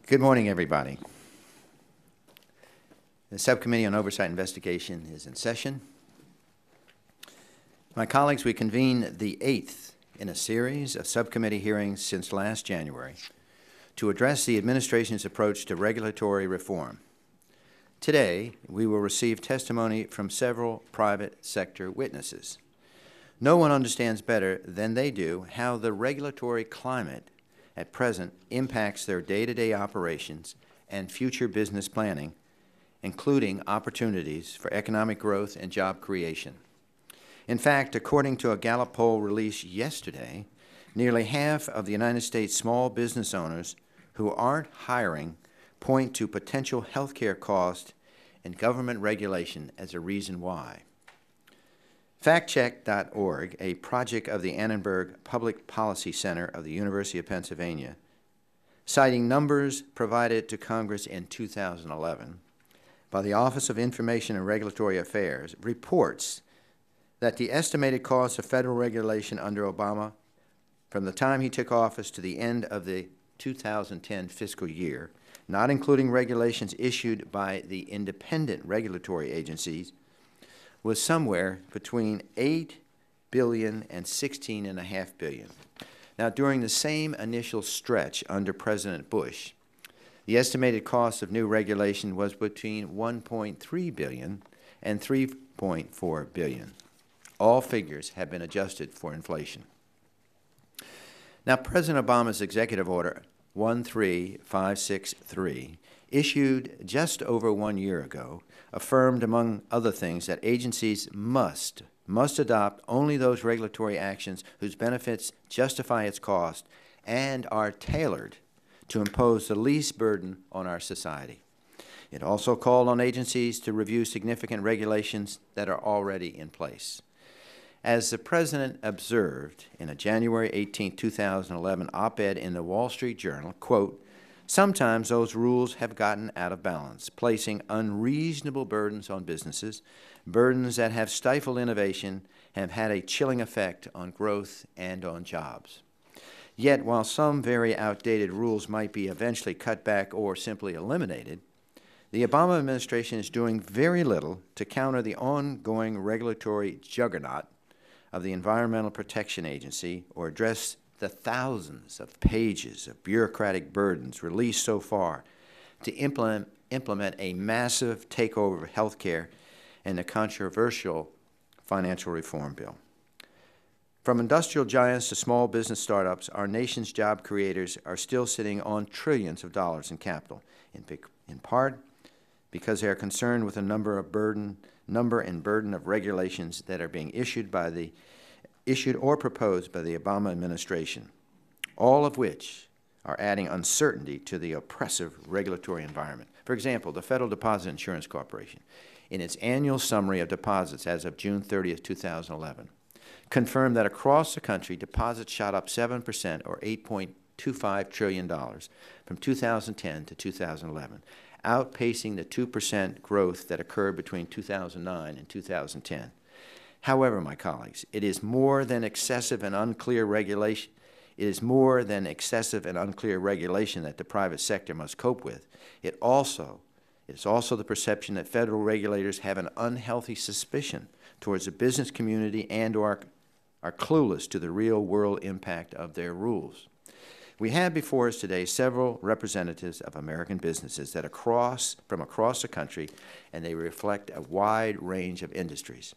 Good morning, everybody. The Subcommittee on Oversight and Investigation is in session. My colleagues, we convene the 8th in a series of subcommittee hearings since last January to address the administration's approach to regulatory reform. Today, we will receive testimony from several private sector witnesses. No one understands better than they do how the regulatory climate at present impacts their day-to-day operations and future business planning, including opportunities for economic growth and job creation. In fact, according to a Gallup poll released yesterday, nearly half of the United States small business owners who aren't hiring point to potential health care costs and government regulation as a reason why. FactCheck.org, a project of the Annenberg Public Policy Center of the University of Pennsylvania, citing numbers provided to Congress in 2011 by the Office of Information and Regulatory Affairs, reports that the estimated cost of federal regulation under Obama from the time he took office to the end of the 2010 fiscal year, not including regulations issued by the independent regulatory agencies, was somewhere between $8 billion and $16.5 billion. Now, during the same initial stretch under President Bush, the estimated cost of new regulation was between $1.3 billion and $3.4 billion. All figures have been adjusted for inflation. Now, President Obama's Executive Order 13563, issued just over 1 year ago, affirmed, among other things, that agencies must adopt only those regulatory actions whose benefits justify its cost and are tailored to impose the least burden on our society. It also called on agencies to review significant regulations that are already in place. As the President observed in a January 18, 2011 op-ed in the Wall Street Journal, quote, "Sometimes those rules have gotten out of balance, placing unreasonable burdens on businesses, burdens that have stifled innovation and have had a chilling effect on growth and on jobs. Yet, while some very outdated rules might be eventually cut back or simply eliminated, the Obama administration is doing very little to counter the ongoing regulatory juggernaut of the Environmental Protection Agency or address the thousands of pages of bureaucratic burdens released so far to implement a massive takeover of health care and the controversial financial reform bill. From industrial giants to small business startups, our nation's job creators are still sitting on trillions of dollars in capital, in part because they are concerned with the number and burden of regulations that are being issued or proposed by the Obama administration, all of which are adding uncertainty to the oppressive regulatory environment. For example, the Federal Deposit Insurance Corporation, in its annual summary of deposits as of June 30, 2011, confirmed that across the country, deposits shot up 7%, or $8.25 trillion, from 2010 to 2011, outpacing the 2% growth that occurred between 2009 and 2010. However, my colleagues, it is more than excessive and unclear regulation. It is more than excessive and unclear regulation that the private sector must cope with. It is also the perception that federal regulators have an unhealthy suspicion towards the business community and or are clueless to the real-world impact of their rules. We have before us today several representatives of American businesses that from across the country, and they reflect a wide range of industries.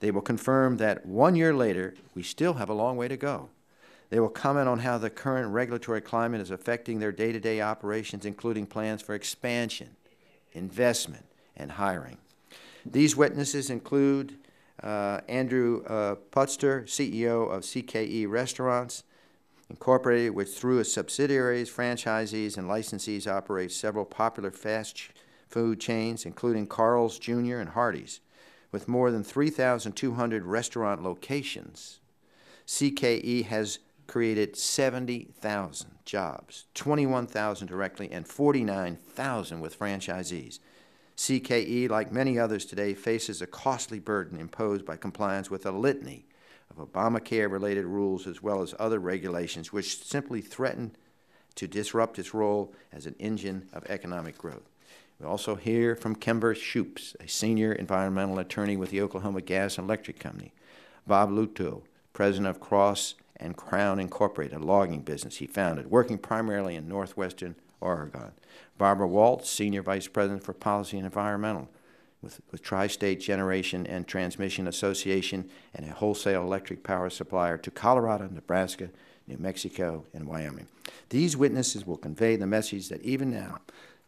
They will confirm that 1 year later, we still have a long way to go. They will comment on how the current regulatory climate is affecting their day-to-day operations, including plans for expansion, investment, and hiring. These witnesses include Andrew Putster, CEO of CKE Restaurants Incorporated, which through its subsidiaries, franchisees, and licensees operates several popular fast food chains, including Carl's Jr. and Hardee's. With more than 3,200 restaurant locations, CKE has created 70,000 jobs, 21,000 directly and 49,000 with franchisees. CKE, like many others today, faces a costly burden imposed by compliance with a litany of Obamacare-related rules as well as other regulations which simply threaten to disrupt its role as an engine of economic growth. We also hear from Kember Shoops, a senior environmental attorney with the Oklahoma Gas and Electric Company, Bob Luto, president of Cross and Crown Incorporated, a logging business he founded, working primarily in northwestern Oregon, Barbara Waltz, senior vice president for policy and environmental with Tri-State Generation and Transmission Association and a wholesale electric power supplier to Colorado, Nebraska, New Mexico, and Wyoming. These witnesses will convey the message that even now,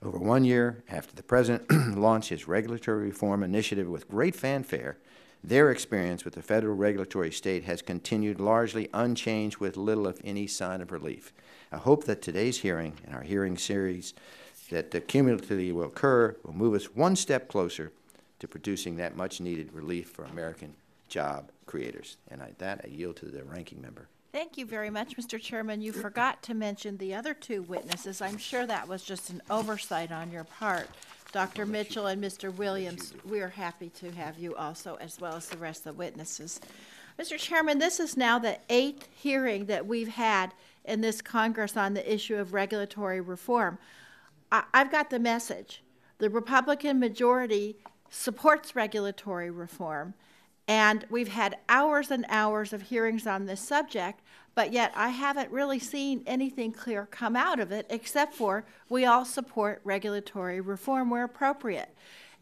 over 1 year after the President launched his regulatory reform initiative with great fanfare, their experience with the federal regulatory state has continued largely unchanged with little, if any, sign of relief. I hope that today's hearing and our hearing series that cumulatively will occur will move us one step closer to producing that much-needed relief for American job creators. And I yield to the ranking member. Thank you very much, Mr. Chairman. You forgot to mention the other two witnesses. I'm sure that was just an oversight on your part. Dr. Mitchell and Mr. Williams, we are happy to have you also, as well as the rest of the witnesses. Mr. Chairman, this is now the 8th hearing that we've had in this Congress on the issue of regulatory reform. I've got the message. The Republican majority supports regulatory reform, and we've had hours and hours of hearings on this subject, but yet I haven't really seen anything clear come out of it except for we all support regulatory reform where appropriate.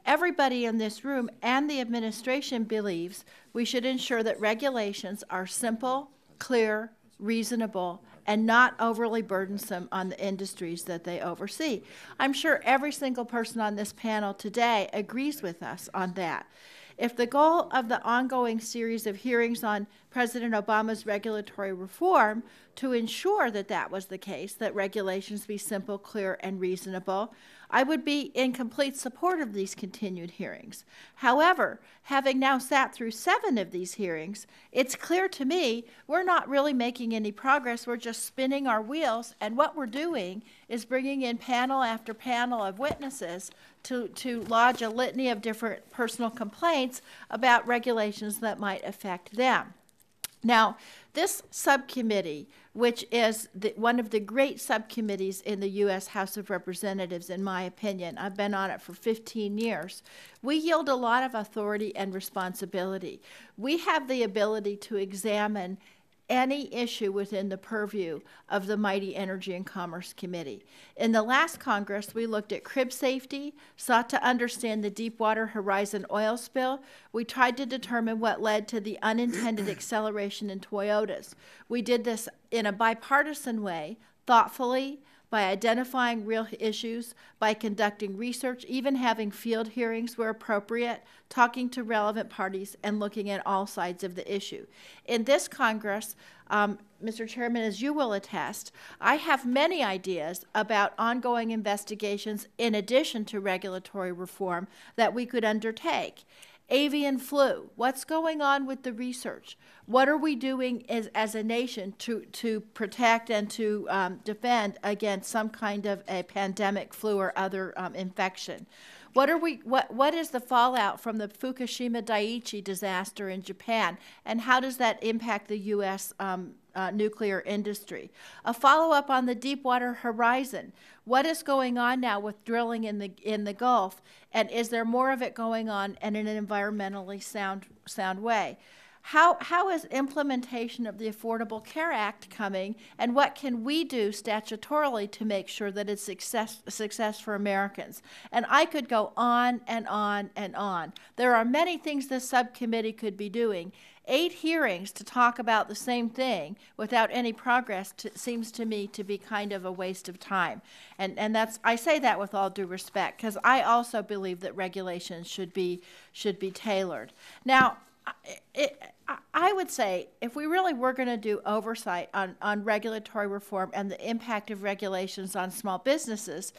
Everybody in this room and the administration believes we should ensure that regulations are simple, clear, reasonable, and not overly burdensome on the industries that they oversee. I'm sure every single person on this panel today agrees with us on that. If the goal of the ongoing series of hearings on President Obama's regulatory reform to ensure that that was the case, that regulations be simple, clear, and reasonable, I would be in complete support of these continued hearings. However, having now sat through 7 of these hearings, it's clear to me we're not really making any progress. We're just spinning our wheels, and what we're doing is bringing in panel after panel of witnesses to lodge a litany of different personal complaints about regulations that might affect them. Now, this subcommittee, which is one of the great subcommittees in the U.S. House of Representatives, in my opinion, I've been on it for 15 years, we yield a lot of authority and responsibility. We have the ability to examine any issue within the purview of the mighty Energy and Commerce Committee. In the last Congress, we looked at crib safety, sought to understand the Deepwater Horizon oil spill. We tried to determine what led to the unintended acceleration in Toyotas. We did this in a bipartisan way, thoughtfully, by identifying real issues, by conducting research, even having field hearings where appropriate, talking to relevant parties, and looking at all sides of the issue. In this Congress, Mr. Chairman, as you will attest, I have many ideas about ongoing investigations in addition to regulatory reform that we could undertake. Avian flu, what's going on with the research? What are we doing as a nation to protect and to defend against some kind of a pandemic flu or other infection? What is the fallout from the Fukushima Daiichi disaster in Japan, and how does that impact the U.S. Nuclear industry? A follow-up on the Deepwater Horizon. What is going on now with drilling in the Gulf, and is there more of it going on and in an environmentally sound way? How is implementation of the Affordable Care Act coming, and what can we do statutorily to make sure that it's a success for Americans? And I could go on and on and on. There are many things this subcommittee could be doing. 8 hearings to talk about the same thing without any progress seems to me to be kind of a waste of time. And that's, I say that with all due respect, because I also believe that regulations should be tailored. Now, I would say if we really were going to do oversight on regulatory reform and the impact of regulations on small businesses,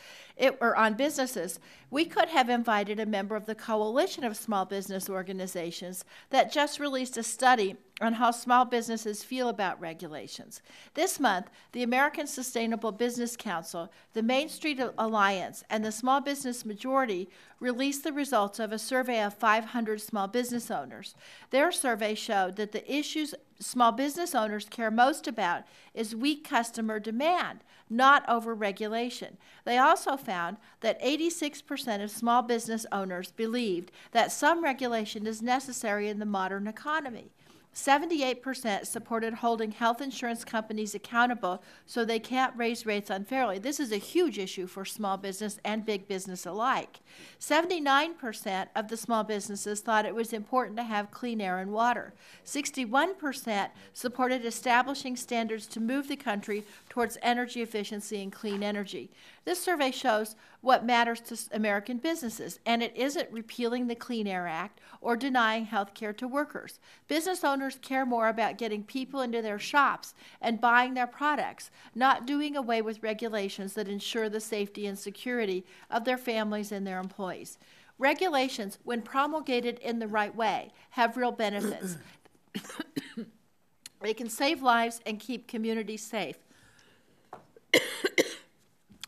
or on businesses, we could have invited a member of the Coalition of Small Business Organizations that just released a study on how small businesses feel about regulations. This month, the American Sustainable Business Council, the Main Street Alliance, and the Small Business Majority released the results of a survey of 500 small business owners. Their survey showed that the issues small business owners care most about is weak customer demand, not over-regulation. They also found that 86% of small business owners believed that some regulation is necessary in the modern economy. 78% supported holding health insurance companies accountable so they can't raise rates unfairly. This is a huge issue for small business and big business alike. 79% of the small businesses thought it was important to have clean air and water. 61% supported establishing standards to move the country towards energy efficiency and clean energy. This survey shows what matters to American businesses, and it isn't repealing the Clean Air Act or denying health care to workers. Business owners care more about getting people into their shops and buying their products, not doing away with regulations that ensure the safety and security of their families and their employees. Regulations, when promulgated in the right way, have real benefits. They can save lives and keep communities safe.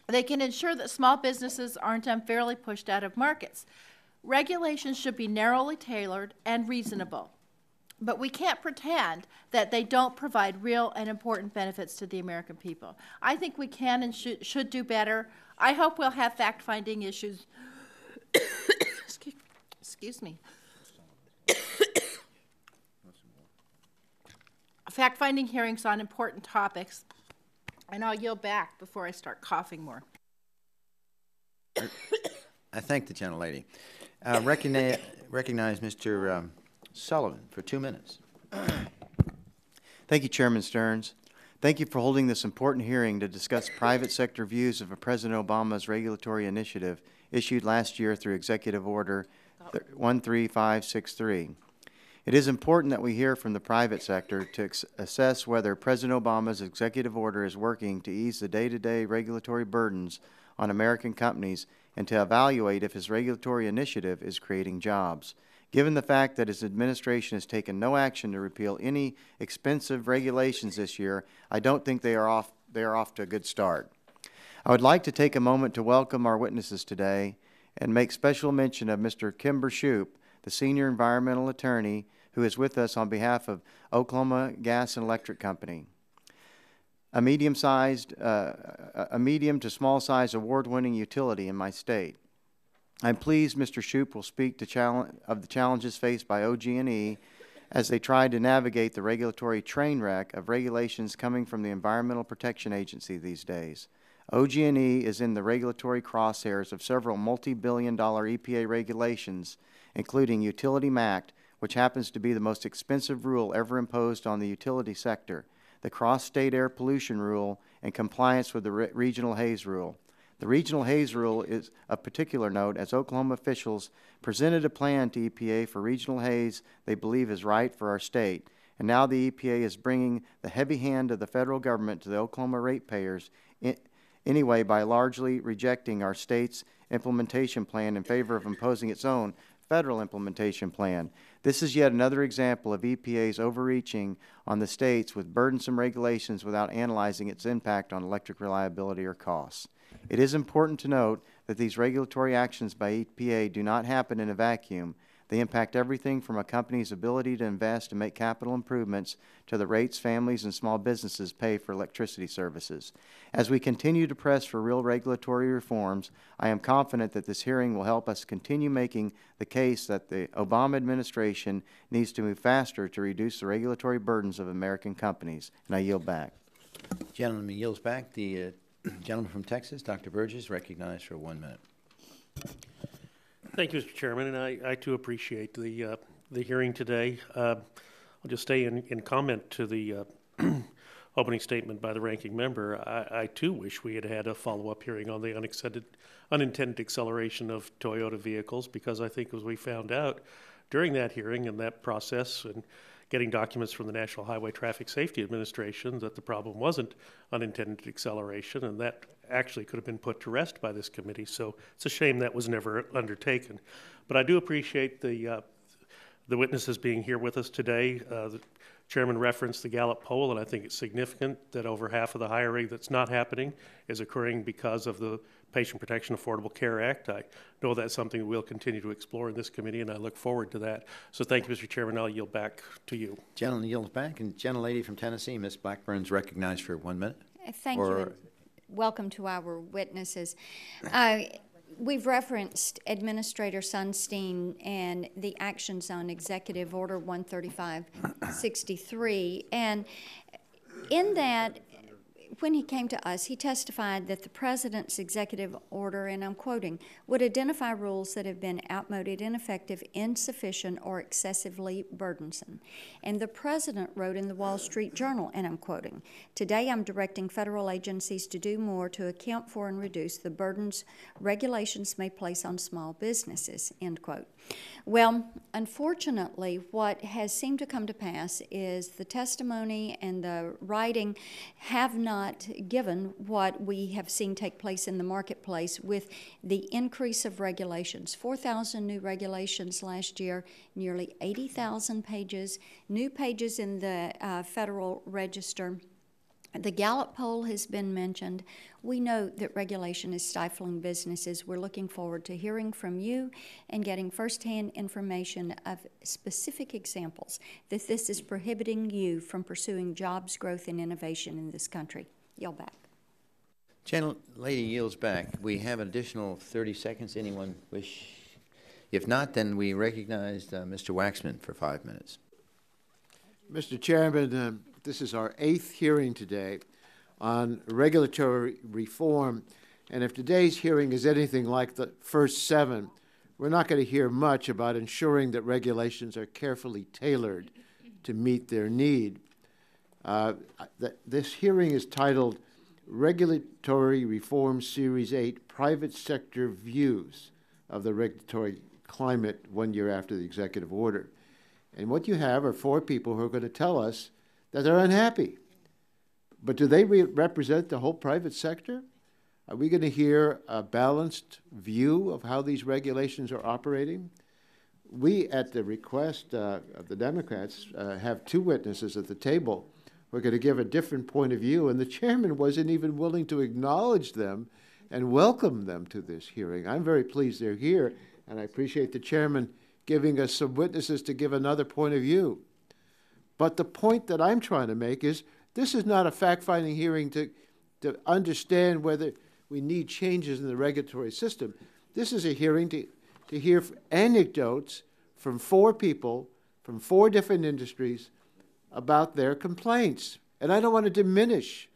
They can ensure that small businesses aren't unfairly pushed out of markets. Regulations should be narrowly tailored and reasonable, but we can't pretend that they don't provide real and important benefits to the American people. I think we can and should do better. I hope we'll have fact-finding issues. Excuse me. Fact-finding hearings on important topics. And I'll yield back before I start coughing more. I thank the gentlelady. Recognize Mr. Sullivan for 2 minutes. Thank you, Chairman Stearns. Thank you for holding this important hearing to discuss private sector views of President Obama's regulatory initiative issued last year through Executive Order 13563. It is important that we hear from the private sector to assess whether President Obama's executive order is working to ease the day-to-day regulatory burdens on American companies and to evaluate if his regulatory initiative is creating jobs. Given the fact that his administration has taken no action to repeal any expensive regulations this year, I don't think they are off to a good start. I would like to take a moment to welcome our witnesses today and make special mention of Mr. Kimber Shoup, the senior environmental attorney who is with us on behalf of Oklahoma Gas and Electric Company, a medium to small size award-winning utility in my state. I'm pleased Mr. Shoup will speak of the challenges faced by OG&E as they try to navigate the regulatory train wreck of regulations coming from the Environmental Protection Agency these days. OG&E is in the regulatory crosshairs of several multi-billion-dollar EPA regulations, including Utility MACT, which happens to be the most expensive rule ever imposed on the utility sector, the Cross-State Air Pollution Rule, and compliance with the Regional Haze Rule. The Regional Haze Rule is of particular note as Oklahoma officials presented a plan to EPA for regional haze they believe is right for our state, and now the EPA is bringing the heavy hand of the federal government to the Oklahoma ratepayers anyway by largely rejecting our state's implementation plan in favor of imposing its own federal implementation plan. This is yet another example of EPA's overreaching on the states with burdensome regulations without analyzing its impact on electric reliability or costs. It is important to note that these regulatory actions by EPA do not happen in a vacuum. They impact everything from a company's ability to invest and make capital improvements to the rates families and small businesses pay for electricity services. As we continue to press for real regulatory reforms, I am confident that this hearing will help us continue making the case that the Obama administration needs to move faster to reduce the regulatory burdens of American companies. And I yield back. Gentleman yields back. The gentleman from Texas, Dr. Burgess, recognized for 1 minute. Thank you, Mr. Chairman, and I too appreciate the hearing today. I'll just stay in comment to the opening statement by the ranking member. I too wish we had had a follow-up hearing on the unintended acceleration of Toyota vehicles, because I think as we found out during that hearing and that process and getting documents from the National Highway Traffic Safety Administration that the problem wasn't unintended acceleration, and that actually could have been put to rest by this committee. So it's a shame that was never undertaken. But I do appreciate the witnesses being here with us today. Chairman referenced the Gallup poll, and I think it's significant that over half of the hiring that's not happening is occurring because of the Patient Protection Affordable Care Act. I know that's something that we'll continue to explore in this committee, and I look forward to that. So thank you, Mr. Chairman. I'll yield back to you. Gentleman yields back, and gentlelady from Tennessee, Ms. Blackburn's recognized for 1 minute. Thank you, and welcome to our witnesses. We've referenced Administrator Sunstein and the actions on Executive Order 13563, and in that, when he came to us, he testified that the President's executive order, and I'm quoting, would identify rules that have been outmoded, ineffective, insufficient, or excessively burdensome. And the President wrote in the Wall Street Journal, and I'm quoting, "Today I'm directing federal agencies to do more to account for and reduce the burdens regulations may place on small businesses," end quote. Well, unfortunately, what has seemed to come to pass is the testimony and the writing have not given what we have seen take place in the marketplace with the increase of regulations. 4,000 new regulations last year, nearly 80,000 pages, new pages in the Federal Register. The Gallup poll has been mentioned. We know that regulation is stifling businesses. We're looking forward to hearing from you and getting firsthand information of specific examples that this is prohibiting you from pursuing jobs, growth, and innovation in this country. Yield back. Gentlelady yields back. We have an additional 30 seconds. Anyone wish? If not, then we recognize Mr. Waxman for 5 minutes. Mr. Chairman, this is our 8th hearing today on regulatory reform, and if today's hearing is anything like the first 7, we're not going to hear much about ensuring that regulations are carefully tailored to meet their need. This hearing is titled Regulatory Reform Series 8, Private Sector Views of the Regulatory Climate 1 year after the executive order. And what you have are 4 people who are going to tell us that they're unhappy. But do they represent the whole private sector? Are we going to hear a balanced view of how these regulations are operating? We, at the request of the Democrats, have 2 witnesses at the table who are going to give a different point of view, and the chairman wasn't even willing to acknowledge them and welcome them to this hearing. I'm very pleased they're here, and I appreciate the chairman giving us some witnesses to give another point of view. But the point that I'm trying to make is this is not a fact-finding hearing to understand whether we need changes in the regulatory system. This is a hearing to hear anecdotes from 4 people from 4 different industries about their complaints. And I don't want to diminish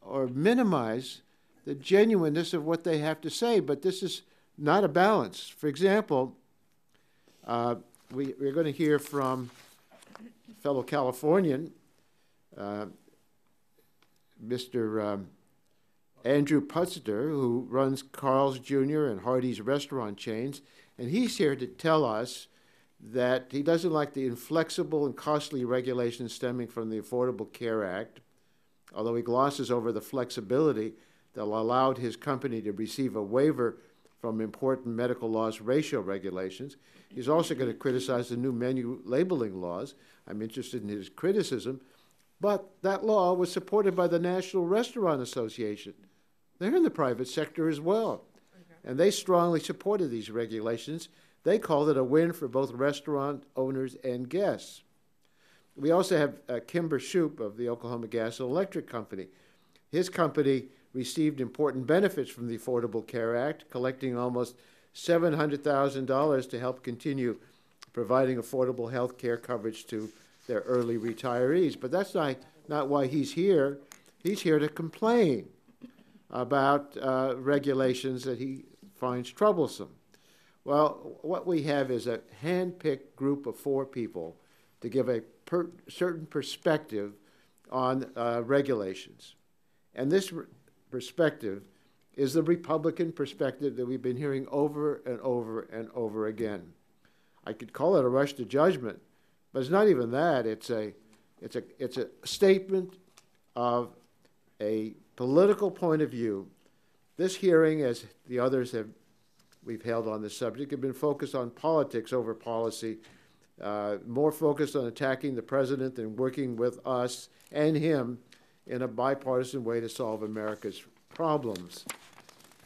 or minimize the genuineness of what they have to say, but this is not a balance. For example, we're going to hear from fellow Californian, Mr. Andrew Putzter, who runs Carl's Jr. and Hardee's restaurant chains, and he's here to tell us that he doesn't like the inflexible and costly regulations stemming from the Affordable Care Act, although he glosses over the flexibility that allowed his company to receive a waiver from important medical loss ratio regulations. He's also going to criticize the new menu labeling laws. I'm interested in his criticism, but that law was supported by the National Restaurant Association. They're in the private sector as well, and they strongly supported these regulations. They called it a win for both restaurant owners and guests. We also have Kimber Shoup of the Oklahoma Gas and Electric Company. His company received important benefits from the Affordable Care Act, collecting almost $700,000 to help continue providing affordable health care coverage to their early retirees. But that's not why he's here. He's here to complain about regulations that he finds troublesome. Well, what we have is a hand-picked group of 4 people to give a certain perspective on regulations. And this perspective is the Republican perspective that we've been hearing over and over and over again. I could call it a rush to judgment, but it's not even that. It's a statement of a political point of view. This hearing, as the others we've held on this subject, have been focused on politics over policy, more focused on attacking the president than working with us and him in a bipartisan way to solve America's problems.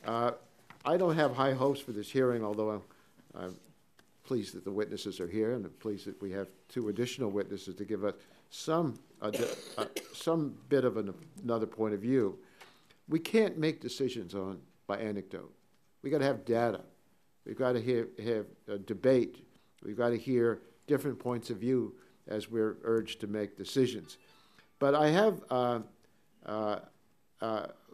I don't have high hopes for this hearing, although I'm pleased that the witnesses are here, and I'm pleased that we have 2 additional witnesses to give us some bit of another point of view. We can't make decisions by anecdote. We've got to have data. We've got to have a debate. We've got to hear different points of view as we're urged to make decisions. But I have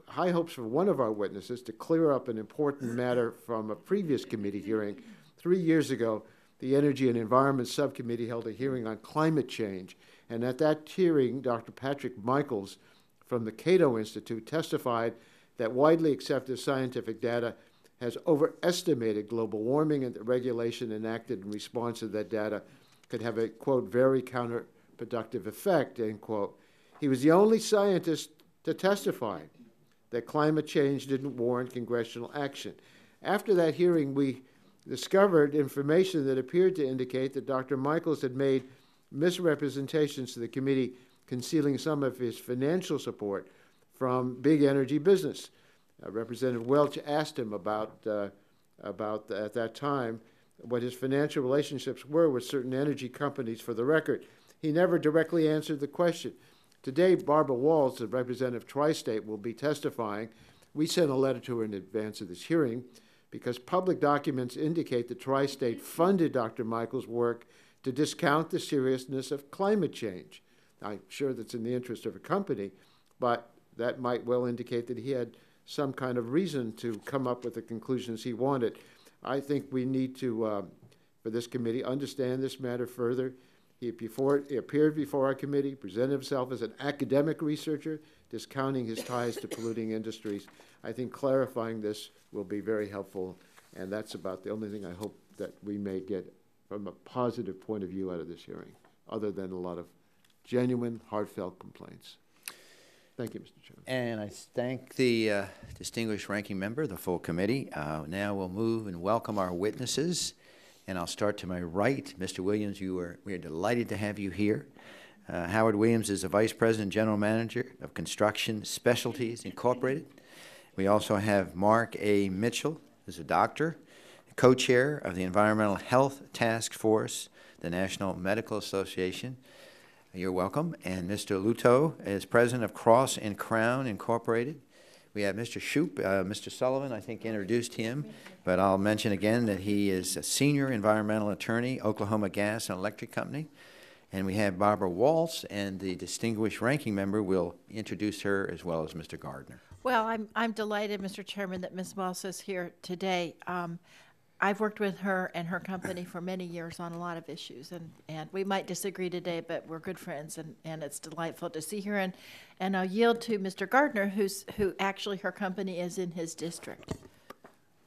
high hopes for one of our witnesses to clear up an important matter from a previous committee hearing. 3 years ago, the Energy and Environment Subcommittee held a hearing on climate change. And at that hearing, Dr. Patrick Michaels from the Cato Institute testified that widely accepted scientific data has overestimated global warming, and the regulation enacted in response to that data could have a, quote, very counterproductive effect, end quote. He was the only scientist to testify that climate change didn't warrant congressional action. After that hearing, we discovered information that appeared to indicate that Dr. Michaels had made misrepresentations to the committee, concealing some of his financial support from big energy business. Representative Welch asked him about at that time what his financial relationships were with certain energy companies. For the record, he never directly answered the question. Today, Barbara Walls, the representative of Tri-State, will be testifying. We sent a letter to her in advance of this hearing because public documents indicate that Tri-State funded Dr. Michaels' work to discount the seriousness of climate change. I'm sure that's in the interest of a company, but that might well indicate that he had some kind of reason to come up with the conclusions he wanted. I think we need to, for this committee, understand this matter further. He appeared before our committee, presented himself as an academic researcher, discounting his ties to polluting industries. I think clarifying this will be very helpful, and that's about the only thing I hope that we may get from a positive point of view out of this hearing, other than a lot of genuine, heartfelt complaints. Thank you, Mr. Chairman. And I thank the distinguished ranking member, the full committee. Now we'll move and welcome our witnesses. And I'll start to my right. Mr. Williams, we are delighted to have you here. Howard Williams is the Vice President General Manager of Construction Specialties Incorporated. We also have Mark A. Mitchell, who's a doctor, co-chair of the Environmental Health Task Force, the National Medical Association. You're welcome. And Mr. Luto is President of Cross and Crown Incorporated. We have Mr. Shoup. Mr. Sullivan, I think, introduced him, but I'll mention again that he is a senior environmental attorney, Oklahoma Gas and Electric Company. And we have Barbara Waltz, and the distinguished ranking member will introduce her as well as Mr. Gardner. Well, I'm delighted, Mr. Chairman, that Ms. Waltz is here today. I've worked with her and her company for many years on a lot of issues, and we might disagree today, but we're good friends, and it's delightful to see her. And I'll yield to Mr. Gardner, who actually her company is in his district.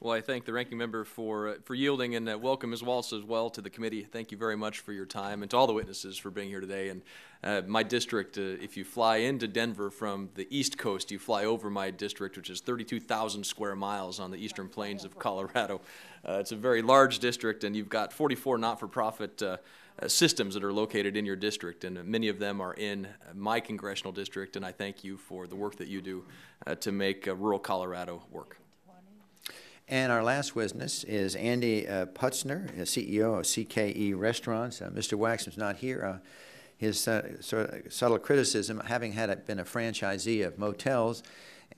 Well, I thank the ranking member for yielding, and welcome Ms. Waltz as well to the committee. Thank you very much for your time, and to all the witnesses for being here today. And my district, if you fly into Denver from the East Coast, you fly over my district, which is 32,000 square miles on the eastern plains of Colorado. It's a very large district, and you've got 44 not-for-profit systems that are located in your district, and many of them are in my congressional district, and I thank you for the work that you do to make rural Colorado work. And our last witness is Andy Putzner, CEO of CKE Restaurants. Mr. Waxman's not here. His sort of subtle criticism, having been a franchisee of motels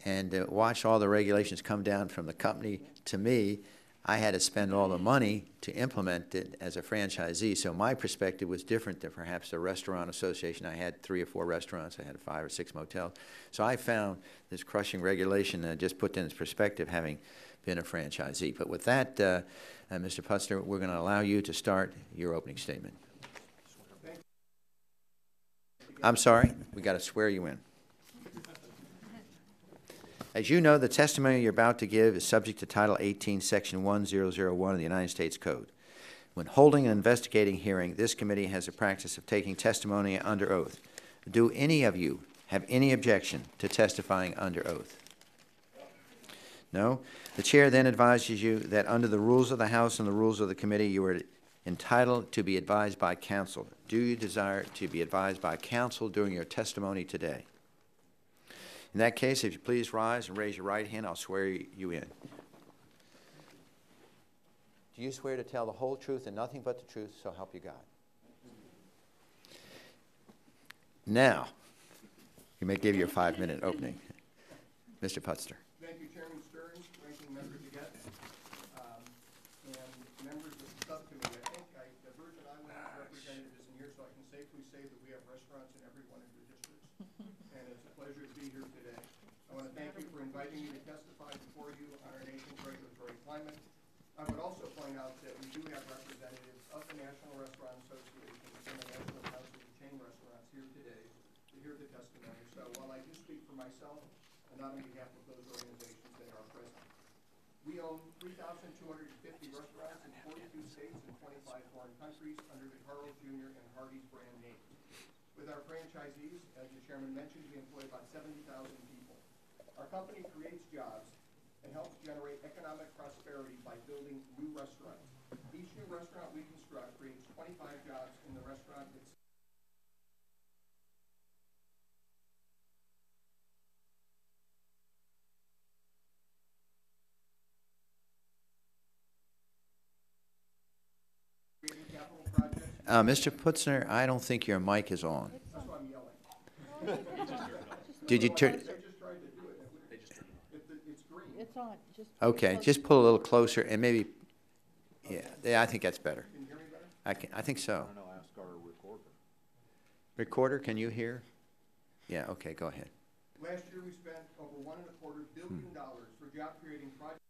and watched all the regulations come down from the company to me, I had to spend all the money to implement it as a franchisee. So my perspective was different than perhaps the restaurant association. I had 3 or 4 restaurants. I had 5 or 6 motels. So I found this crushing regulation just put in its perspective, having been a franchisee. But with that, Mr. Putzner, we're going to allow you to start your opening statement. I'm sorry, we got to swear you in. As you know, the testimony you're about to give is subject to Title 18, Section 1001 of the United States Code. When holding an investigating hearing, this committee has a practice of taking testimony under oath. Do any of you have any objection to testifying under oath? No? The chair then advises you that under the rules of the House and the rules of the committee, you are entitled to be advised by counsel. Do you desire to be advised by counsel during your testimony today? In that case, if you please rise and raise your right hand, I'll swear you in. Do you swear to tell the whole truth and nothing but the truth, so help you God? Now, you may give your 5-minute opening. Mr. Putzner. Thank you, Chairman Stern, Ranking Member DeGette, and members of the subcommittee. I think the Virgin Islands representative isn't here, so I can safely say that we have restaurants in every one of your districts. And it's a pleasure to be here today. I want to thank you for inviting me to testify before you on our nation's regulatory climate. I would also point out that we do have representatives of the National Restaurant Association and the National Council of Chain Restaurants here today to hear the testimony. So while I do speak for myself, and not on behalf of those organizations that are present. We own 3,250 restaurants in 42 states and 25 foreign countries under the Carl's Jr. and Hardee's brand names. With our franchisees, as the chairman mentioned, we employ about 70,000 people. Our company creates jobs and helps generate economic prosperity by building new restaurants. Each new restaurant we construct creates 25 jobs in the restaurant itself. Mr. Putzner, I don't think your mic is on. That's why I'm yelling. Did you turn? They just tried to do it. It's green. It's on. Okay, just pull a little closer and maybe, yeah, I think that's better. Can you hear me better? I think so. Recorder, can you hear? Yeah, okay, go ahead. Last year, we spent over $1.25 billion for job-creating projects.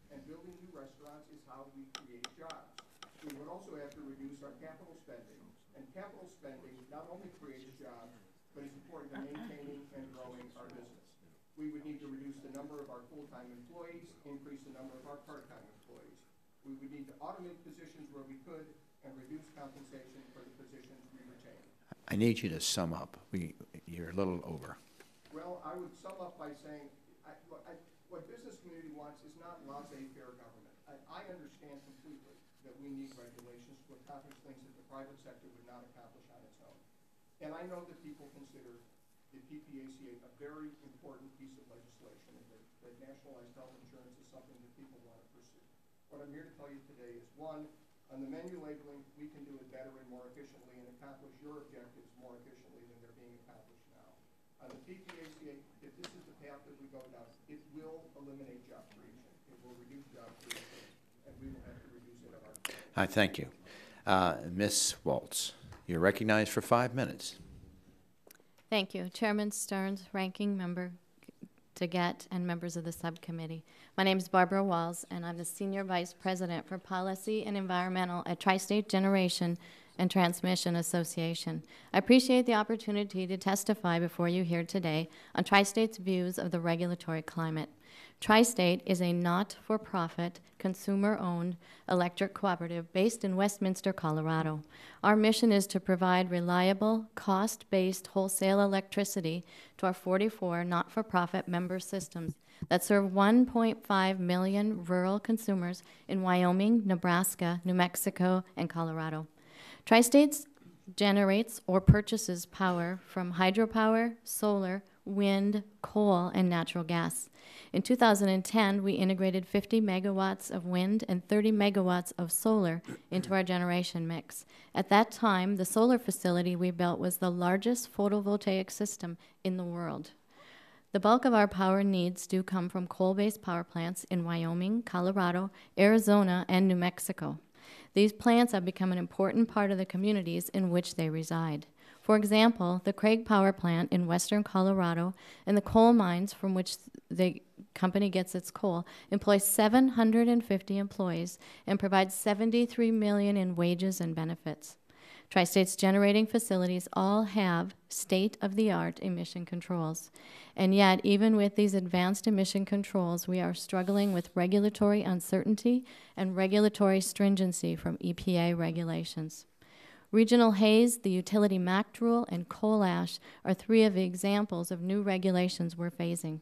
And building new restaurants is how we create jobs. We would also have to reduce our capital spending. And capital spending not only creates jobs, but is important to maintaining and growing our business. We would need to reduce the number of our full-time employees, increase the number of our part-time employees. We would need to automate positions where we could and reduce compensation for the positions we retain. I need you to sum up. You're a little over. Well, I would sum up by saying what business community wants is not laissez-faire government. I understand completely that we need regulations to accomplish things that the private sector would not accomplish on its own. And I know that people consider the PPACA a very important piece of legislation, and that nationalized health insurance is something that people want to pursue. What I'm here to tell you today is, one, on the menu labeling, we can do it better and more efficiently and accomplish your objectives more efficiently than they're being accomplished now. On the PPACA, if this is the path that we go down, it will eliminate job creation. It will reduce job creation, and we will have to reduce it at our cost. I thank you. Ms. Waltz, you're recognized for 5 minutes. Thank you. Chairman Stearns, Ranking Member Daggett, and members of the subcommittee. My name is Barbara Walls, and I'm the Senior Vice President for Policy and Environmental at Tri-State Generation and Transmission Association. I appreciate the opportunity to testify before you here today on Tri-State's views of the regulatory climate. Tri-State is a not-for-profit, consumer-owned electric cooperative based in Westminster, Colorado. Our mission is to provide reliable, cost-based wholesale electricity to our 44 not-for-profit member systems that serve 1.5 million rural consumers in Wyoming, Nebraska, New Mexico, and Colorado. Tri-State generates or purchases power from hydropower, solar, wind, coal, and natural gas. In 2010, we integrated 50 megawatts of wind and 30 megawatts of solar into our generation mix. At that time, the solar facility we built was the largest photovoltaic system in the world. The bulk of our power needs do come from coal-based power plants in Wyoming, Colorado, Arizona, and New Mexico. These plants have become an important part of the communities in which they reside. For example, the Craig Power Plant in western Colorado and the coal mines from which the company gets its coal employ 750 employees and provide $73 million in wages and benefits. Tri-State's generating facilities all have state-of-the-art emission controls. And yet, even with these advanced emission controls, we are struggling with regulatory uncertainty and regulatory stringency from EPA regulations. Regional haze, the utility MACT rule, and coal ash are 3 of the examples of new regulations we're facing.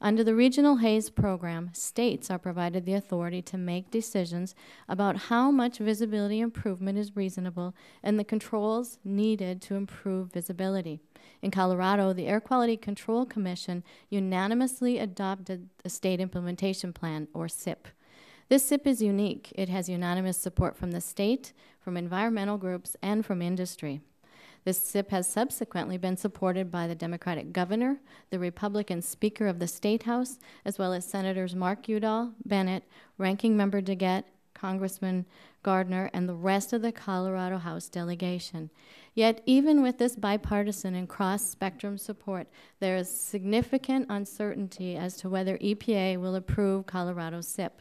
Under the Regional Haze Program, states are provided the authority to make decisions about how much visibility improvement is reasonable and the controls needed to improve visibility. In Colorado, the Air Quality Control Commission unanimously adopted the State Implementation Plan, or SIP. This SIP is unique. It has unanimous support from the state, from environmental groups, and from industry. This SIP has subsequently been supported by the Democratic governor, the Republican Speaker of the State House, as well as Senators Mark Udall, Bennett, Ranking Member Daggett, Congressman Gardner, and the rest of the Colorado House delegation. Yet, even with this bipartisan and cross-spectrum support, there is significant uncertainty as to whether EPA will approve Colorado's SIP.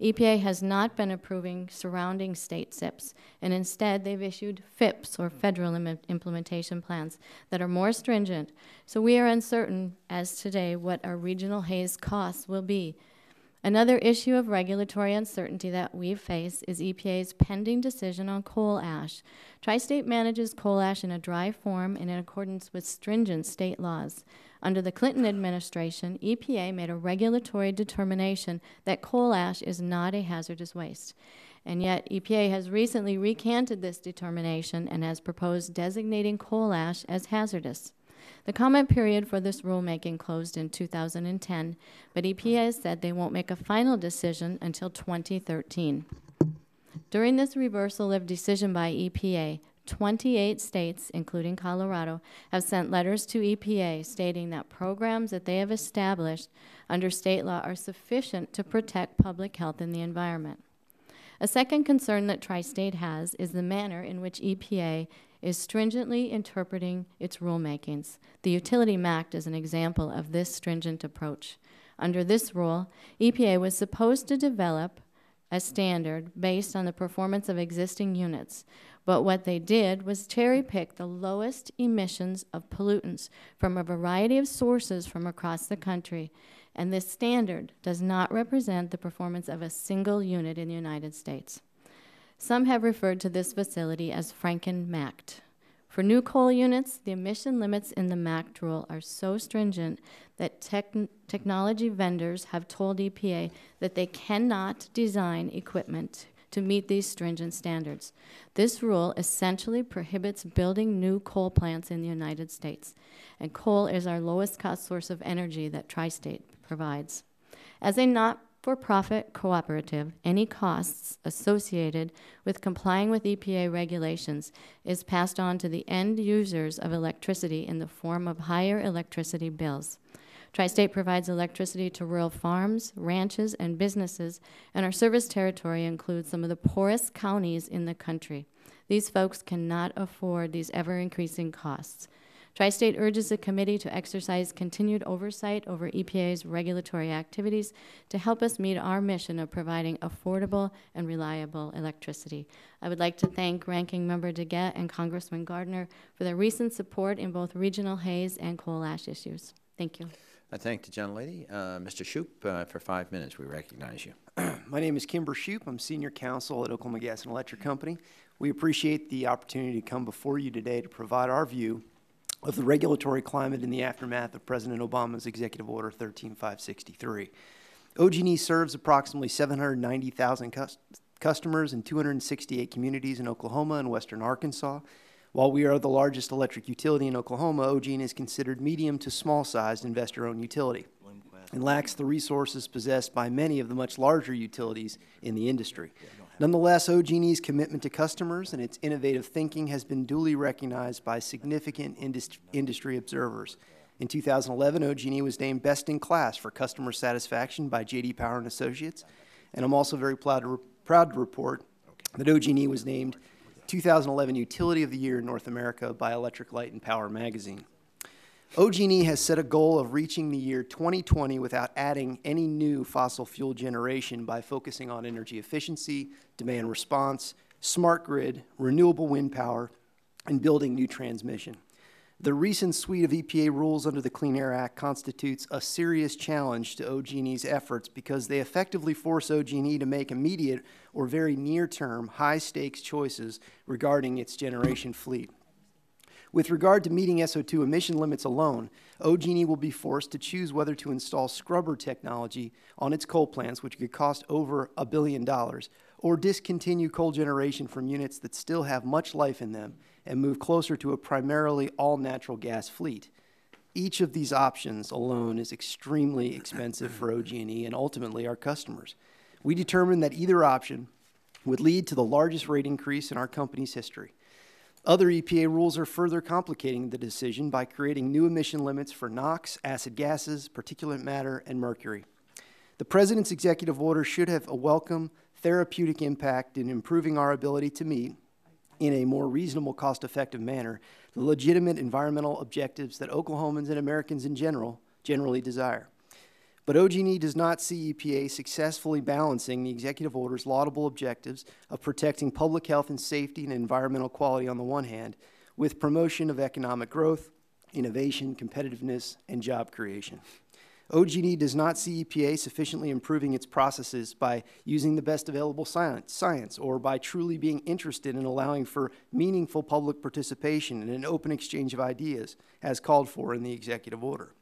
EPA has not been approving surrounding state SIPs, and instead they've issued FIPs, or Federal Implementation Plans, that are more stringent. So we are uncertain as today what our regional haze costs will be. Another issue of regulatory uncertainty that we face is EPA's pending decision on coal ash. Tri-State manages coal ash in a dry form and in accordance with stringent state laws. Under the Clinton administration, EPA made a regulatory determination that coal ash is not a hazardous waste. And yet, EPA has recently recanted this determination and has proposed designating coal ash as hazardous. The comment period for this rulemaking closed in 2010, but EPA has said they won't make a final decision until 2013. During this reversal of decision by EPA, 28 states, including Colorado, have sent letters to EPA stating that programs that they have established under state law are sufficient to protect public health and the environment. A second concern that Tri-State has is the manner in which EPA is stringently interpreting its rulemakings. The Utility MACT is an example of this stringent approach. Under this rule, EPA was supposed to develop a standard based on the performance of existing units, but what they did was cherry-pick the lowest emissions of pollutants from a variety of sources from across the country, and this standard does not represent the performance of a single unit in the United States. Some have referred to this facility as Franken-MACT. For new coal units, the emission limits in the MACT rule are so stringent that technology vendors have told EPA that they cannot design equipment to meet these stringent standards. This rule essentially prohibits building new coal plants in the United States, and coal is our lowest cost source of energy that Tri-State provides. As a not-for-profit cooperative, any costs associated with complying with EPA regulations is passed on to the end users of electricity in the form of higher electricity bills. Tri-State provides electricity to rural farms, ranches, and businesses, and our service territory includes some of the poorest counties in the country. These folks cannot afford these ever-increasing costs. Tri-State urges the committee to exercise continued oversight over EPA's regulatory activities to help us meet our mission of providing affordable and reliable electricity. I would like to thank Ranking Member DeGette and Congressman Gardner for their recent support in both regional haze and coal ash issues. Thank you. I thank the gentlelady. Mr. Shoup, for 5 minutes, we recognize you. My name is Kimber Shoup. I'm Senior Counsel at Oklahoma Gas and Electric Company. We appreciate the opportunity to come before you today to provide our view of the regulatory climate in the aftermath of President Obama's Executive Order 13563. OG&E serves approximately 790,000 customers in 268 communities in Oklahoma and western Arkansas. While we are the largest electric utility in Oklahoma, OG&E is considered medium to small-sized investor-owned utility and lacks the resources possessed by many of the much larger utilities in the industry. Nonetheless, OG&E's commitment to customers and its innovative thinking has been duly recognized by significant industry observers. In 2011, OG&E was named Best in Class for customer satisfaction by J.D. Power and Associates, and I'm also very proud to report that OG&E was named 2011 Utility of the Year in North America by Electric Light and Power magazine. OG&E has set a goal of reaching the year 2020 without adding any new fossil fuel generation by focusing on energy efficiency, demand response, smart grid, renewable wind power, and building new transmission. The recent suite of EPA rules under the Clean Air Act constitutes a serious challenge to OG&E's efforts because they effectively force OG&E to make immediate or very near-term high-stakes choices regarding its generation fleet. With regard to meeting SO2 emission limits alone, OG&E will be forced to choose whether to install scrubber technology on its coal plants, which could cost over $1 billion, or discontinue coal generation from units that still have much life in them and move closer to a primarily all-natural gas fleet. Each of these options alone is extremely expensive for OG&E and ultimately our customers. We determined that either option would lead to the largest rate increase in our company's history. Other EPA rules are further complicating the decision by creating new emission limits for NOx, acid gases, particulate matter, and mercury. The President's executive order should have a welcome therapeutic impact in improving our ability to meet, in a more reasonable, cost-effective manner, the legitimate environmental objectives that Oklahomans and Americans in generally desire. But OG&E does not see EPA successfully balancing the executive order's laudable objectives of protecting public health and safety and environmental quality on the one hand, with promotion of economic growth, innovation, competitiveness, and job creation. OG&E does not see EPA sufficiently improving its processes by using the best available science or by truly being interested in allowing for meaningful public participation and an open exchange of ideas as called for in the executive order.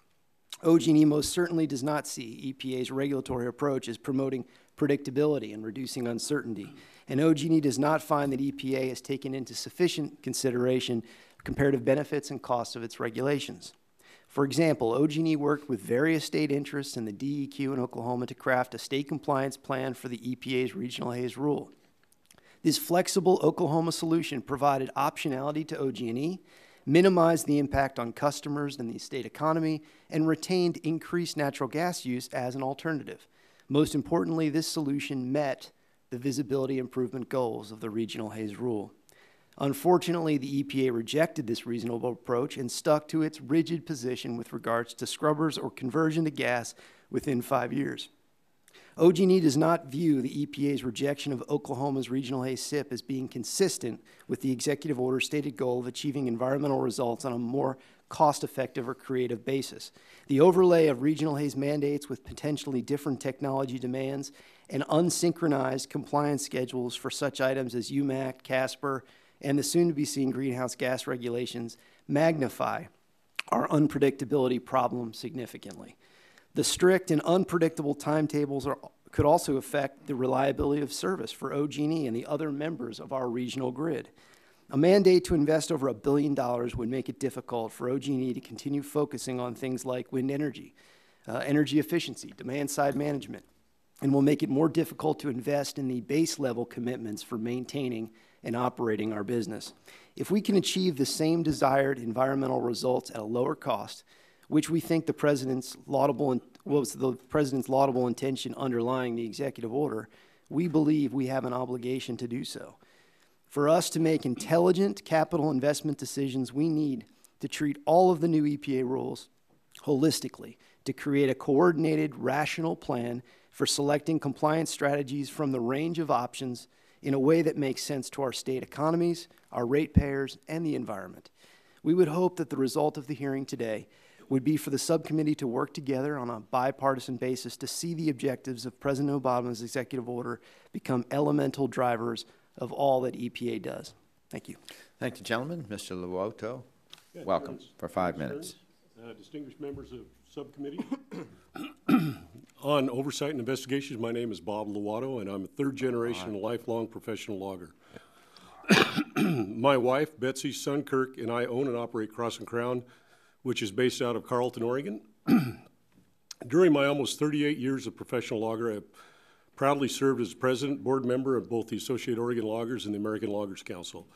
OG&E most certainly does not see EPA's regulatory approach as promoting predictability and reducing uncertainty, and OG&E does not find that EPA has taken into sufficient consideration comparative benefits and costs of its regulations. For example, OG&E worked with various state interests and the DEQ in Oklahoma to craft a state compliance plan for the EPA's regional haze rule. This flexible Oklahoma solution provided optionality to OG&E, minimized the impact on customers and the state economy, and retained increased natural gas use as an alternative. Most importantly, this solution met the visibility improvement goals of the regional haze rule. Unfortunately, the EPA rejected this reasonable approach and stuck to its rigid position with regards to scrubbers or conversion to gas within 5 years. OG&E does not view the EPA's rejection of Oklahoma's regional haze SIP as being consistent with the executive order's stated goal of achieving environmental results on a more cost-effective or creative basis. The overlay of regional haze mandates with potentially different technology demands and unsynchronized compliance schedules for such items as UMAC, CASPR, and the soon-to-be-seen greenhouse gas regulations magnify our unpredictability problem significantly. The strict and unpredictable timetables could also affect the reliability of service for OG&E and the other members of our regional grid. A mandate to invest over $1 billion would make it difficult for OG&E to continue focusing on things like wind energy, energy efficiency, demand-side management, and will make it more difficult to invest in the base-level commitments for maintaining and operating our business. If we can achieve the same desired environmental results at a lower cost, which we think the President's laudable intention underlying the executive order, we believe we have an obligation to do so. For us to make intelligent capital investment decisions, we need to treat all of the new EPA rules holistically, to create a coordinated, rational plan for selecting compliance strategies from the range of options in a way that makes sense to our state economies, our ratepayers, and the environment. We would hope that the result of the hearing today would be for the subcommittee to work together on a bipartisan basis to see the objectives of President Obama's executive order become elemental drivers of all that EPA does. Thank you. Thank you, gentlemen. Mr. Luoto, welcome for 5 minutes. Distinguished members of Subcommittee on Oversight and Investigations, my name is Bob Luoto, and I'm a third-generation lifelong professional logger. My wife, Betsy, son Kirk, and I own and operate Cross and Crown, which is based out of Carlton, Oregon. During my almost 38 years of professional logger, I have proudly served as president, board member of both the Associated Oregon Loggers and the American Loggers Council.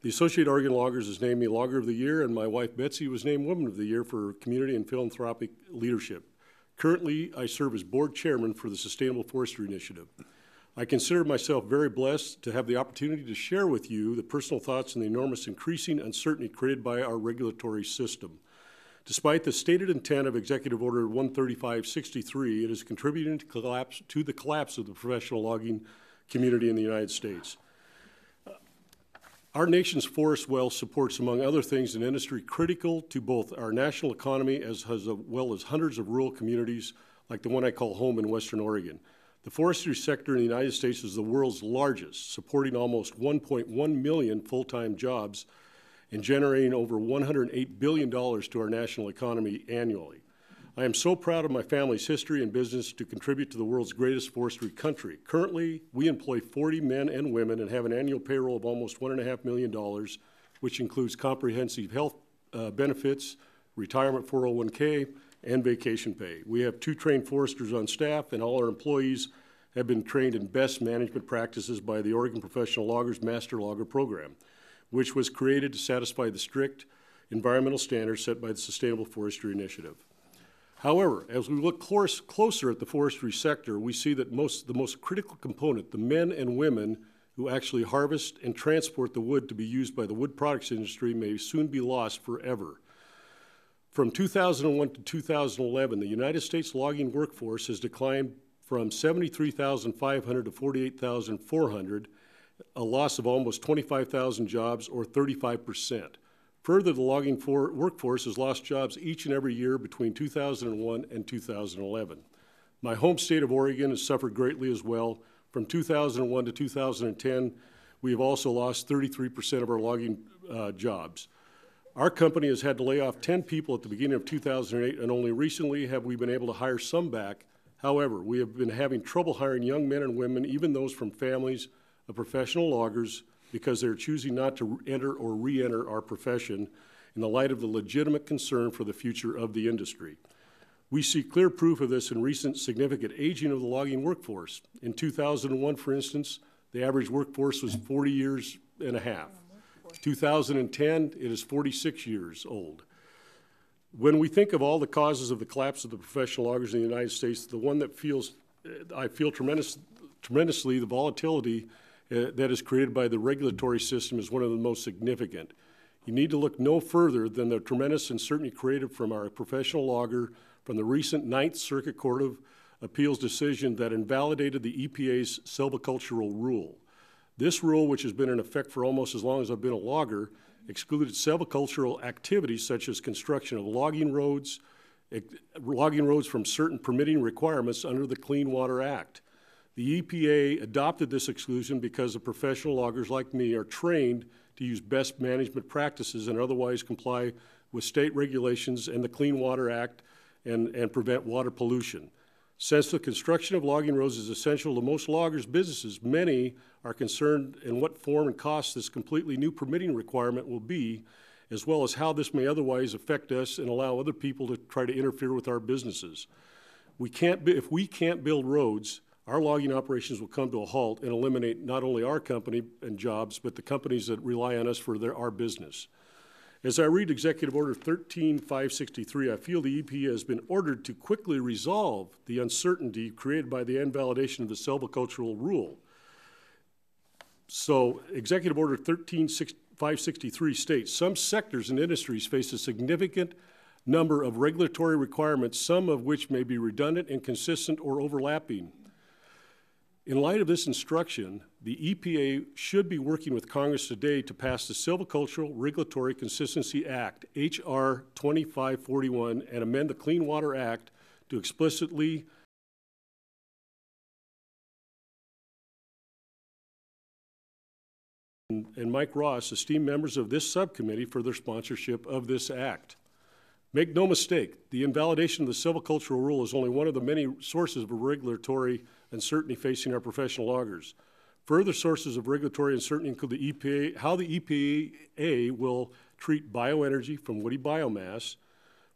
The Associated Oregon Loggers has named me Logger of the Year, and my wife, Betsy, was named Woman of the Year for community and philanthropic leadership. Currently, I serve as board chairman for the Sustainable Forestry Initiative. I consider myself very blessed to have the opportunity to share with you the personal thoughts and the enormous increasing uncertainty created by our regulatory system. Despite the stated intent of Executive Order 13563, it is contributing to the collapse of the professional logging community in the United States. Our nation's forest wealth supports, among other things, an industry critical to both our national economy as well as hundreds of rural communities like the one I call home in Western Oregon. The forestry sector in the United States is the world's largest, supporting almost 1.1 million full-time jobs and generating over $108 billion to our national economy annually. I am so proud of my family's history and business to contribute to the world's greatest forestry country. Currently, we employ 40 men and women and have an annual payroll of almost $1.5 million, which includes comprehensive health benefits, retirement 401k, and vacation pay. We have 2 trained foresters on staff, and all our employees have been trained in best management practices by the Oregon Professional Loggers Master Logger Program, which was created to satisfy the strict environmental standards set by the Sustainable Forestry Initiative. However, as we look closer at the forestry sector, we see that the most critical component, the men and women who actually harvest and transport the wood to be used by the wood products industry, may soon be lost forever. From 2001 to 2011, the United States logging workforce has declined from 73,500 to 48,400, a loss of almost 25,000 jobs, or 35%. Further, the logging workforce has lost jobs each and every year between 2001 and 2011. My home state of Oregon has suffered greatly as well. From 2001 to 2010, we have also lost 33% of our logging jobs. Our company has had to lay off 10 people at the beginning of 2008, and only recently have we been able to hire some back. However, we have been having trouble hiring young men and women, even those from families of professional loggers, because they're choosing not to enter or re-enter our profession in the light of the legitimate concern for the future of the industry. We see clear proof of this in recent significant aging of the logging workforce. In 2001, for instance, the average workforce was 40 years and a half. 2010, it is 46 years old. When we think of all the causes of the collapse of the professional loggers in the United States, the one that I feel tremendously, the volatility that is created by the regulatory system is one of the most significant. You need to look no further than the tremendous uncertainty created from our professional logger from the recent Ninth Circuit Court of Appeals decision that invalidated the EPA's silvicultural rule. This rule, which has been in effect for almost as long as I've been a logger, excluded silvicultural activities such as construction of logging roads from certain permitting requirements under the Clean Water Act. The EPA adopted this exclusion because the professional loggers like me are trained to use best management practices and otherwise comply with state regulations and the Clean Water Act and prevent water pollution. Since the construction of logging roads is essential to most loggers' businesses, many are concerned in what form and cost this completely new permitting requirement will be, as well as how this may otherwise affect us and allow other people to try to interfere with our businesses. If we can't build roads, our logging operations will come to a halt and eliminate not only our company and jobs, but the companies that rely on us for our business. As I read Executive Order 13563, I feel the EPA has been ordered to quickly resolve the uncertainty created by the invalidation of the silvicultural rule. So Executive Order 13563 states, some sectors and industries face a significant number of regulatory requirements, some of which may be redundant, inconsistent, or overlapping. In light of this instruction, the EPA should be working with Congress today to pass the Silvicultural Regulatory Consistency Act, H.R. 2541, and amend the Clean Water Act to explicitly and Mike Ross, esteemed members of this subcommittee, for their sponsorship of this act. Make no mistake, the invalidation of the silvicultural rule is only one of the many sources of regulatory uncertainty facing our professional loggers. Further sources of regulatory uncertainty include the EPA, how the EPA will treat bioenergy from woody biomass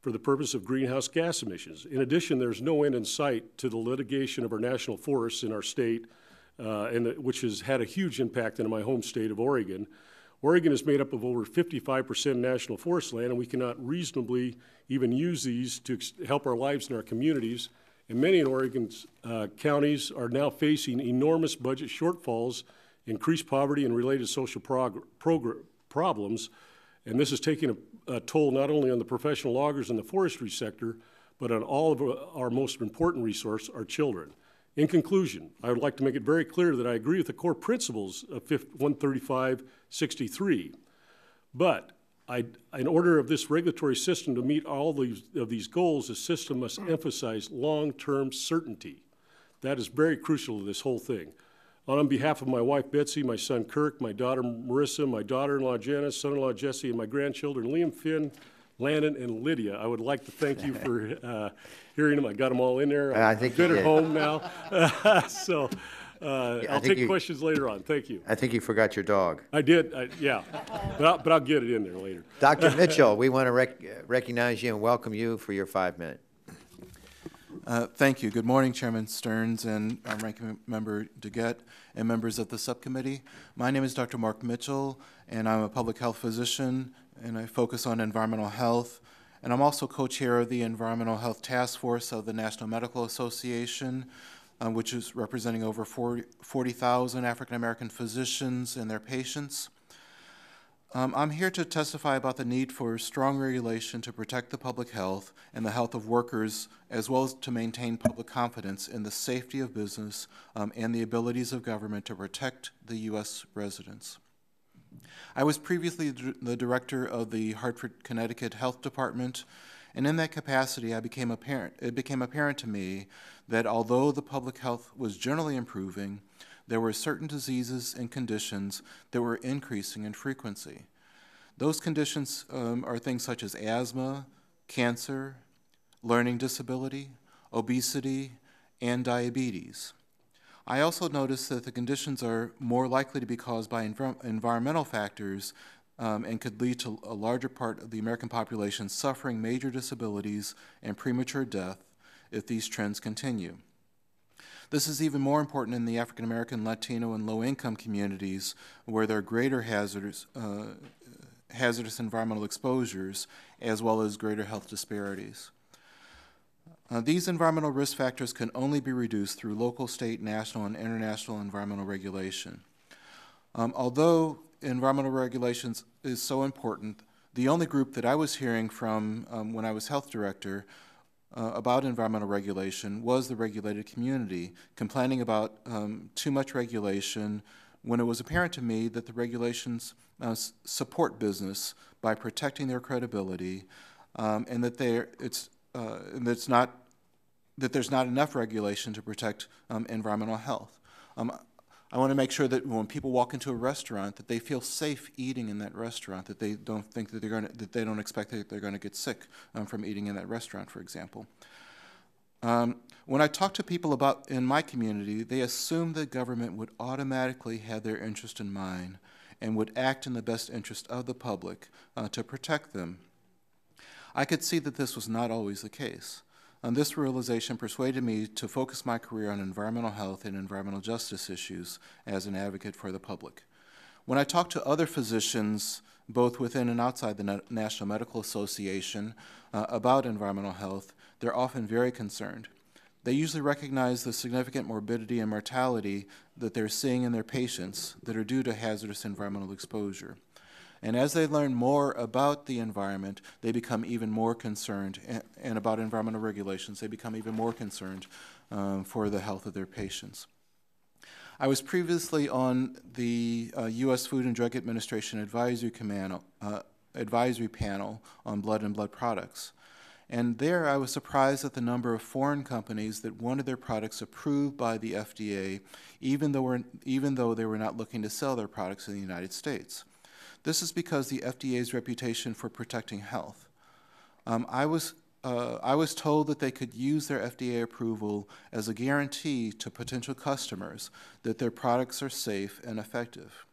for the purpose of greenhouse gas emissions. In addition, there's no end in sight to the litigation of our national forests in our state, which has had a huge impact in my home state of Oregon. Oregon is made up of over 55% national forest land, and we cannot reasonably even use these to help our lives and our communities. And many in Oregon's counties are now facing enormous budget shortfalls, increased poverty, and related social problems. And this is taking a toll not only on the professional loggers in the forestry sector, but on all of our most important resource, our children. In conclusion, I would like to make it very clear that I agree with the core principles of 13563, but in order of this regulatory system to meet all of these goals, the system must emphasize long-term certainty. That is very crucial to this whole thing. On behalf of my wife, Betsy, my son, Kirk, my daughter, Marissa, my daughter-in-law, Janice, son-in-law, Jesse, and my grandchildren, Liam, Finn, Landon, and Lydia, I would like to thank you for hearing them. I got them all in there. I'm good at home now. So I'll take questions later on. Thank you. I think you forgot your dog. I did, yeah. But I'll get it in there later. Dr. Mitchell, we want to recognize you and welcome you for your 5 minutes. Thank you. Good morning, Chairman Stearns and Ranking Member DeGette and members of the subcommittee. My name is Dr. Mark Mitchell, and I'm a public health physician, and I focus on environmental health. And I'm also co-chair of the Environmental Health Task Force of the National Medical Association, which is representing over 40,000 African-American physicians and their patients. I'm here to testify about the need for strong regulation to protect the public health and the health of workers, as well as to maintain public confidence in the safety of business and the abilities of government to protect the U.S. residents. I was previously the director of the Hartford, Connecticut Health Department, and in that capacity it became apparent to me that although the public health was generally improving, there were certain diseases and conditions that were increasing in frequency. Those conditions are things such as asthma, cancer, learning disability, obesity, and diabetes. I also noticed that the conditions are more likely to be caused by environmental factors and could lead to a larger part of the American population suffering major disabilities and premature death if these trends continue. This is even more important in the African American, Latino, and low-income communities where there are greater hazardous environmental exposures as well as greater health disparities. These environmental risk factors can only be reduced through local, state, national, and international environmental regulation. Although environmental regulations is so important, the only group that I was hearing from when I was health director about environmental regulation was the regulated community, complaining about too much regulation when it was apparent to me that the regulations support business by protecting their credibility, and that there's not enough regulation to protect environmental health. I want to make sure that when people walk into a restaurant, that they feel safe eating in that restaurant, that they don't think that they don't expect that they're going to get sick from eating in that restaurant, for example. When I talk to people in my community, they assume that government would automatically have their interest in mind and would act in the best interest of the public to protect them. I could see that this was not always the case. This realization persuaded me to focus my career on environmental health and environmental justice issues as an advocate for the public. When I talk to other physicians, both within and outside the National Medical Association, about environmental health, they're often very concerned. They usually recognize the significant morbidity and mortality that they're seeing in their patients that are due to hazardous environmental exposure. And as they learn more about the environment, they become even more concerned, and about environmental regulations, they become even more concerned for the health of their patients. I was previously on the U.S. Food and Drug Administration advisory panel on blood and blood products. And there I was surprised at the number of foreign companies that wanted their products approved by the FDA, even though they were not looking to sell their products in the United States. This is because the FDA's reputation for protecting health. I was told that they could use their FDA approval as a guarantee to potential customers that their products are safe and effective.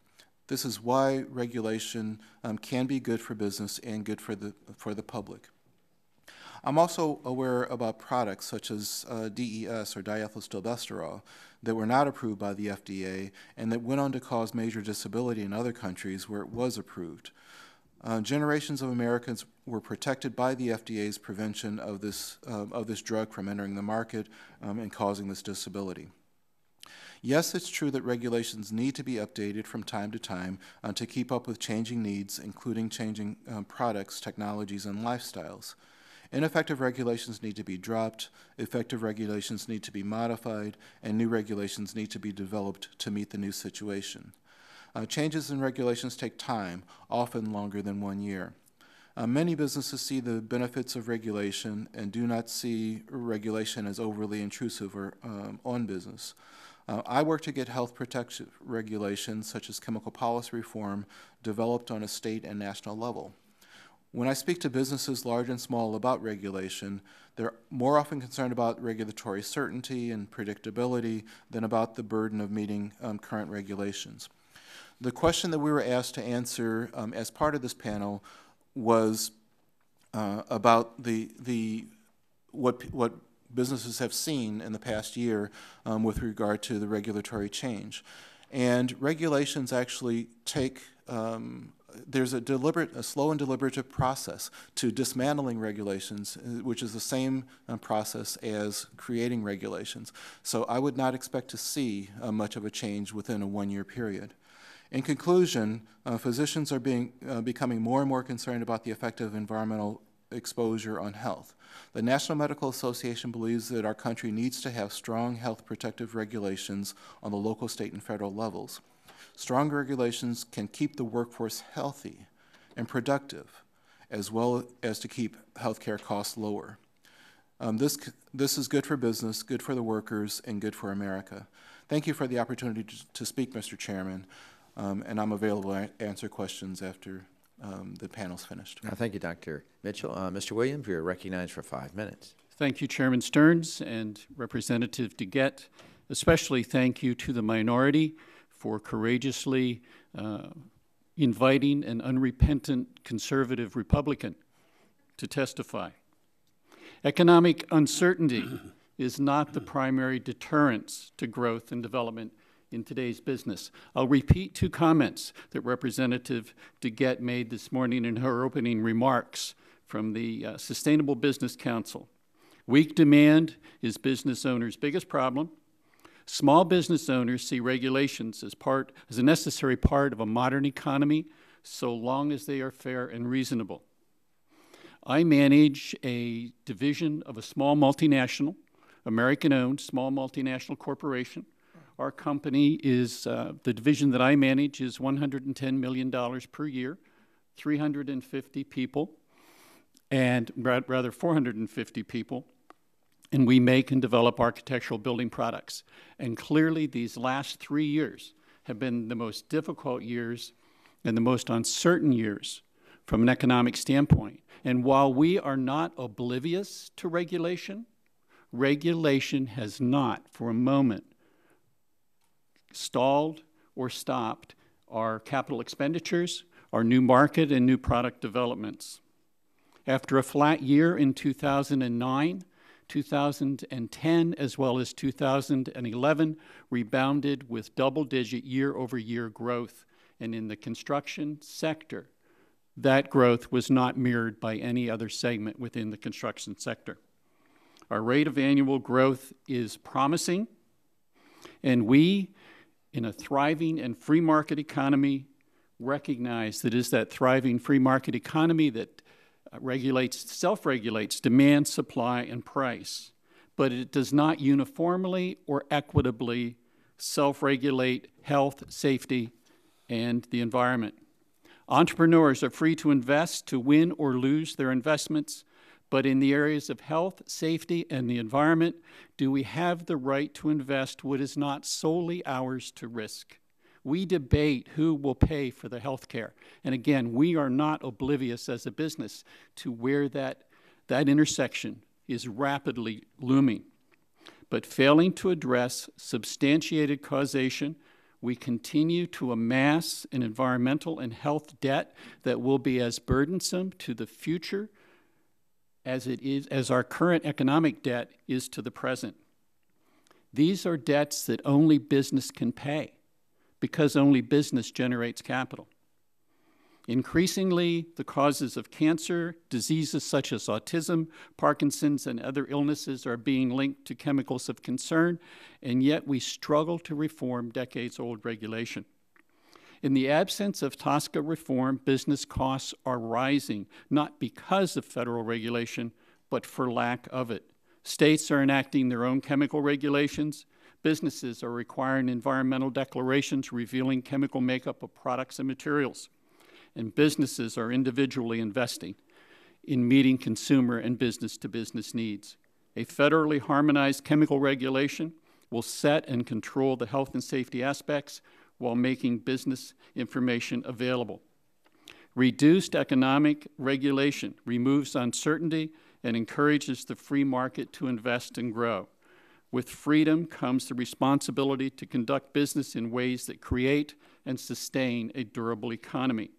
This is why regulation can be good for business and good for the public. I'm also aware about products such as DES, or diethylstilbestrol, that were not approved by the FDA and that went on to cause major disability in other countries where it was approved. Generations of Americans were protected by the FDA's prevention of this drug from entering the market and causing this disability. Yes, it's true that regulations need to be updated from time to time to keep up with changing needs, including changing products, technologies, and lifestyles. Ineffective regulations need to be dropped, effective regulations need to be modified, and new regulations need to be developed to meet the new situation. Changes in regulations take time, often longer than 1 year. Many businesses see the benefits of regulation and do not see regulation as overly intrusive or on business. I work to get health protection regulations, such as chemical policy reform, developed on a state and national level. When I speak to businesses large and small about regulation, they're more often concerned about regulatory certainty and predictability than about the burden of meeting current regulations. The question that we were asked to answer as part of this panel was about what businesses have seen in the past year with regard to the regulatory change. And regulations actually take there's a slow and deliberative process to dismantling regulations, which is the same process as creating regulations. So I would not expect to see much of a change within a 1-year period. In conclusion, physicians are becoming more and more concerned about the effect of environmental exposure on health. The National Medical Association believes that our country needs to have strong health protective regulations on the local, state, and federal levels. Strong regulations can keep the workforce healthy and productive, as well as to keep healthcare costs lower. This is good for business, good for the workers, and good for America. Thank you for the opportunity to speak, Mr. Chairman, and I'm available to answer questions after the panel's finished. Thank you, Dr. Mitchell. Mr. Williams, you're recognized for 5 minutes. Thank you, Chairman Stearns and Representative DeGette. Especially thank you to the minority for courageously inviting an unrepentant conservative Republican to testify. Economic uncertainty is not the primary deterrence to growth and development in today's business. I'll repeat 2 comments that Representative DeGette made this morning in her opening remarks from the Sustainable Business Council. Weak demand is business owners' biggest problem. Small business owners see regulations as a necessary part of a modern economy, so long as they are fair and reasonable. I manage a division of a small multinational, American-owned small multinational corporation. Our company is, the division that I manage is $110 million per year, 350 people, and rather 450 people, and we make and develop architectural building products. And clearly these last 3 years have been the most difficult years and the most uncertain years from an economic standpoint. And while we are not oblivious to regulation, regulation has not for a moment stalled or stopped our capital expenditures, our new market and new product developments. After a flat year in 2009, 2010, as well as 2011, rebounded with double-digit year-over-year growth. And in the construction sector, that growth was not mirrored by any other segment within the construction sector. Our rate of annual growth is promising, and we, in a thriving and free market economy, recognize that it is that thriving free market economy that self-regulates demand, supply, and price, but it does not uniformly or equitably self-regulate health, safety, and the environment. Entrepreneurs are free to invest, to win or lose their investments, but in the areas of health, safety, and the environment, do we have the right to invest what is not solely ours to risk? We debate who will pay for the health care. And again, we are not oblivious as a business to where that intersection is rapidly looming. But failing to address substantiated causation, we continue to amass an environmental and health debt that will be as burdensome to the future as our current economic debt is to the present. These are debts that only business can pay, because only business generates capital. Increasingly, the causes of cancer, diseases such as autism, Parkinson's, and other illnesses are being linked to chemicals of concern, and yet we struggle to reform decades-old regulation. In the absence of TSCA reform, business costs are rising, not because of federal regulation, but for lack of it. States are enacting their own chemical regulations. Businesses are requiring environmental declarations revealing chemical makeup of products and materials. And businesses are individually investing in meeting consumer and business-to-business needs. A federally harmonized chemical regulation will set and control the health and safety aspects while making business information available. Reduced economic regulation removes uncertainty and encourages the free market to invest and grow. With freedom comes the responsibility to conduct business in ways that create and sustain a durable economy.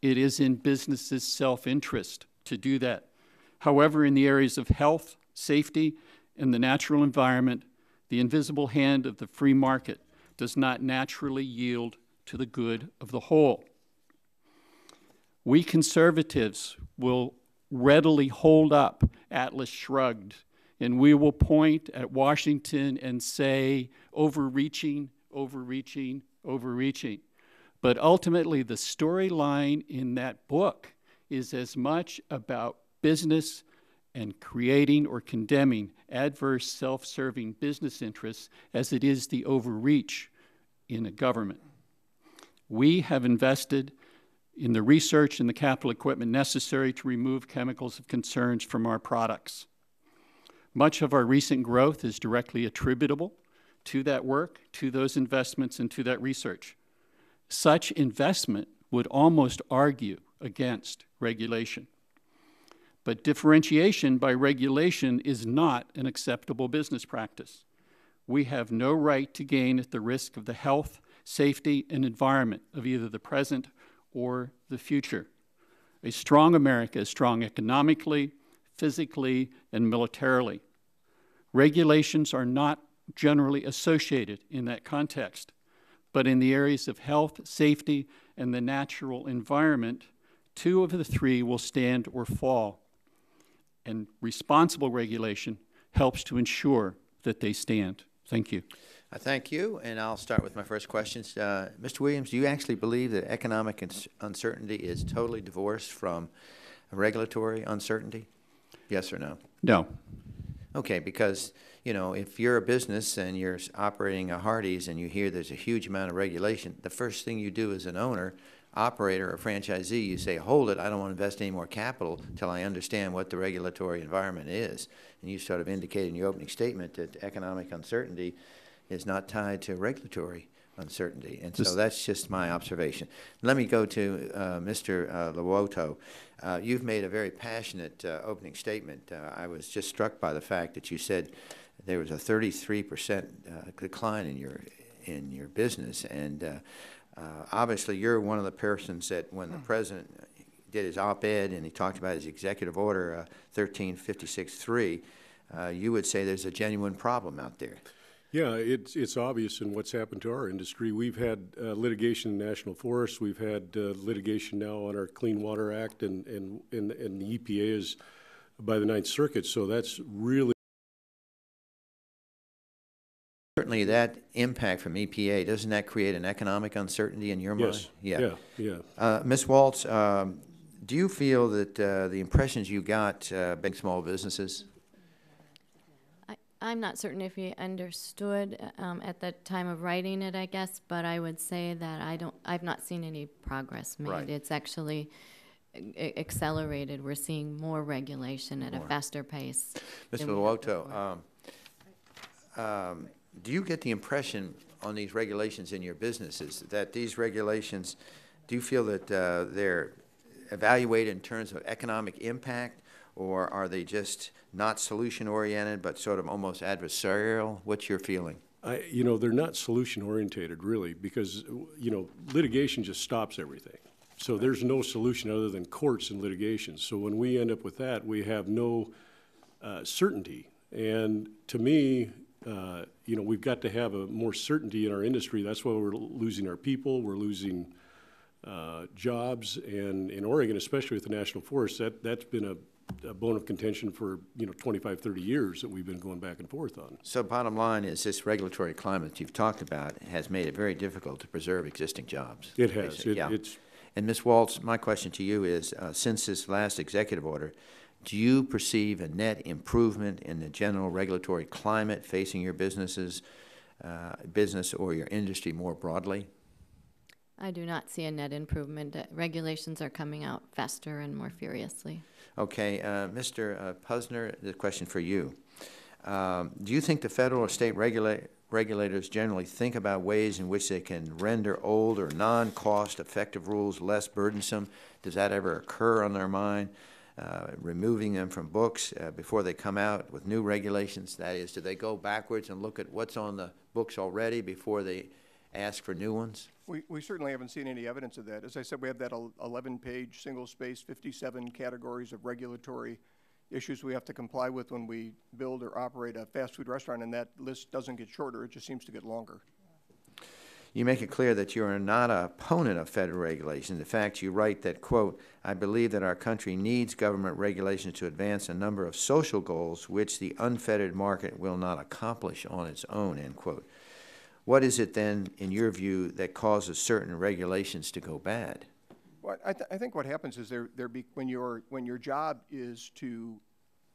It is in business's self-interest to do that. However, in the areas of health, safety, and the natural environment, the invisible hand of the free market does not naturally yield to the good of the whole. We conservatives will readily hold up Atlas Shrugged, and we will point at Washington and say, overreaching, overreaching, overreaching. But ultimately, the storyline in that book is as much about business and creating or condemning adverse self-serving business interests as it is the overreach in a government. We have invested in the research and the capital equipment necessary to remove chemicals of concerns from our products. Much of our recent growth is directly attributable to that work, to those investments, and to that research. Such investment would almost argue against regulation. But differentiation by regulation is not an acceptable business practice. We have no right to gain at the risk of the health, safety, and environment of either the present or the future. A strong America is strong economically, physically, and militarily. Regulations are not generally associated in that context, but in the areas of health, safety, and the natural environment, two of the three will stand or fall. And responsible regulation helps to ensure that they stand. Thank you. I thank you, and I'll start with my first questions. Mr. Williams, do you actually believe that economic uncertainty is totally divorced from regulatory uncertainty? Yes or no? No. Okay, because, you know, if you're a business and you're operating a Hardee's and you hear there's a huge amount of regulation, the first thing you do as an owner, operator, or franchisee, you say, hold it, I don't want to invest any more capital until I understand what the regulatory environment is. And you sort of indicated in your opening statement that economic uncertainty is not tied to regulatory uncertainty. And so that's just my observation. Let me go to Mr. Luoto. You've made a very passionate opening statement. I was just struck by the fact that you said there was a 33% decline in your business, and obviously you're one of the persons that when the president did his op-ed and he talked about his executive order 1356-3, you would say there's a genuine problem out there. Yeah, it's obvious in what's happened to our industry. We've had litigation in national forests. We've had litigation now on our Clean Water Act, and the EPA is by the Ninth Circuit. So that's really certainly that impact from EPA. Doesn't that create an economic uncertainty in your mind? Yes. Yeah. Ms. Waltz, do you feel that the impressions you got being small businesses? I'm not certain if he understood at the time of writing it, I guess, but I would say that I've not seen any progress made. Right. It's actually accelerated. We're seeing more regulation at a faster pace. Mr. Luoto, do you get the impression on these regulations in your businesses that these regulations, do you feel that they're evaluated in terms of economic impact, or are they just not solution-oriented but sort of almost adversarial? What's your feeling? You know, they're not solution-orientated, really, because, you know, litigation just stops everything. So there's no solution other than courts and litigation. So when we end up with that, we have no certainty. And to me, you know, we've got to have more certainty in our industry. That's why we're losing our people. We're losing jobs. And in Oregon, especially with the national forests, that's been a bone of contention for, you know, 25, 30 years that we've been going back and forth on. So bottom line is this regulatory climate you've talked about has made it very difficult to preserve existing jobs. It has. And Ms. Waltz, my question to you is, since this last executive order, do you perceive a net improvement in the general regulatory climate facing your business or your industry more broadly? I do not see a net improvement. Regulations are coming out faster and more furiously. Okay, Mr. Pusner, the question for you. Do you think the federal or state regulators generally think about ways in which they can render old or non-cost effective rules less burdensome? Does that ever occur on their mind? Removing them from books before they come out with new regulations? That is, do they go backwards and look at what's on the books already before they ask for new ones? We certainly haven't seen any evidence of that. As I said, we have that 11-page, single-space, 57 categories of regulatory issues we have to comply with when we build or operate a fast food restaurant, and that list doesn't get shorter. It just seems to get longer. You make it clear that you are not an opponent of federal regulation. In fact, you write that, quote, I believe that our country needs government regulations to advance a number of social goals which the unfettered market will not accomplish on its own, end quote. What is it then, in your view, that causes certain regulations to go bad? Well, I think what happens is when your job is to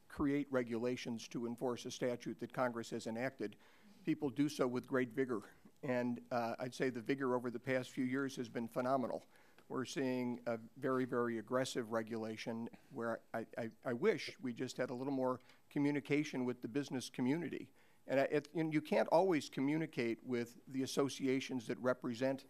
create regulations to enforce a statute that Congress has enacted, people do so with great vigor. And I'd say the vigor over the past few years has been phenomenal. We're seeing a very, very aggressive regulation where I wish we just had a little more communication with the business community. And you can't always communicate with the associations that represent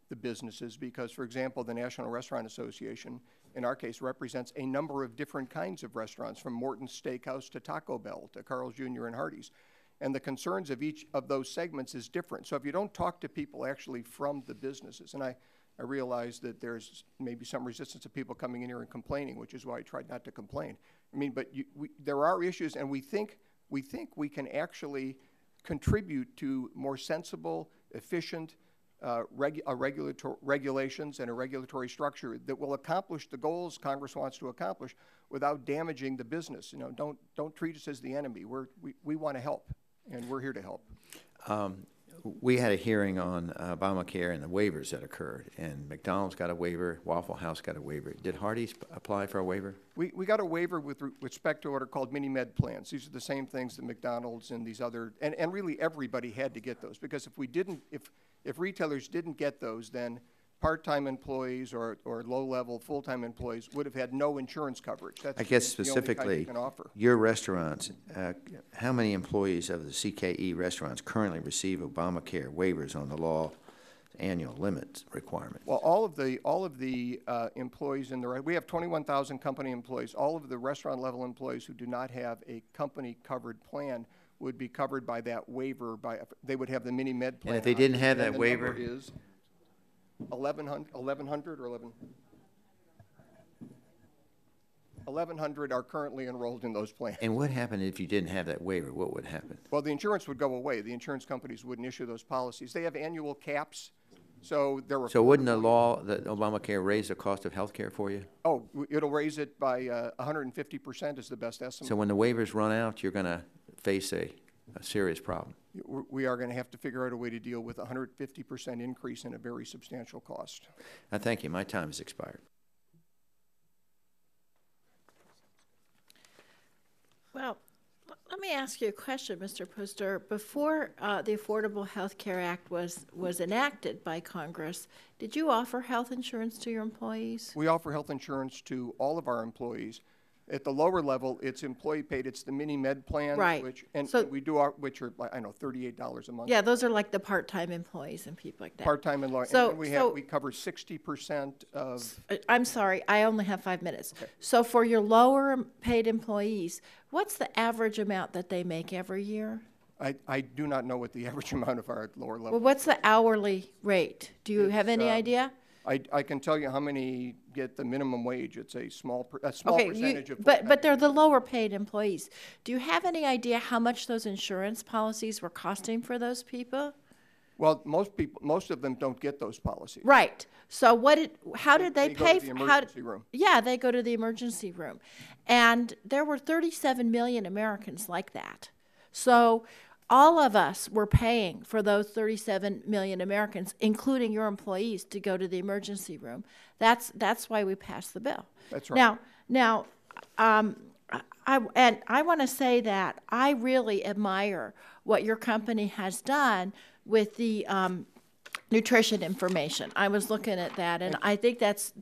the businesses because, for example, the National Restaurant Association, in our case, represents a number of different kinds of restaurants, from Morton's Steakhouse to Taco Bell to Carl's Jr. and Hardee's. And the concerns of each of those segments is different. So if you don't talk to people actually from the businesses, and I realize that there's maybe some resistance of people coming in here and complaining, which is why I tried not to complain. I mean, but there are issues, and we think we can actually contribute to more sensible, efficient regulations and a regulatory structure that will accomplish the goals Congress wants to accomplish without damaging the business. You know, don't treat us as the enemy. We want to help, and we're here to help. we had a hearing on Obamacare and the waivers that occurred, and McDonald's got a waiver, Waffle House got a waiver. Did Hardee's apply for a waiver? We got a waiver with respect to what are called mini-med plans. These are the same things that McDonald's and these other, and really everybody had to get those, because if we didn't, if retailers didn't get those, then part-time employees or low-level full-time employees would have had no insurance coverage. That's I guess the only kind specifically, you can offer. your restaurants, how many employees of the CKE restaurants currently receive Obamacare waivers on the law annual limits requirement? Well, all of the employees in the, we have 21,000 company employees. All of the restaurant-level employees who do not have a company-covered plan would be covered by that waiver. They would have the mini-med plan. And if they didn't have that the waiver? number is 1,100 or 1,100 are currently enrolled in those plans. And what happened if you didn't have that waiver? What would happen? Well, the insurance would go away. The insurance companies wouldn't issue those policies. They have annual caps, so there were. So wouldn't the law, that Obamacare, raise the cost of health care for you? Oh, it'll raise it by 150% is the best estimate. So when the waivers run out, you're going to face a serious problem. We are going to have to figure out a way to deal with a 150% increase in a very substantial cost. Thank you. My time has expired. Well, let me ask you a question, Mr. Poster. Before the Affordable Health Care Act was enacted by Congress, did you offer health insurance to your employees? We offer health insurance to all of our employees. At the lower level, it's employee paid. It's the mini-med plan, Right. which we do which are, I know, $38 a month. Yeah, those are like the part-time employees and people like that. Part-time and low. So, and we cover 60% of. I'm sorry, I only have 5 minutes. Okay. So for your lower paid employees, what's the average amount that they make every year? I do not know what the average amount of our lower level. Well, what's the hourly rate? Do you have any idea? I can tell you how many get the minimum wage. It's a small percentage of. But they're the lower paid employees. Do you have any idea how much those insurance policies were costing for those people? Well, most of them don't get those policies. Right. So how did they pay? Go to the emergency room. Yeah, they go to the emergency room, and there were 37 million Americans like that. So all of us were paying for those 37 million Americans, including your employees, to go to the emergency room. That's why we passed the bill. That's right. Now, I want to say that I really admire what your company has done with the nutrition information. I was looking at that, and I think that's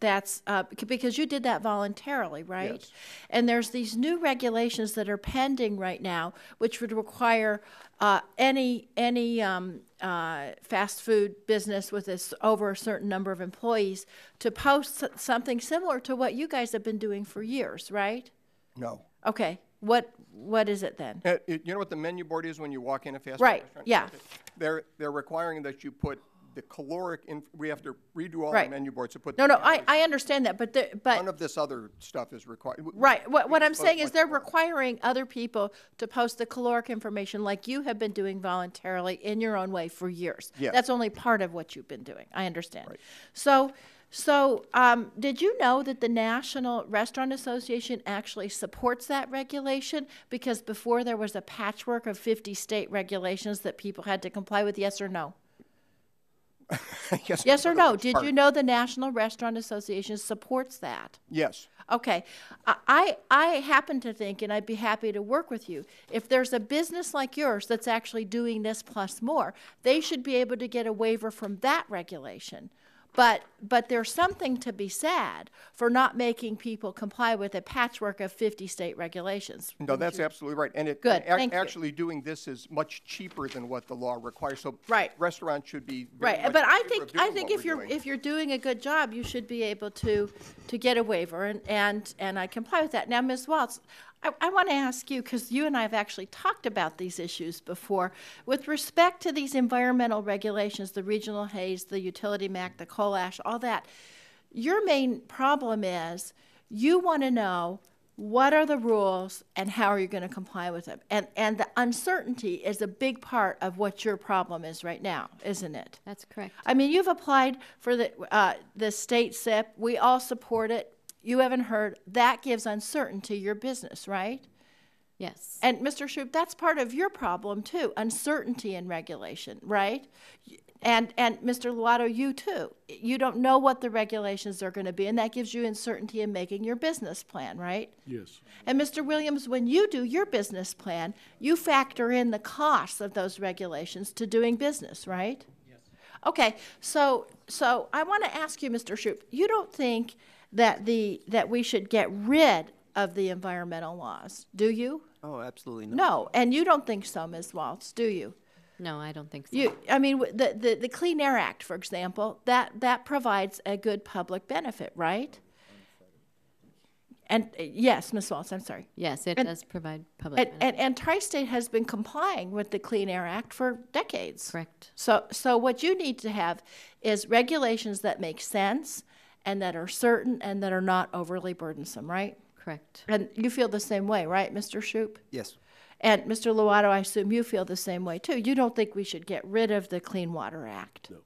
because you did that voluntarily, right? Yes. And there's these new regulations that are pending right now, which would require any fast food business with over a certain number of employees to post something similar to what you guys have been doing for years, right? No. Okay. What is it then? You know what the menu board is when you walk in a fast food Right. restaurant? Yeah. They're requiring that you put the caloric in. We have to redo all Right. the menu boards to put. No, I understand that, but none of this other stuff is required. Right. What I'm saying is they're requiring other people to post the caloric information like you have been doing voluntarily in your own way for years. Yes. That's only part of what you've been doing. I understand. Right. So did you know that the National Restaurant Association actually supports that regulation? Because before there was a patchwork of 50 state regulations that people had to comply with, yes or no? Yes or no? Did you know the National Restaurant Association supports that? Yes. Okay. I happen to think, and I'd be happy to work with you, if there's a business like yours that's actually doing this plus more, they should be able to get a waiver from that regulation. But there's something to be said for not making people comply with a patchwork of 50 state regulations. No, that's absolutely right. And Good, thank you. Actually doing this is much cheaper than what the law requires. So Right. restaurants should be Right, but I think if you're doing a good job, you should be able to get a waiver, and I comply with that. Now, Ms. Waltz, I want to ask you, because you and I have actually talked about these issues before, with respect to these environmental regulations, the regional haze, the utility MAC, the coal ash, all that, your main problem is you want to know what are the rules and how are you going to comply with them. And the uncertainty is a big part of what your problem is right now, isn't it? That's correct. I mean, you've applied for the state SIP. We all support it. You haven't heard. That gives uncertainty to your business, right? Yes. And Mr. Shoup, that's part of your problem too, uncertainty in regulation, right? And Mr. Lovato, you too. You don't know what the regulations are going to be, and that gives you uncertainty in making your business plan, right? Yes. And Mr. Williams, when you do your business plan, you factor in the costs of those regulations to doing business, right? Yes. Okay, so I want to ask you, Mr. Shoup, you don't think that we should get rid of the environmental laws, do you? Oh, absolutely not. No, and you don't think so, Ms. Waltz, do you? No, I don't think so. I mean, the Clean Air Act, for example, that provides a good public benefit, right? And yes, Ms. Waltz, I'm sorry. Yes, it does provide public benefit. And Tri-State has been complying with the Clean Air Act for decades. Correct. So what you need to have is regulations that make sense and that are certain and that are not overly burdensome, right? Correct. And you feel the same way, right, Mr. Shoup? Yes. And Mr. Lovato, I assume you feel the same way too. You don't think we should get rid of the Clean Water Act? No.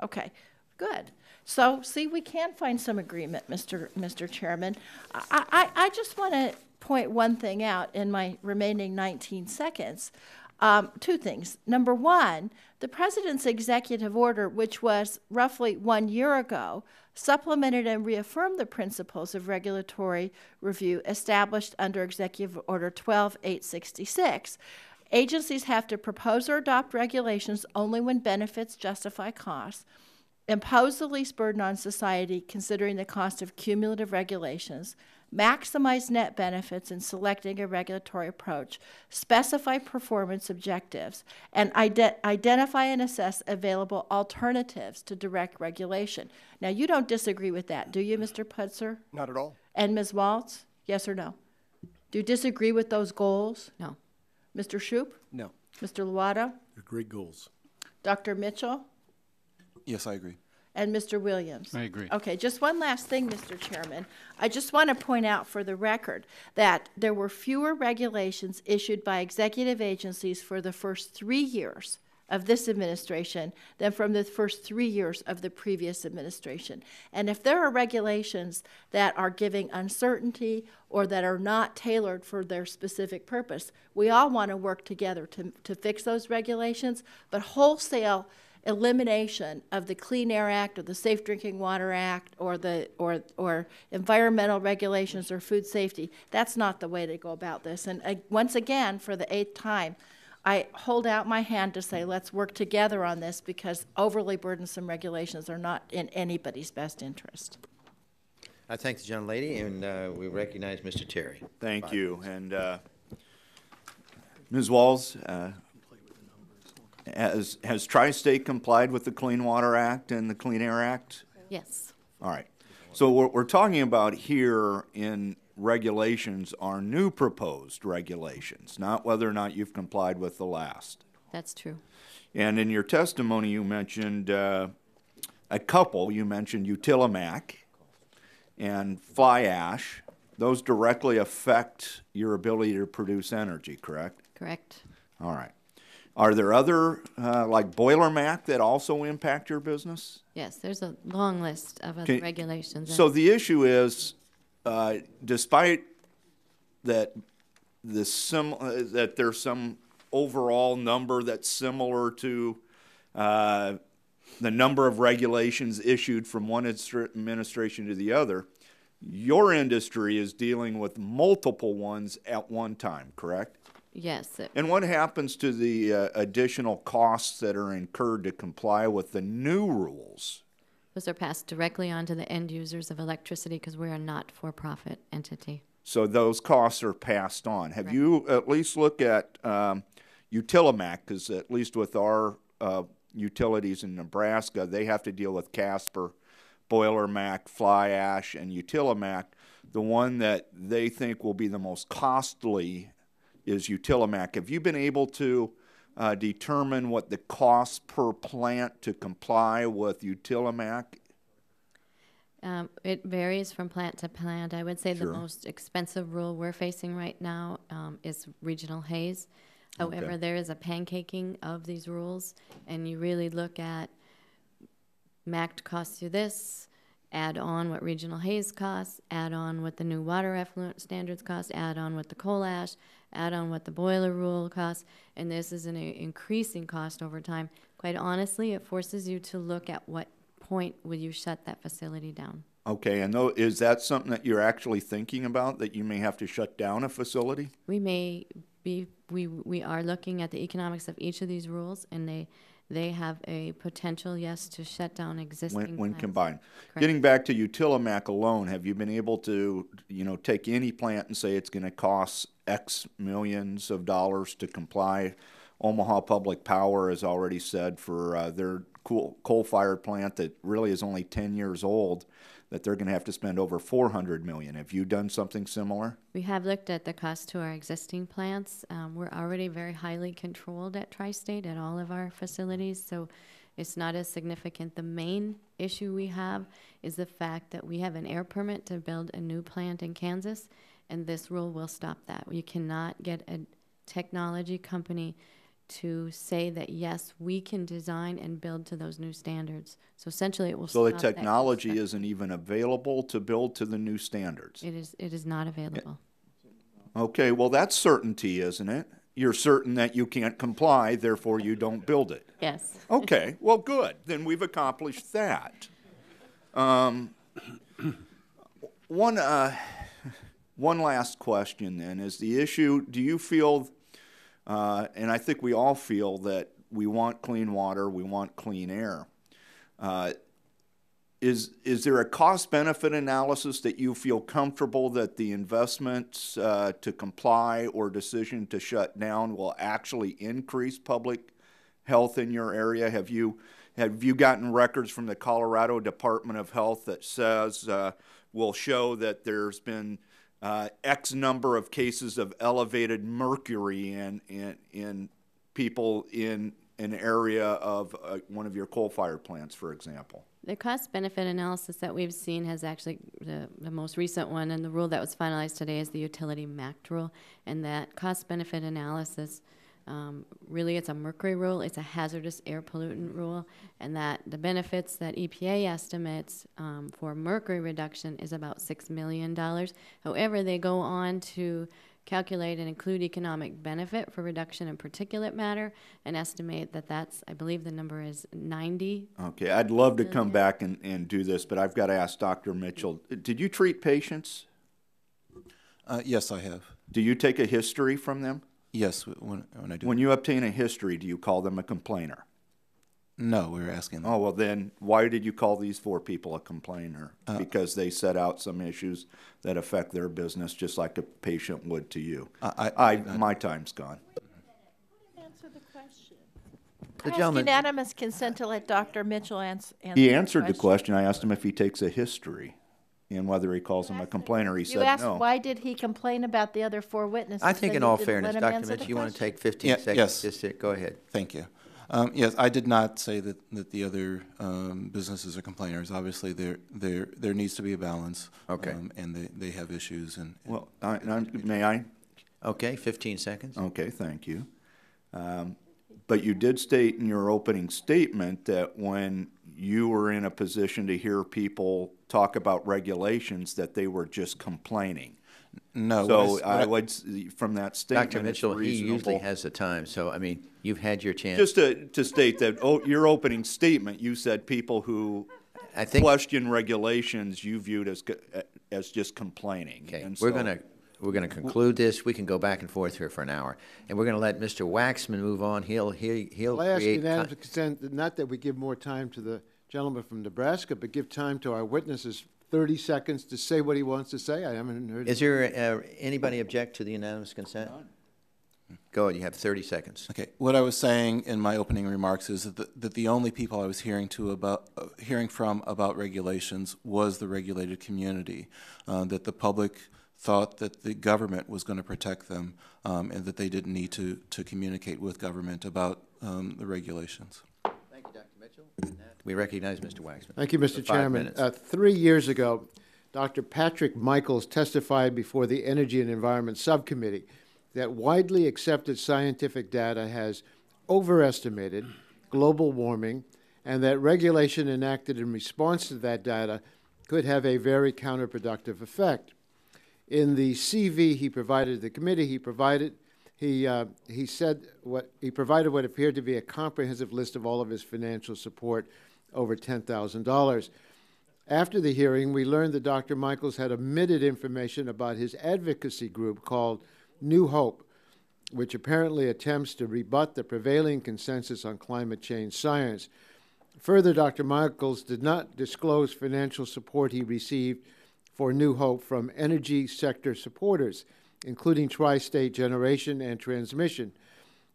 Okay, good. So, see, we can find some agreement, Mr. Chairman. I just want to point one thing out in my remaining 19 seconds. Two things. Number one, the President's executive order, which was roughly 1 year ago, supplemented and reaffirmed the principles of regulatory review established under Executive Order 12866. Agencies have to propose or adopt regulations only when benefits justify costs, impose the least burden on society considering the cost of cumulative regulations, maximize net benefits in selecting a regulatory approach, specify performance objectives, and identify and assess available alternatives to direct regulation. Now, you don't disagree with that, do you, Mr. Putzer? Not at all. And Ms. Waltz? Yes or no? Do you disagree with those goals? No. Mr. Shoup? No. Mr. Lovato? They're great goals. Dr. Mitchell? Yes, I agree. And Mr. Williams? I agree. Okay, just one last thing, Mr. Chairman. I just want to point out for the record that there were fewer regulations issued by executive agencies for the first 3 years of this administration than from the first 3 years of the previous administration. And if there are regulations that are giving uncertainty or that are not tailored for their specific purpose, we all want to work together to fix those regulations, but wholesale elimination of the Clean Air Act or the Safe Drinking Water Act or or environmental regulations or food safety, that's not the way to go about this. And once again, for the 8th time, I hold out my hand to say let's work together on this because overly burdensome regulations are not in anybody's best interest. I thank the gentlelady, and we recognize Mr. Terry. Thank you. And Ms. Walls, has Tri-State complied with the Clean Water Act and the Clean Air Act? Yes. All right. So what we're talking about here in regulations are new proposed regulations, not whether or not you've complied with the last. That's true. And in your testimony, you mentioned a couple. You mentioned Utilimac and fly ash. Those directly affect your ability to produce energy, correct? Correct. All right. Are there other, like Boiler Mac, that also impact your business? Yes, there's a long list of other regulations. So the issue is, despite that that there's some overall number that's similar to the number of regulations issued from one administration to the other, your industry is dealing with multiple ones at one time, correct? Yes. And what happens to the additional costs that are incurred to comply with the new rules? Those are passed directly on to the end users of electricity because we're a not-for-profit entity. So those costs are passed on. Have you at least looked at Utilimac? Because at least with our utilities in Nebraska, they have to deal with Casper, Boiler Mac, Fly Ash, and Utilimac. The one that they think will be the most costly is Utilimac. Have you been able to determine what the cost per plant to comply with Utilimac? It varies from plant to plant. I would say the most expensive rule we're facing right now is regional haze. However, there is a pancaking of these rules, and you really look at MACT costs you this, add on what regional haze costs, add on what the new water effluent standards cost, add on what the coal ash, add on what the boiler rule costs, and this is an increasing cost over time. Quite honestly, it forces you to look at what point will you shut that facility down. Okay, and is that something that you're actually thinking about, that you may have to shut down a facility? We may be, we are looking at the economics of each of these rules, and they have a potential, yes, to shut down existing When plants. combined. Correct. Getting back to Utilimac alone, have you been able to, take any plant and say it's going to cost X millions of dollars to comply? Omaha Public Power has already said for their coal-fired plant that really is only 10 years old, that they're going to have to spend over $400 million. Have you done something similar? We have looked at the cost to our existing plants. We're already very highly controlled at Tri-State at all of our facilities, so it's not as significant. The main issue we have is the fact that we have an air permit to build a new plant in Kansas, and this rule will stop that. You cannot get a technology company to say that, yes, we can design and build to those new standards. So essentially it will So stop the technology isn't even available to build to the new standards? It is not available. Okay, well, that's certainty, isn't it? You're certain that you can't comply, therefore you don't build it. Yes. Okay, well, good. Then we've accomplished that. One last question then is the issue, do you feel, and I think we all feel that we want clean water, we want clean air. Is there a cost-benefit analysis that you feel comfortable that the investments to comply or decision to shut down will actually increase public health in your area? Have you gotten records from the Colorado Department of Health that says will show that there's been X number of cases of elevated mercury in people in an area of one of your coal-fired plants, for example? The cost-benefit analysis that we've seen has actually, the most recent one, and the rule that was finalized today is the utility MACT rule, and that cost-benefit analysis, really it's a mercury rule, it's a hazardous air pollutant rule, and that the benefits that EPA estimates for mercury reduction is about $6 million. However, they go on to calculate and include economic benefit for reduction in particulate matter and estimate that that's, I believe the number is 90. Okay, I'd love to come back and do this, but I've got to ask Dr. Mitchell, did you treat patients? Yes, I have. Do you take a history from them? Yes, when I do. When you obtain a history, do you call them a complainer? No, we were asking them. Oh, well then, why did you call these 4 people a complainer? Because they set out some issues that affect their business just like a patient would to you. My time's gone. Answer the question. The I ask gentleman, unanimous consent to let Dr. Mitchell answer He answered the question. I asked him if he takes a history and whether he calls him a complainer. He You said asked no. why did he complain about the other 4 witnesses? I think then in you all didn't fairness, let him Dr. answer the Mitchell, you want to question? take 15 seconds? Yes. Just go ahead. Thank you. Yes, I did not say that the other businesses are complainers. Obviously, there needs to be a balance. Okay. And they have issues. Well, may I? Okay, 15 seconds. Okay, thank you. But you did state in your opening statement that when you were in a position to hear people talk about regulations, that they were just complaining. No. So I would, from that statement, Dr. Mitchell, he usually reasonable. has the time, so, I mean, you've had your chance. Just to state that your opening statement, you said people who I think, question regulations you viewed as just complaining. okay, And we're so- gonna conclude this. We can go back and forth here for an hour, and we're gonna let Mr. Waxman move on. He'll I ask create. unanimous consent, not that we give more time to the gentleman from Nebraska, but give time to our witnesses 30 seconds to say what he wants to say. I haven't heard. Is there anybody object to the unanimous consent? Go ahead. You have 30 seconds. Okay. What I was saying in my opening remarks is that the only people I was hearing from about regulations was the regulated community, that the public thought that the government was going to protect them, and that they didn't need to communicate with government about the regulations. Thank you, Dr. Mitchell. We recognize Mr. Waxman. Thank you, Mr. For 5 Chairman. minutes. 3 years ago, Dr. Patrick Michaels testified before the Energy and Environment Subcommittee that widely accepted scientific data has overestimated global warming and that regulation enacted in response to that data could have a very counterproductive effect. In the CV he provided the committee, he provided what appeared to be a comprehensive list of all of his financial support, over $10,000. After the hearing, we learned that Dr. Michaels had omitted information about his advocacy group called New Hope, which apparently attempts to rebut the prevailing consensus on climate change science. Further, Dr. Michaels did not disclose financial support he received for New Hope from energy sector supporters, including Tri-State Generation and Transmission.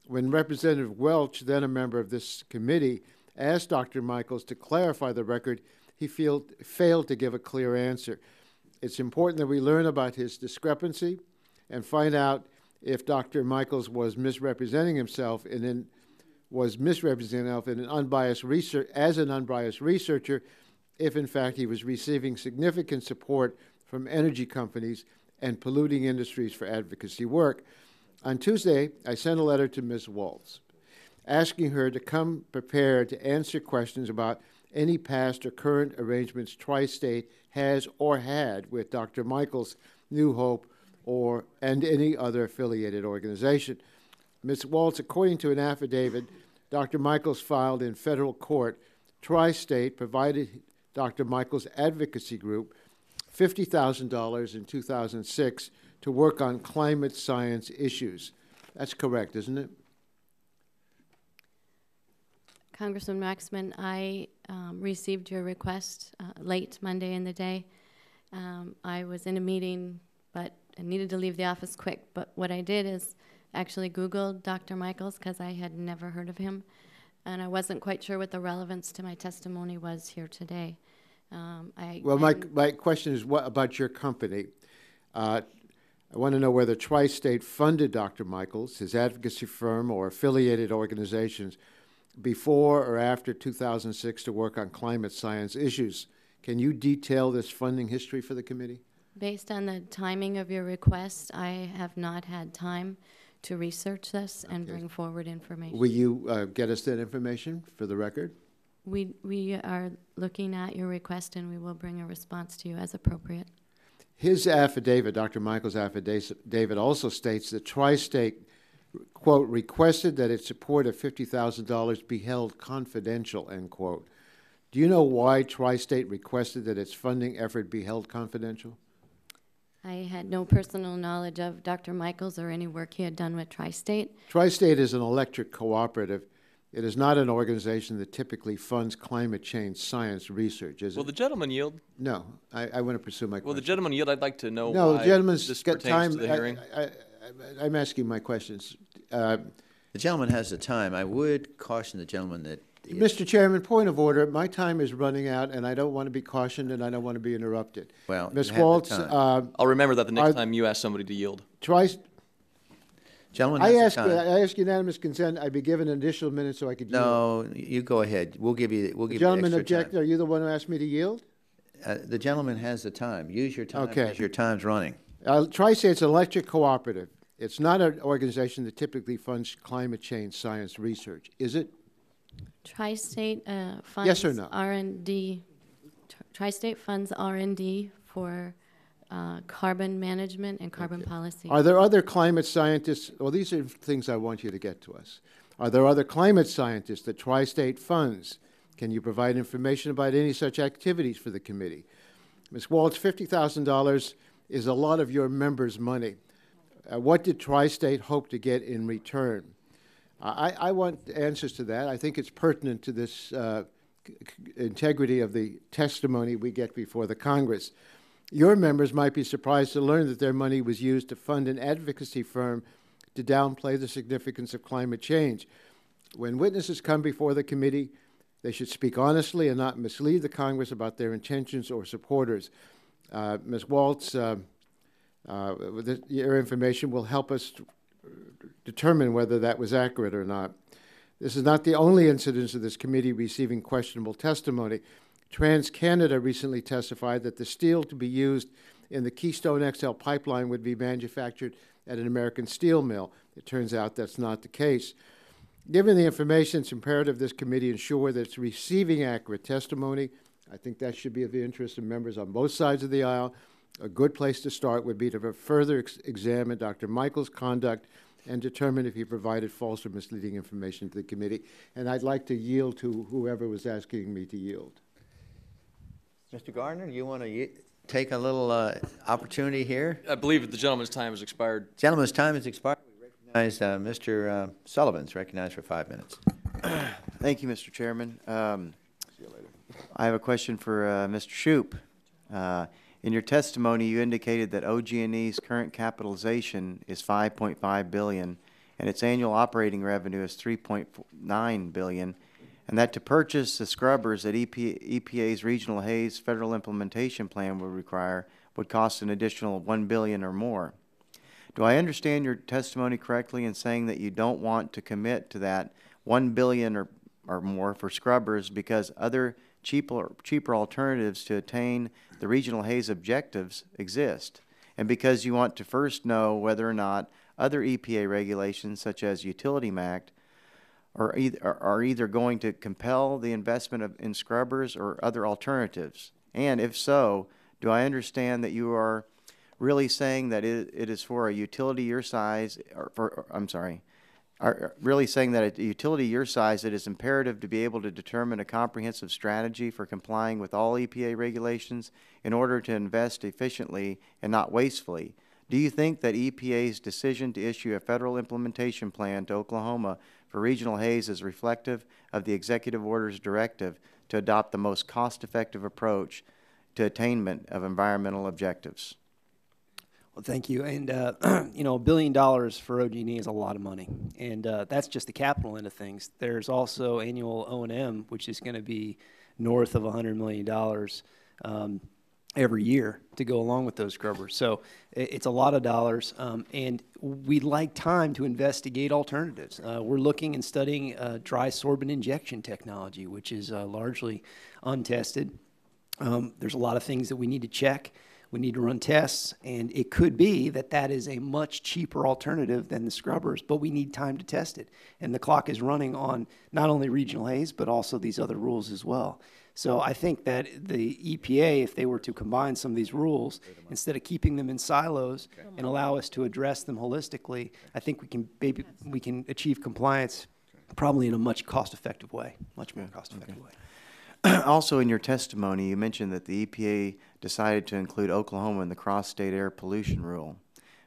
When Representative Welch, then a member of this committee, asked Dr. Michaels to clarify the record, he failed to give a clear answer. It's important that we learn about his discrepancy and find out if Dr. Michaels was misrepresenting himself in an unbiased research, as an unbiased researcher, if in fact he was receiving significant support from energy companies and polluting industries for advocacy work. On Tuesday, I sent a letter to Ms. Waltz, asking her to come prepared to answer questions about any past or current arrangements Tri-State has or had with Dr. Michaels, New Hope, and any other affiliated organization. Ms. Waltz, according to an affidavit Dr. Michaels filed in federal court, Tri-State provided Dr. Michaels' advocacy group $50,000 in 2006 to work on climate science issues. That's correct, isn't it? Congressman Waxman, I received your request late Monday in the day. I was in a meeting, but I needed to leave the office quick. But what I did is actually Googled Dr. Michaels because I had never heard of him, and I wasn't quite sure what the relevance to my testimony was here today. My question is, what about your company? I want to know whether Tri-State funded Dr. Michaels, his advocacy firm, or affiliated organizations before or after 2006 to work on climate science issues. Can you detail this funding history for the committee? Based on the timing of your request, I have not had time to research this and bring forward information. Will you get us that information for the record? We are looking at your request, and we will bring a response to you as appropriate. His affidavit, Dr. Michaels' affidavit, also states that Tri-State, quote, requested that its support of $50,000 be held confidential, end quote. Do you know why Tri-State requested that its funding effort be held confidential? I had no personal knowledge of Dr. Michaels or any work he had done with Tri-State. Tri-State is an electric cooperative. It is not an organization that typically funds climate change science research, is it? Will the gentleman yield? No, I want to pursue my question. Will the gentleman yield? I'd like to know no, why the gentleman's this got pertains time. to the hearing. I'm asking my questions. The gentleman has the time. I would caution the gentleman that... Mr. Chairman, point of order. My time is running out, and I don't want to be cautioned, and I don't want to be interrupted. Well, Ms. Waltz... I'll remember that the next time you ask somebody to yield. Gentleman I has ask unanimous consent. I be given an additional minute so I could yield. No, you go ahead. We'll give you extra gentleman time. object. Are you the one who asked me to yield? The gentleman has the time. Use your time Okay. as your time's running. Tri-State's an electric cooperative. It's not an organization that typically funds climate change science research, is it? Tri-State funds Yes or no? R&D. Tri-State funds R&D for carbon management and carbon policy. Are there other climate scientists? Well, these are things I want you to get to us. Are there other climate scientists that Tri-State funds? Can you provide information about any such activities for the committee? Ms. Waltz, $50,000 is a lot of your members' money. What did Tri-State hope to get in return? I want answers to that. I think it's pertinent to this integrity of the testimony we get before the Congress. Your members might be surprised to learn that their money was used to fund an advocacy firm to downplay the significance of climate change. When witnesses come before the committee, they should speak honestly and not mislead the Congress about their intentions or supporters. Ms. Waltz, your information will help us determine whether that was accurate or not. This is not the only incidence of this committee receiving questionable testimony. TransCanada recently testified that the steel to be used in the Keystone XL pipeline would be manufactured at an American steel mill. It turns out that's not the case. Given the information, it's imperative this committee ensure that it's receiving accurate testimony I think that should be of the interest of members on both sides of the aisle. A good place to start would be to further examine Dr. Michael's conduct and determine if he provided false or misleading information to the committee. And I'd like to yield to whoever was asking me to yield. Mr. Gardner, you want to take a little opportunity here? I believe the gentleman's time has expired. Gentleman's time has expired. We recognize Mr. Sullivan's recognized for 5 minutes. Thank you, Mr. Chairman. I have a question for Mr. Shoup. In your testimony, you indicated that OG&E's current capitalization is $5.5 billion, and its annual operating revenue is $3.9 billion, and that to purchase the scrubbers that EPA's Regional Haze Federal Implementation Plan would require would cost an additional $1 billion or more. Do I understand your testimony correctly in saying that you don't want to commit to that $1 billion or more for scrubbers because other cheaper alternatives to attain the regional haze objectives exist, and because you want to first know whether or not other EPA regulations such as Utility Act are either going to compel the investment in scrubbers or other alternatives? And if so, do I understand that you are really saying that it is for a utility your size, are really saying that at a utility your size, it is imperative to be able to determine a comprehensive strategy for complying with all EPA regulations in order to invest efficiently and not wastefully? Do you think that EPA's decision to issue a federal implementation plan to Oklahoma for regional haze is reflective of the executive order's directive to adopt the most cost-effective approach to attainment of environmental objectives? Well, thank you. And, you know, $1 billion for OG&E is a lot of money. And that's just the capital end of things. There's also annual O&M, which is going to be north of $100 million every year to go along with those scrubbers. So it's a lot of dollars. And we'd like time to investigate alternatives. We're looking and studying dry sorbent injection technology, which is largely untested. There's a lot of things that we need to check. We need to run tests, and it could be that that is a much cheaper alternative than the scrubbers, but we need time to test it. And the clock is running on not only regional haze, but also these other rules as well. So I think that the EPA, if they were to combine some of these rules, instead of keeping them in silos and allow us to address them holistically, I think we can achieve compliance probably in a much cost-effective way, much more cost-effective way. Also, in your testimony, you mentioned that the EPA decided to include Oklahoma in the cross-state air pollution rule,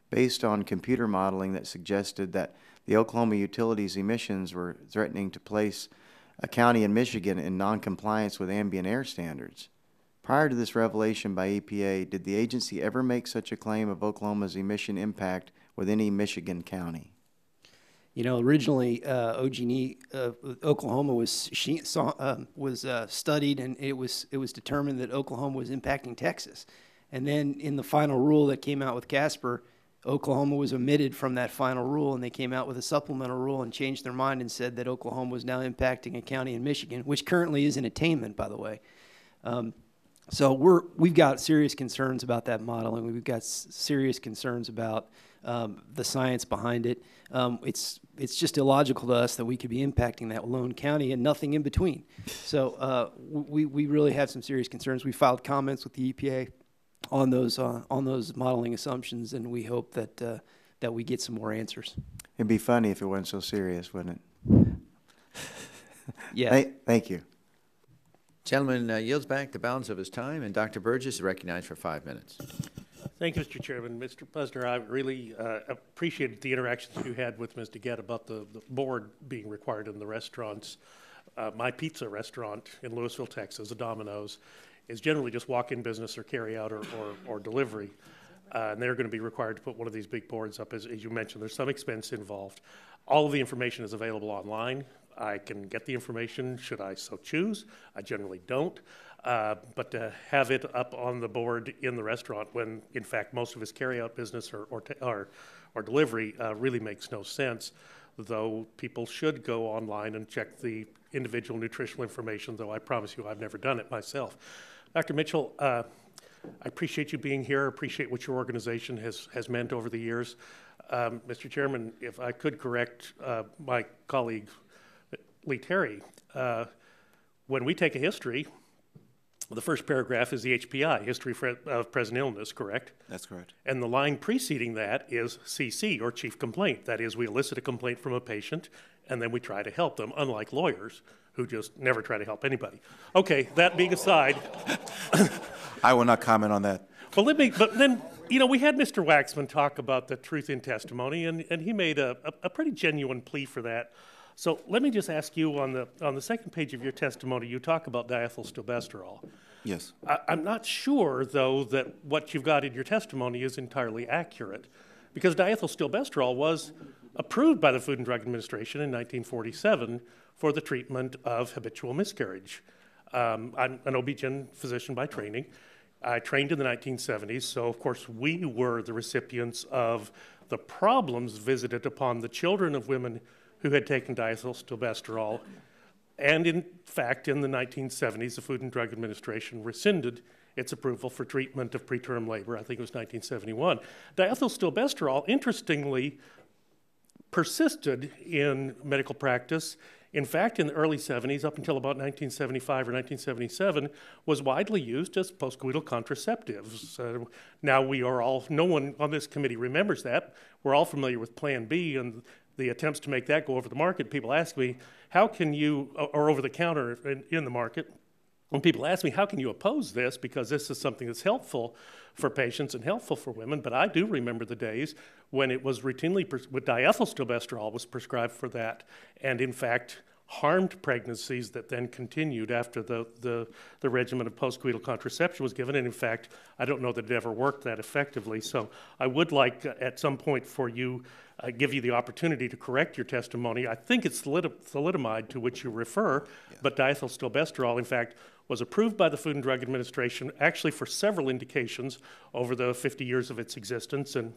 based on computer modeling that suggested that the Oklahoma utilities' emissions were threatening to place a county in Michigan in noncompliance with ambient air standards. Prior to this revelation by EPA, did the agency ever make such a claim of Oklahoma's emission impact with any Michigan county? You know, originally OG&E, Oklahoma was studied, and it was determined that Oklahoma was impacting Texas. And then in the final rule that came out with Casper, Oklahoma was omitted from that final rule, and they came out with a supplemental rule and changed their mind and said that Oklahoma was now impacting a county in Michigan, which currently is in attainment, by the way. So we've got serious concerns about that modeling. We've got serious concerns about the science behind it. It's just illogical to us that we could be impacting that lone county and nothing in between. So we really have some serious concerns. We filed comments with the EPA on those modeling assumptions, and we hope that that we get some more answers. It'd be funny if it wasn't so serious, wouldn't it? Yeah. Thank you. Gentleman yields back the balance of his time, and Dr. Burgess is recognized for 5 minutes. Thank you, Mr. Chairman. Mr. Posner, I really appreciated the interactions you had with Ms. DeGette about the board being required in the restaurants. My pizza restaurant in Louisville, Texas, a Domino's, is generally just walk-in business or carry-out or delivery. And they're going to be required to put one of these big boards up. As you mentioned, there's some expense involved. All of the information is available online. I can get the information should I so choose. I generally don't. But to have it up on the board in the restaurant when, in fact, most of his carry-out business or delivery really makes no sense, though people should go online and check the individual nutritional information, though I promise you I've never done it myself. Dr. Mitchell, I appreciate you being here. I appreciate what your organization has meant over the years. Mr. Chairman, if I could correct my colleague, Lee Terry, when we take a history, Well, the first paragraph is the HPI, History of Present Illness, correct? That's correct. And the line preceding that is CC, or Chief Complaint. That is, we elicit a complaint from a patient, and then we try to help them, unlike lawyers who just never try to help anybody. Okay, that being aside. I will not comment on that. Well, but then, you know, we had Mr. Waxman talk about the truth in testimony, and he made a pretty genuine plea for that. So let me just ask you, on the second page of your testimony, you talk about diethylstilbestrol. Yes. I'm not sure, though, that what you've got in your testimony is entirely accurate, because diethylstilbestrol was approved by the Food and Drug Administration in 1947 for the treatment of habitual miscarriage. I'm an OB/GYN physician by training. I trained in the 1970s, so of course we were the recipients of the problems visited upon the children of women who had taken diethylstilbestrol. And in fact, in the 1970s, the Food and Drug Administration rescinded its approval for treatment of preterm labor. I think it was 1971. Diethylstilbestrol, interestingly, persisted in medical practice. In fact, in the early 70s, up until about 1975 or 1977, was widely used as postcoital contraceptives. Now we are all, no one on this committee remembers that. We're all familiar with Plan B and the attempts to make that go over the market. People ask me, how can you, or over the counter in the market, when people ask me, how can you oppose this? Because this is something that's helpful for patients and helpful for women. But I do remember the days when it was routinely, with diethylstilbestrol was prescribed for that, and in fact harmed pregnancies that then continued after the regimen of postcoital contraception was given. And in fact, I don't know that it ever worked that effectively. So I would like at some point for you, give you the opportunity to correct your testimony. I think it's thalidomide to which you refer, but diethylstilbestrol, in fact, was approved by the Food and Drug Administration actually for several indications over the 50 years of its existence, and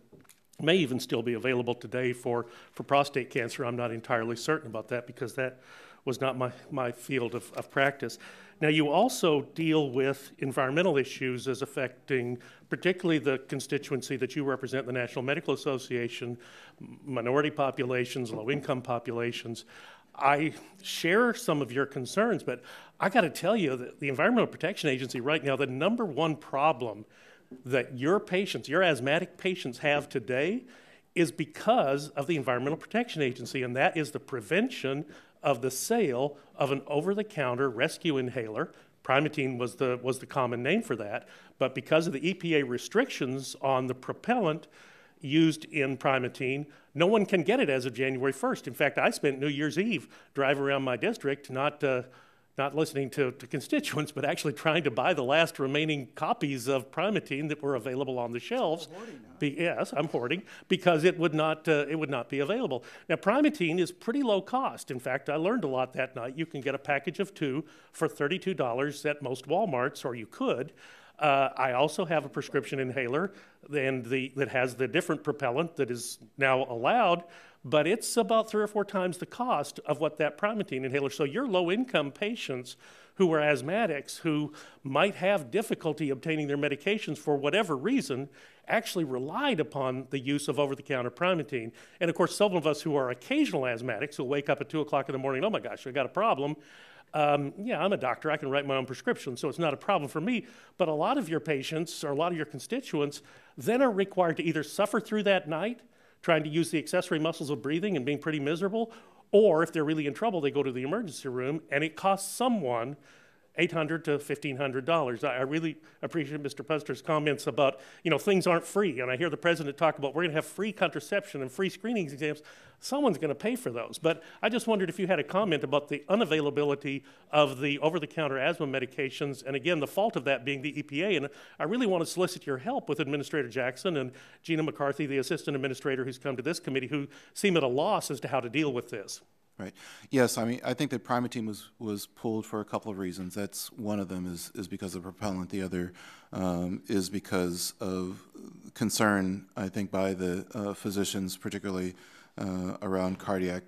may even still be available today for prostate cancer. I'm not entirely certain about that because that was not my field of practice. Now, you also deal with environmental issues as affecting particularly the constituency that you represent, the National Medical Association, minority populations, low-income populations. I share some of your concerns, but I got to tell you that the Environmental Protection Agency right now, the number one problem that your patients, your asthmatic patients have today is because of the Environmental Protection Agency, and that is the prevention of the sale of an over-the-counter rescue inhaler. Primatene was the common name for that, but because of the EPA restrictions on the propellant used in Primatene, no one can get it as of January 1st. In fact, I spent New Year's Eve driving around my district, not listening to constituents, but actually trying to buy the last remaining copies of Primatene that were available on the shelves. Yes, I'm hoarding, because it would not be available. Now, Primatene is pretty low cost. In fact, I learned a lot that night. You can get a package of 2 for $32 at most Walmarts, or you could. I also have a prescription inhaler that has the different propellant that is now allowed, but it's about 3 or 4 times the cost of what that Primatene inhaler. So your low-income patients who are asthmatics, who might have difficulty obtaining their medications for whatever reason, actually relied upon the use of over-the-counter Primatene. And of course, some of us who are occasional asthmatics will wake up at 2 o'clock in the morning, oh my gosh, I got a problem. Yeah, I'm a doctor, I can write my own prescription, so it's not a problem for me. But a lot of your patients, or a lot of your constituents, then are required to either suffer through that night, trying to use the accessory muscles of breathing and being pretty miserable, or if they're really in trouble, they go to the emergency room, and it costs someone $800 to $1,500. I really appreciate Mr. Puster's comments about, things aren't free. And I hear the president talk about we're going to have free contraception and free screening exams. Someone's going to pay for those. But I just wondered if you had a comment about the unavailability of the over-the-counter asthma medications, and again, the fault of that being the EPA. And I really want to solicit your help with Administrator Jackson and Gina McCarthy, the assistant administrator who's come to this committee, who seem at a loss as to how to deal with this. Right. Yes, I mean, I think that Primatene was pulled for a couple of reasons. That's one of them is because of propellant. The other is because of concern, I think, by the physicians, particularly around cardiac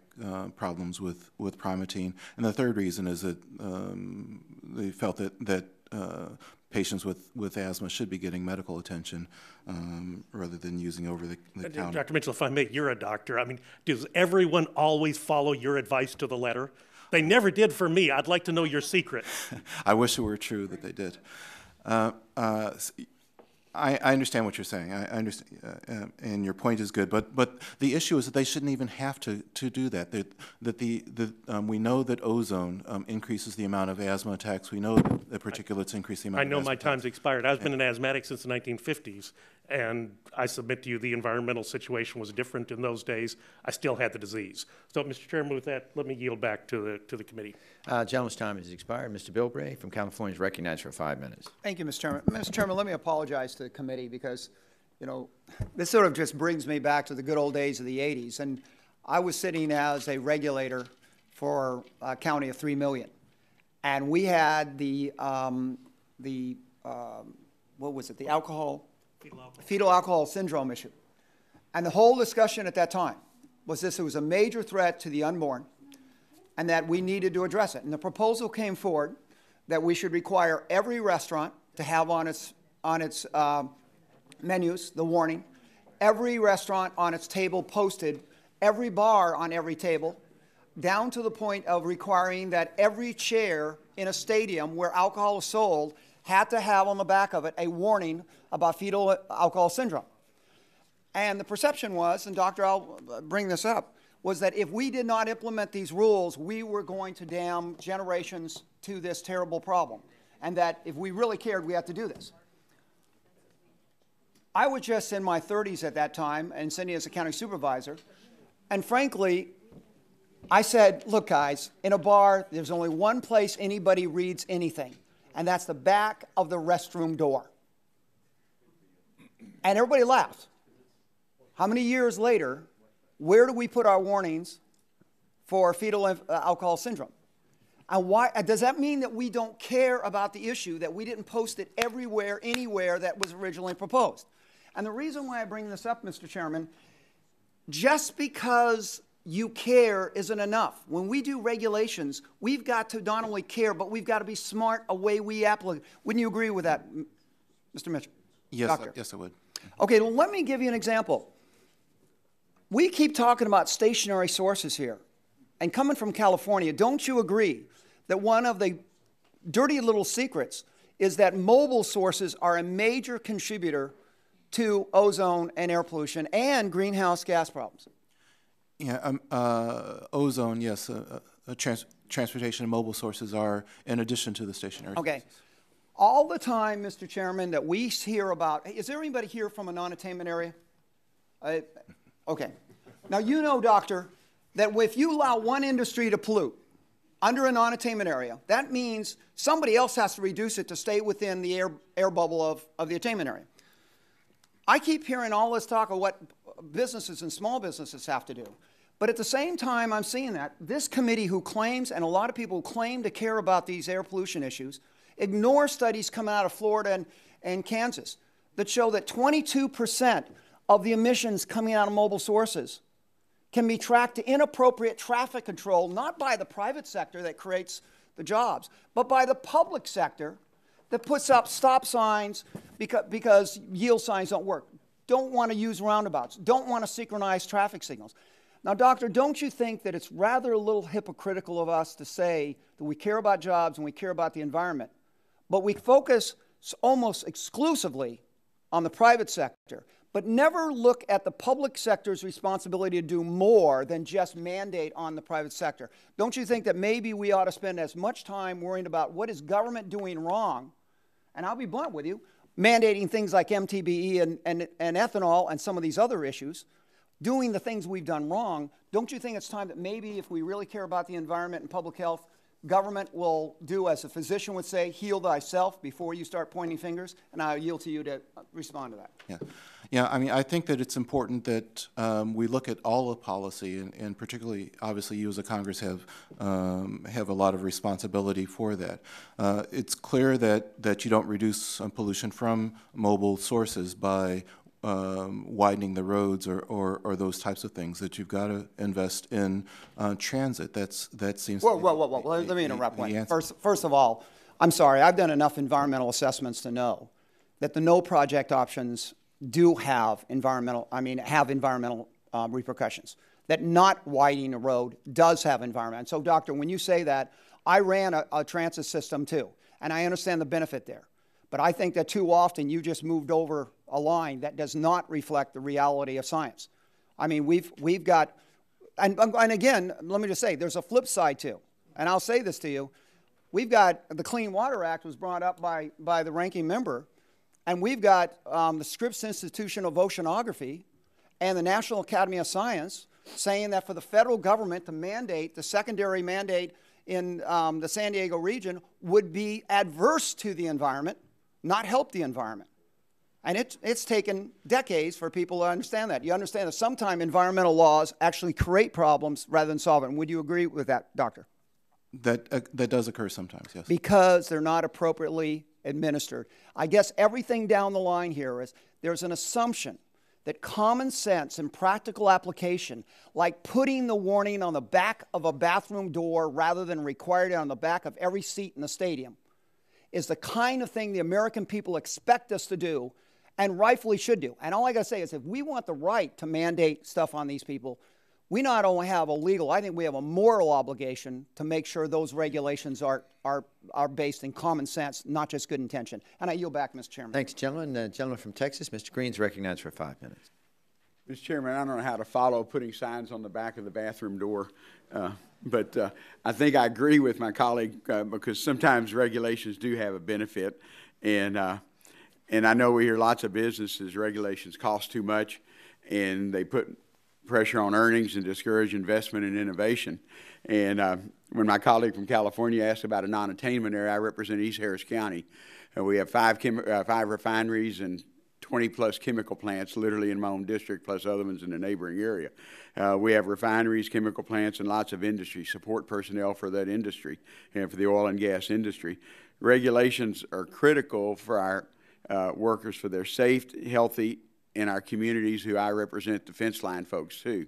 problems with Primatene. And the third reason is that they felt that patients with asthma should be getting medical attention rather than using over-the-counter. Dr. Mitchell, if I may, you're a doctor. I mean, does everyone always follow your advice to the letter? They never did for me. I'd like to know your secret. I wish it were true that they did. I understand what you're saying. I understand, and your point is good. But the issue is that they shouldn't even have to do that. We know that ozone increases the amount of asthma attacks. We know that particulates increase the amount. I of know asthma my attacks. time's expired. I've been an asthmatic since the 1950s, and I submit to you the environmental situation was different in those days. I still had the disease. So, Mr. Chairman, with that, let me yield back to the committee. Gentleman's time has expired. Mr. Bilbray from California is recognized for 5 minutes. Thank you, Mr. Chairman. Mr. Chairman, let me apologize to the committee because, you know, this sort of just brings me back to the good old days of the 80s. And I was sitting as a regulator for a county of 3 million. And we had the what was it, the fetal alcohol syndrome issue. And the whole discussion at that time was this: it was a major threat to the unborn and that we needed to address it. And the proposal came forward that we should require every restaurant to have on its menus the warning, every restaurant on its table posted, every bar on every table, down to the point of requiring that every chair in a stadium where alcohol is sold had to have on the back of it a warning about fetal alcohol syndrome. And the perception was, and Doctor, I'll bring this up, was that if we did not implement these rules, we were going to damn generations to this terrible problem. And that if we really cared, we had to do this. I was just in my 30s at that time and sitting as a county supervisor. And frankly, I said, look, guys, in a bar, there's only one place anybody reads anything, and that's the back of the restroom door. And everybody laughed. How many years later, where do we put our warnings for fetal alcohol syndrome? And why does that mean that we don't care about the issue, that we didn't post it everywhere, anywhere that was originally proposed? And the reason why I bring this up, Mr. Chairman, just because you care isn't enough. When we do regulations, we've got to not only care, but we've got to be smart a way we apply. Wouldn't you agree with that, Mr. Mitchell? Yes, Doctor? yes, I would. Okay, well, let me give you an example. We keep talking about stationary sources here. And coming from California, don't you agree that one of the dirty little secrets is that mobile sources are a major contributor to ozone and air pollution and greenhouse gas problems? Yeah, ozone, yes. Transportation and mobile sources are in addition to the stationary. Okay. All the time, Mr. Chairman, that we hear about, is there anybody here from a non-attainment area? Okay. Now, you know, Doctor, that if you allow one industry to pollute under a non-attainment area, that means somebody else has to reduce it to stay within the air bubble of the attainment area. I keep hearing all this talk of what businesses and small businesses have to do. But at the same time I'm seeing that, this committee who claims, and a lot of people who claim to care about these air pollution issues, ignore studies coming out of Florida and Kansas that show that 22% of the emissions coming out of mobile sources can be tracked to inappropriate traffic control, not by the private sector that creates the jobs, but by the public sector that puts up stop signs because yield signs don't work, don't want to use roundabouts, don't want to synchronize traffic signals. Now, Doctor, don't you think that it's rather a little hypocritical of us to say that we care about jobs and we care about the environment, but we focus almost exclusively on the private sector, but never look at the public sector's responsibility to do more than just mandate on the private sector? Don't you think that maybe we ought to spend as much time worrying about what is government doing wrong, and I'll be blunt with you, mandating things like MTBE and ethanol and some of these other issues, doing the things we've done wrong? Don't you think it's time that maybe if we really care about the environment and public health, government will do as a physician would say, heal thyself before you start pointing fingers? And I'll yield to you to respond to that. Yeah. Yeah, I mean, I think that it's important that we look at all of policy, and particularly, obviously, you as a Congress have a lot of responsibility for that. It's clear that you don't reduce pollution from mobile sources by widening the roads or those types of things, that you've got to invest in transit. That seems whoa. Let me interrupt one. First of all, I'm sorry, I've done enough environmental assessments to know that the no project options do have environmental repercussions. that not widening a road does have environment. And so, Doctor, when you say that, I ran a transit system too, and I understand the benefit there. But I think that too often you just moved over a line that does not reflect the reality of science. I mean, we've got, and again, let me just say, there's a flip side too. And I'll say this to you. We've got the Clean Water Act was brought up by the ranking member, and we've got the Scripps Institution of Oceanography and the National Academy of Science saying that for the federal government to mandate, the secondary mandate in the San Diego region would be adverse to the environment, not help the environment. And it's taken decades for people to understand that. You understand that sometimes environmental laws actually create problems rather than solve them. Would you agree with that, Doctor? That does occur sometimes, yes. Because they're not appropriately administered. I guess everything down the line here is there's an assumption that common sense and practical application, like putting the warning on the back of a bathroom door rather than required it on the back of every seat in the stadium, is the kind of thing the American people expect us to do and rightfully should do. And all I got to say is if we want the right to mandate stuff on these people, we not only have a legal, I think we have a moral obligation to make sure those regulations are based in common sense, not just good intention. And I yield back, Mr. Chairman. Thanks, gentlemen. Gentleman from Texas, Mr. Green's recognized for 5 minutes. Mr. Chairman, I don't know how to follow putting signs on the back of the bathroom door, but I think I agree with my colleague because sometimes regulations do have a benefit, and I know we hear lots of businesses regulations cost too much, and they put pressure on earnings and discourage investment and innovation. And when my colleague from California asked about a non-attainment area, I represent East Harris County. We have five refineries and 20-plus chemical plants literally in my own district, plus other ones in the neighboring area. We have refineries, chemical plants, and lots of industry, support personnel for that industry and for the oil and gas industry. Regulations are critical for our workers, for their safe, healthy, in our communities who I represent, the fence line folks too.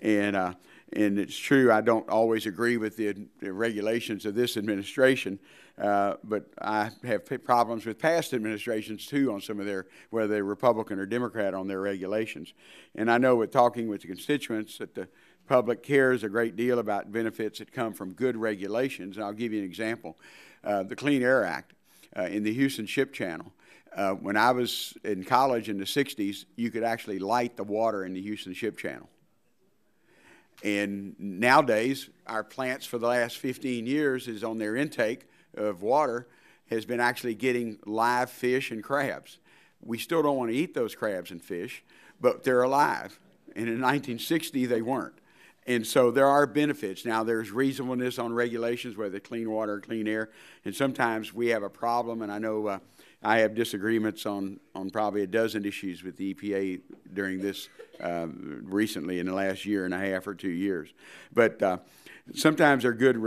And it's true, I don't always agree with the regulations of this administration, but I have problems with past administrations too on some of their, whether they're Republican or Democrat, on their regulations. And I know with talking with the constituents that the public cares a great deal about benefits that come from good regulations. And I'll give you an example. The Clean Air Act in the Houston Ship Channel. When I was in college in the 60s, you could actually light the water in the Houston Ship Channel. And nowadays, our plants for the last 15 years is on their intake of water has been actually getting live fish and crabs. We still don't want to eat those crabs and fish, but they're alive. And in 1960, they weren't. And so there are benefits. Now, there's reasonableness on regulations, whether clean water or clean air. And sometimes we have a problem, and I know I have disagreements on probably a dozen issues with the EPA during this recently in the last year and a half or 2 years. But sometimes they're good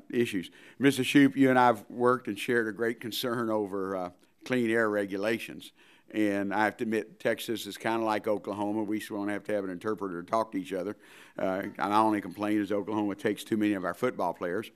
issues. Mr. Shoup, you and I have worked and shared a great concern over clean air regulations. And I have to admit, Texas is kind of like Oklahoma. We won't have to have an interpreter to talk to each other. My only complaint is Oklahoma takes too many of our football players.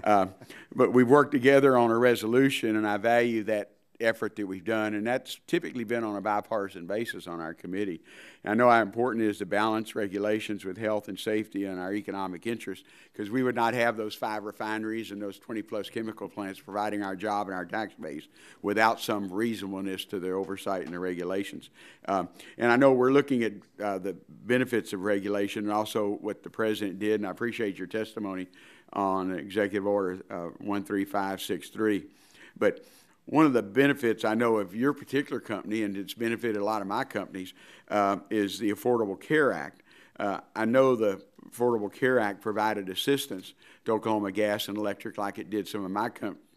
But we've worked together on a resolution, and I value that effort that we've done, and that's typically been on a bipartisan basis on our committee. And I know how important it is to balance regulations with health and safety and our economic interests, because we would not have those 5 refineries and those 20-plus chemical plants providing our job and our tax base without some reasonableness to their oversight and the regulations. And I know we're looking at the benefits of regulation and also what the President did, and I appreciate your testimony on Executive Order 13563. But one of the benefits I know of your particular company, and it's benefited a lot of my companies, is the Affordable Care Act. I know the Affordable Care Act provided assistance to Oklahoma Gas and Electric, like it did some of my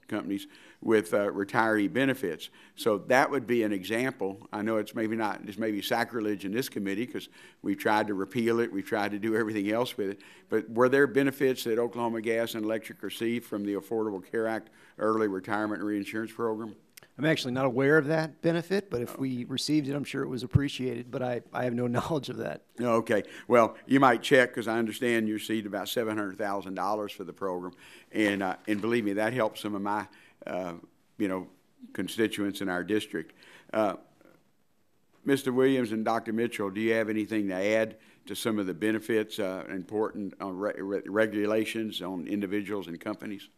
companies, with retiree benefits. So that would be an example. I know it's maybe sacrilege in this committee because we've tried to repeal it, we've tried to do everything else with it, but were there benefits that Oklahoma Gas and Electric received from the Affordable Care Act Early Retirement and Reinsurance Program? I'm actually not aware of that benefit, but if we received it, I'm sure it was appreciated, but I have no knowledge of that. Okay. Well, you might check, because I understand you received about $700,000 for the program, and believe me, that helps some of my constituents in our district. Mr. Williams and Dr. Mitchell, do you have anything to add to some of the benefits, important regulations on individuals and companies?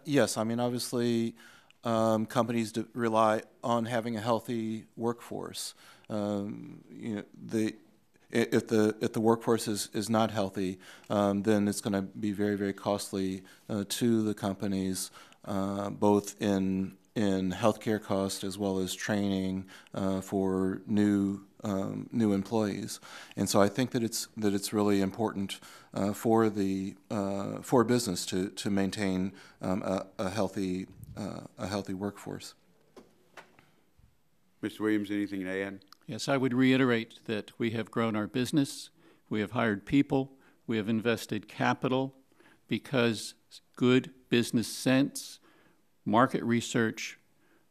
Yes, I mean, obviously, companies rely on having a healthy workforce. You know, if the workforce is not healthy, then it's going to be very, very costly to the companies, both in healthcare costs as well as training for new employees. And so I think that it's really important for business to maintain a healthy workforce. Mr. Williams, anything to add? Yes, I would reiterate that we have grown our business, we have hired people, we have invested capital because good business sense, market research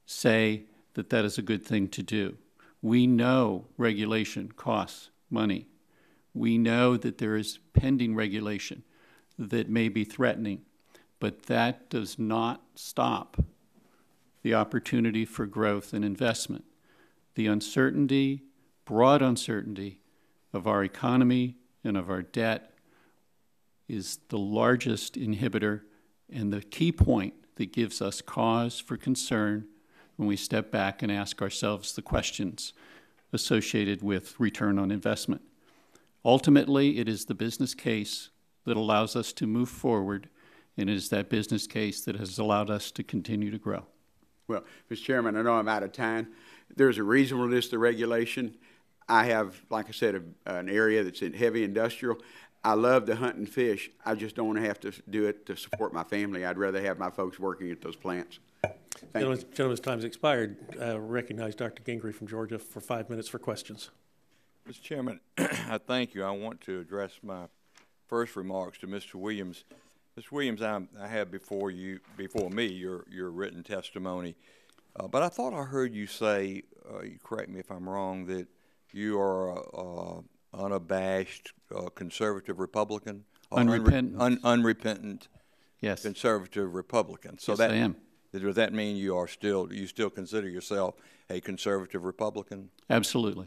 say that that is a good thing to do. We know regulation costs money. We know that there is pending regulation that may be threatening, but that does not stop the opportunity for growth and investment. The uncertainty, broad uncertainty of our economy and of our debt is the largest inhibitor and the key point that gives us cause for concern when we step back and ask ourselves the questions associated with return on investment. Ultimately, it is the business case that allows us to move forward, and it is that business case that has allowed us to continue to grow. Well, Mr. Chairman, I know I'm out of time. There's a reasonableness to regulation. I have, like I said, an area that's in heavy industrial. I love to hunt and fish. I just don't want to have to do it to support my family. I'd rather have my folks working at those plants. Gentleman's time's expired. Recognize Dr. Gingrey from Georgia for 5 minutes for questions. Mr. Chairman, I thank you. I want to address my first remarks to Mr. Williams. Mr. Williams, I have before me your written testimony, but I thought I heard you say, you correct me if I'm wrong, that you are unabashed conservative Republican, unrepentant, unrepentant, yes, conservative Republican. So yes, that I am. Does that mean you still consider yourself a conservative Republican? Absolutely.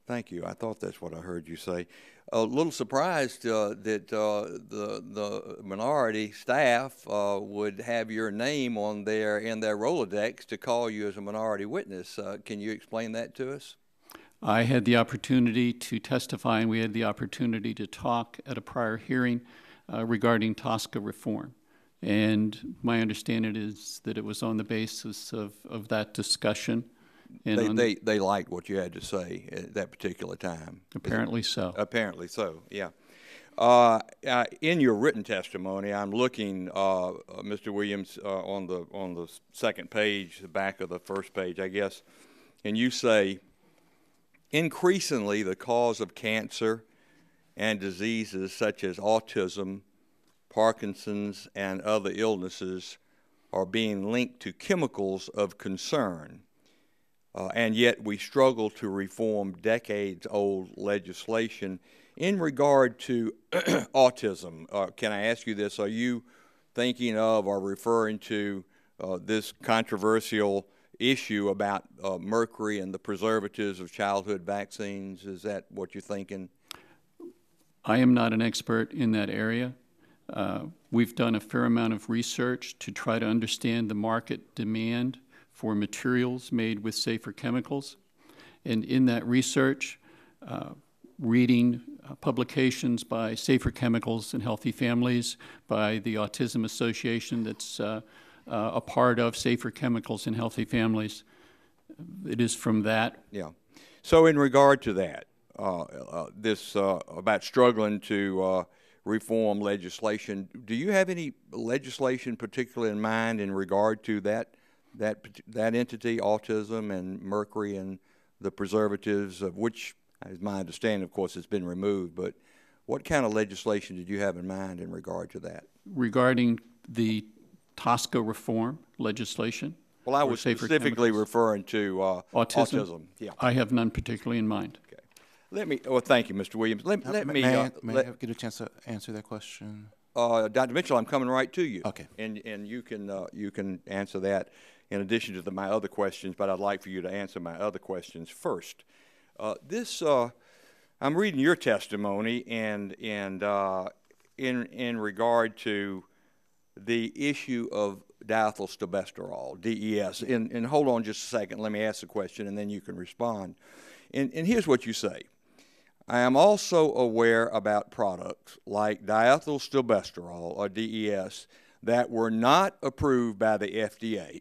Thank you. I thought that's what I heard you say. A little surprised that the minority staff would have your name on in their Rolodex to call you as a minority witness. Can you explain that to us? I had the opportunity to testify, and we had the opportunity to talk at a prior hearing regarding TSCA reform. And my understanding is that it was on the basis of that discussion. And they liked what you had to say at that particular time. Apparently so. Apparently so, yeah. In your written testimony, I'm looking, Mr. Williams, on the second page, the back of the first page, I guess, and you say, increasingly the cause of cancer and diseases such as autism, Parkinson's, and other illnesses are being linked to chemicals of concern. And yet we struggle to reform decades-old legislation in regard to autism. Can I ask you this? Are you thinking of or referring to this controversial issue about mercury and the preservatives of childhood vaccines? Is that what you're thinking? I am not an expert in that area. We've done a fair amount of research to try to understand the market demand for materials made with safer chemicals. And in that research, reading publications by Safer Chemicals and Healthy Families, by the Autism Association that's a part of Safer Chemicals and Healthy Families, it is from that. Yeah. So in regard to that, this about struggling to reform legislation, do you have any legislation particularly in mind in regard to that entity, autism and mercury and the preservatives, of which, as my understanding, of course, has been removed, but what kind of legislation did you have in mind in regard to that? Regarding the TSCA reform legislation? Well, I was specifically referring to autism. Yeah. I have none particularly in mind. Okay. Well, thank you, Mr. Williams. May I get a chance to answer that question? Dr. Mitchell, I'm coming right to you. Okay. And you can answer that in addition to my other questions, but I'd like for you to answer my other questions first. I'm reading your testimony, and in regard to the issue of diethylstilbestrol, DES. And hold on just a second. Let me ask the question, and then you can respond. And here's what you say. I am also aware about products like diethylstilbestrol, or DES, that were not approved by the FDA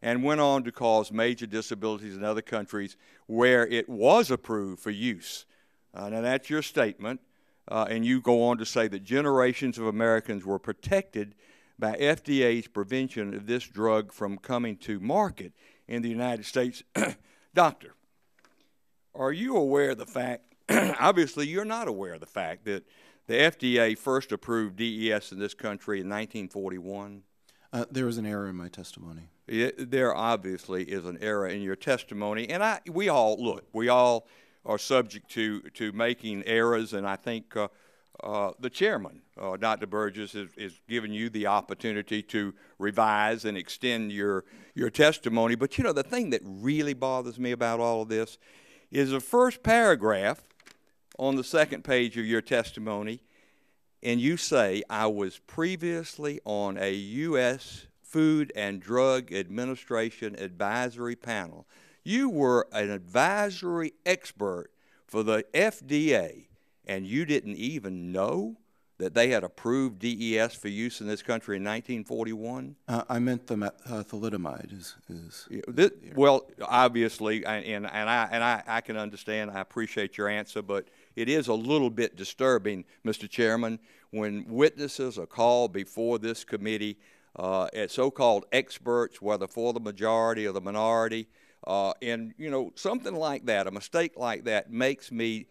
and went on to cause major disabilities in other countries where it was approved for use. Now, that's your statement, and you go on to say that generations of Americans were protected by FDA's prevention of this drug from coming to market in the United States. Doctor, are you aware of the fact, obviously you're not aware of the fact, that the FDA first approved DES in this country in 1941? There was an error in my testimony. There obviously is an error in your testimony, and we all are subject to making errors, and I think the chairman, Dr. Burgess, is giving you the opportunity to revise and extend your testimony. But you know, the thing that really bothers me about all of this is the first paragraph on the second page of your testimony, and you say, I was previously on a U.S. Food and Drug Administration advisory panel. You were an advisory expert for the FDA, and you didn't even know that they had approved DES for use in this country in 1941? I meant the thalidomide. Well, obviously, and I can understand. I appreciate your answer, but it is a little bit disturbing, Mr. Chairman, when witnesses are called before this committee as so-called experts, whether for the majority or the minority, and you know, something like that, a mistake like that, makes me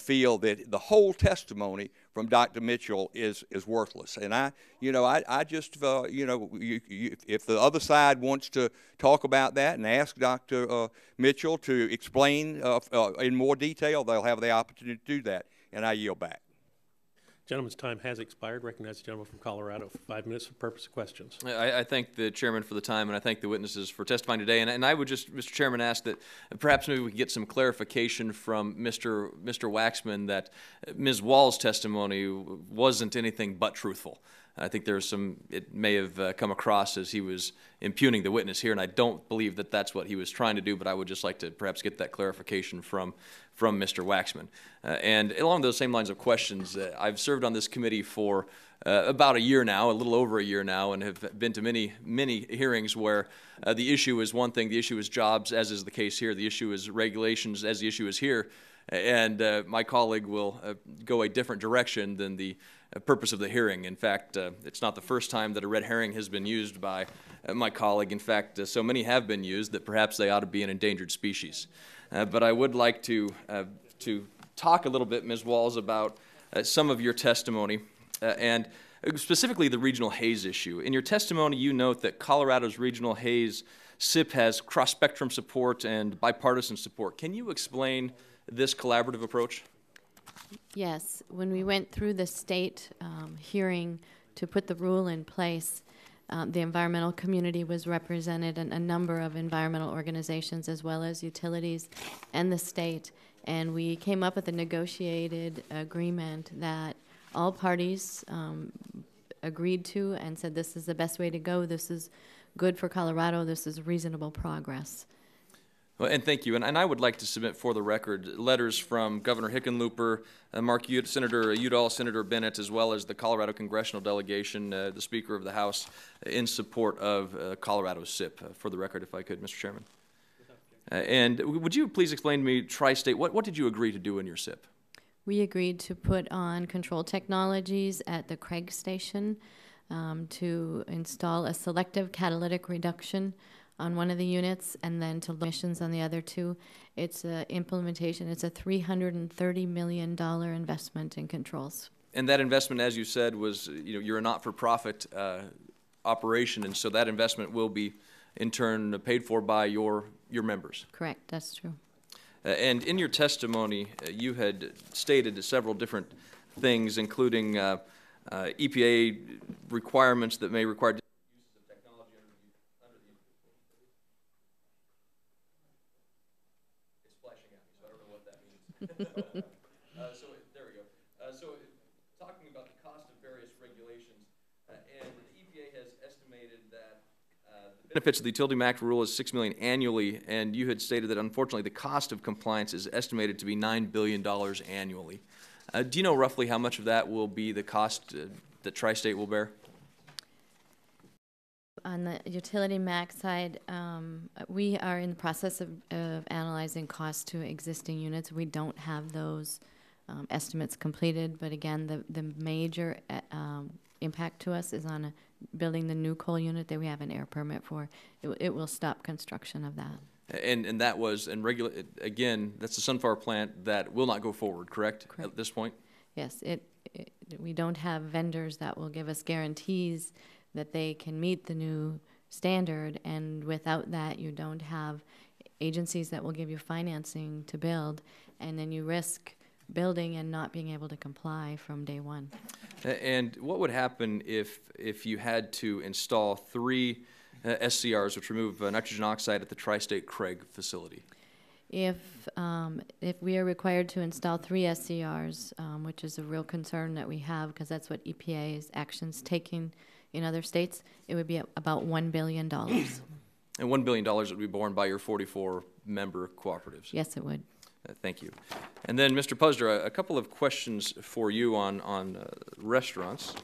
feel that the whole testimony from Dr. Mitchell is worthless. And I just, if the other side wants to talk about that and ask Dr. Mitchell to explain in more detail, they'll have the opportunity to do that. And I yield back. Gentleman's time has expired. Recognize the gentleman from Colorado for 5 minutes for purpose of questions. I thank the chairman for the time, and I thank the witnesses for testifying today. And I would just, Mr. Chairman, ask that perhaps maybe we could get some clarification from Mr. Waxman that Ms. Wall's testimony wasn't anything but truthful. I think there's it may have come across as he was impugning the witness here, and I don't believe that that's what he was trying to do, but I would just like to perhaps get that clarification from Mr. Waxman. And along those same lines of questions, I've served on this committee for about a year now, a little over a year now, and have been to many hearings where the issue is one thing, the issue is jobs, as is the case here, the issue is regulations, as the issue is here, and my colleague will go a different direction than the purpose of the hearing. In fact, it's not the first time that a red herring has been used by my colleague. In fact, so many have been used that perhaps they ought to be an endangered species. But I would like to talk a little bit, Ms. Walls, about some of your testimony, and specifically the regional haze issue. In your testimony, you note that Colorado's regional haze SIP has cross-spectrum support and bipartisan support. Can you explain this collaborative approach? Yes. When we went through the state hearing to put the rule in place, the environmental community was represented, and a number of environmental organizations as well as utilities and the state. And we came up with a negotiated agreement that all parties agreed to and said this is the best way to go, this is good for Colorado, this is reasonable progress. Well, and thank you. And I would like to submit for the record letters from Governor Hickenlooper, Senator Udall, Senator Bennett, as well as the Colorado Congressional Delegation, the Speaker of the House, in support of Colorado's SIP. For the record, if I could, Mr. Chairman. And would you please explain to me, Tri-State, what did you agree to do in your SIP? We agreed to put on control technologies at the Craig Station to install a selective catalytic reduction on one of the units, and then to emissions on the other two. It's implementation. It's a $330 million investment in controls. And that investment, as you said, was, you're a not-for-profit operation, and so that investment will be, in turn, paid for by your members. Correct. That's true. And in your testimony, you had stated several different things, including EPA requirements that may require There we go. Talking about the cost of various regulations, and the EPA has estimated that the benefits of the utility MAC rule is $6 million annually, and you had stated that unfortunately the cost of compliance is estimated to be $9 billion annually. Do you know roughly how much of that will be the cost that Tri-State will bear? On the utility MAC side, we are in the process of analyzing costs to existing units. We don't have those estimates completed, but again, the major impact to us is on building the new coal unit that we have an air permit for. It will stop construction of that. And that was, and again, that's the Sunflower plant that will not go forward, correct? At this point? Yes, we don't have vendors that will give us guarantees that they can meet the new standard, and without that, you don't have agencies that will give you financing to build, and then you risk building and not being able to comply from day one. And what would happen if you had to install 3 SCRs, which remove nitrogen oxide at the Tri-State Craig facility? If we are required to install 3 SCRs, which is a real concern that we have because that's what EPA's actions taking in other states, it would be about $1 billion. And $1 billion would be borne by your 44 member cooperatives? Yes, it would. Thank you. And then, Mr. Pusder, a couple of questions for you on restaurants.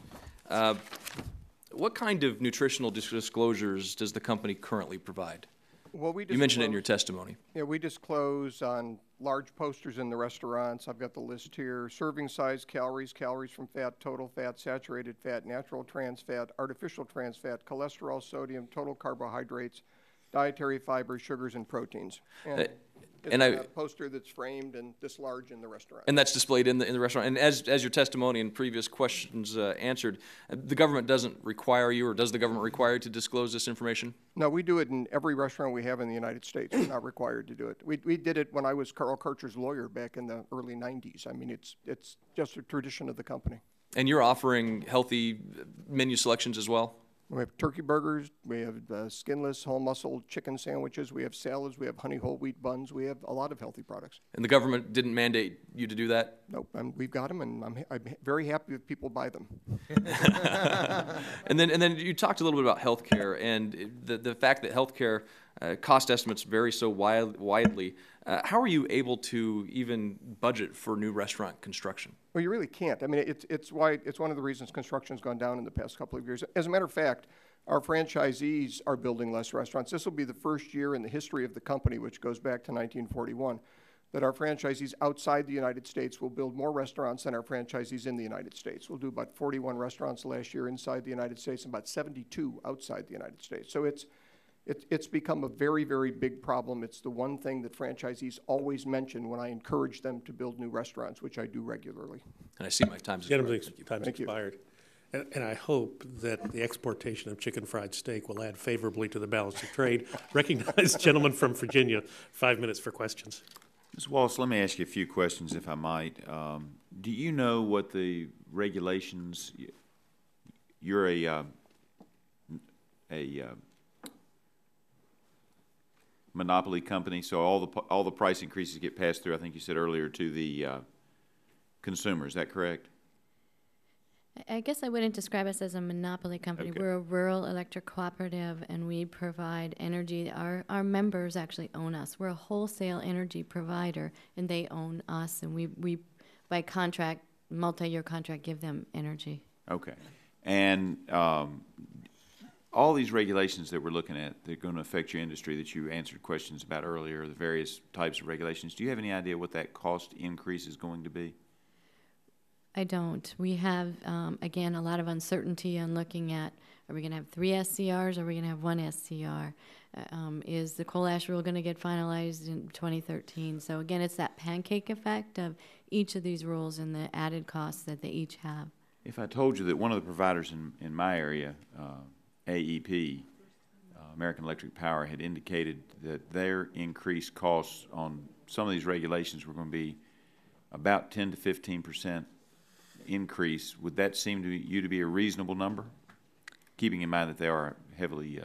What kind of nutritional disclosures does the company currently provide? Well, you mentioned it in your testimony. Yeah, we disclose on large posters in the restaurants. I've got the list here. Serving size, calories, calories from fat, total fat, saturated fat, natural trans fat, artificial trans fat, cholesterol, sodium, total carbohydrates, dietary fibers, sugars, and proteins. And it's a poster that's framed and this large in the restaurant. And that's displayed in the restaurant. And as your testimony and previous questions answered, the government doesn't require you, or does the government require you to disclose this information? No, we do it in every restaurant we have in the United States. We're not required to do it. We did it when I was Carl Kircher's lawyer back in the early 90s. I mean, it's just a tradition of the company. And you're offering healthy menu selections as well? We have turkey burgers, we have skinless, whole muscle chicken sandwiches, we have salads, we have honey whole wheat buns, we have a lot of healthy products. And the government didn't mandate you to do that? Nope, we've got them, and I'm very happy if people buy them. And then you talked a little bit about healthcare and the fact that healthcare cost estimates vary so widely. How are you able to even budget for new restaurant construction? Well, you really can't. I mean, it's one of the reasons construction's gone down in the past couple of years. As a matter of fact, our franchisees are building less restaurants. This will be the first year in the history of the company, which goes back to 1941, that our franchisees outside the United States will build more restaurants than our franchisees in the United States. We'll do about 41 restaurants last year inside the United States and about 72 outside the United States. So it's become a very, very big problem. It's the one thing that franchisees always mention when I encourage them to build new restaurants, which I do regularly. And I see my time's expired. And I hope that the exportation of chicken fried steak will add favorably to the balance of trade. Recognize gentleman from Virginia, 5 minutes for questions. Ms. Wallace, let me ask you a few questions, if I might. Do you know what the regulations, you're a monopoly company, so all the price increases get passed through, I think you said earlier, to the consumer. Is that correct? I guess I wouldn't describe us as a monopoly company. Okay. We're a rural electric cooperative, and we provide energy. Our members actually own us. We're a wholesale energy provider, and they own us, and we by contract, multi-year contract, give them energy. Okay. And all these regulations that we're looking at, they're going to affect your industry that you answered questions about earlier, the various types of regulations. Do you have any idea what that cost increase is going to be? I don't. We have, again, a lot of uncertainty on looking at, are we going to have 3 SCRs or are we going to have 1 SCR? Is the coal ash rule going to get finalized in 2013? So again, it's that pancake effect of each of these rules and the added costs that they each have. If I told you that one of the providers in my area, AEP, American Electric Power, had indicated that their increased costs on some of these regulations were going to be about 10 to 15% increase, would that seem to you to be a reasonable number, keeping in mind that they are heavily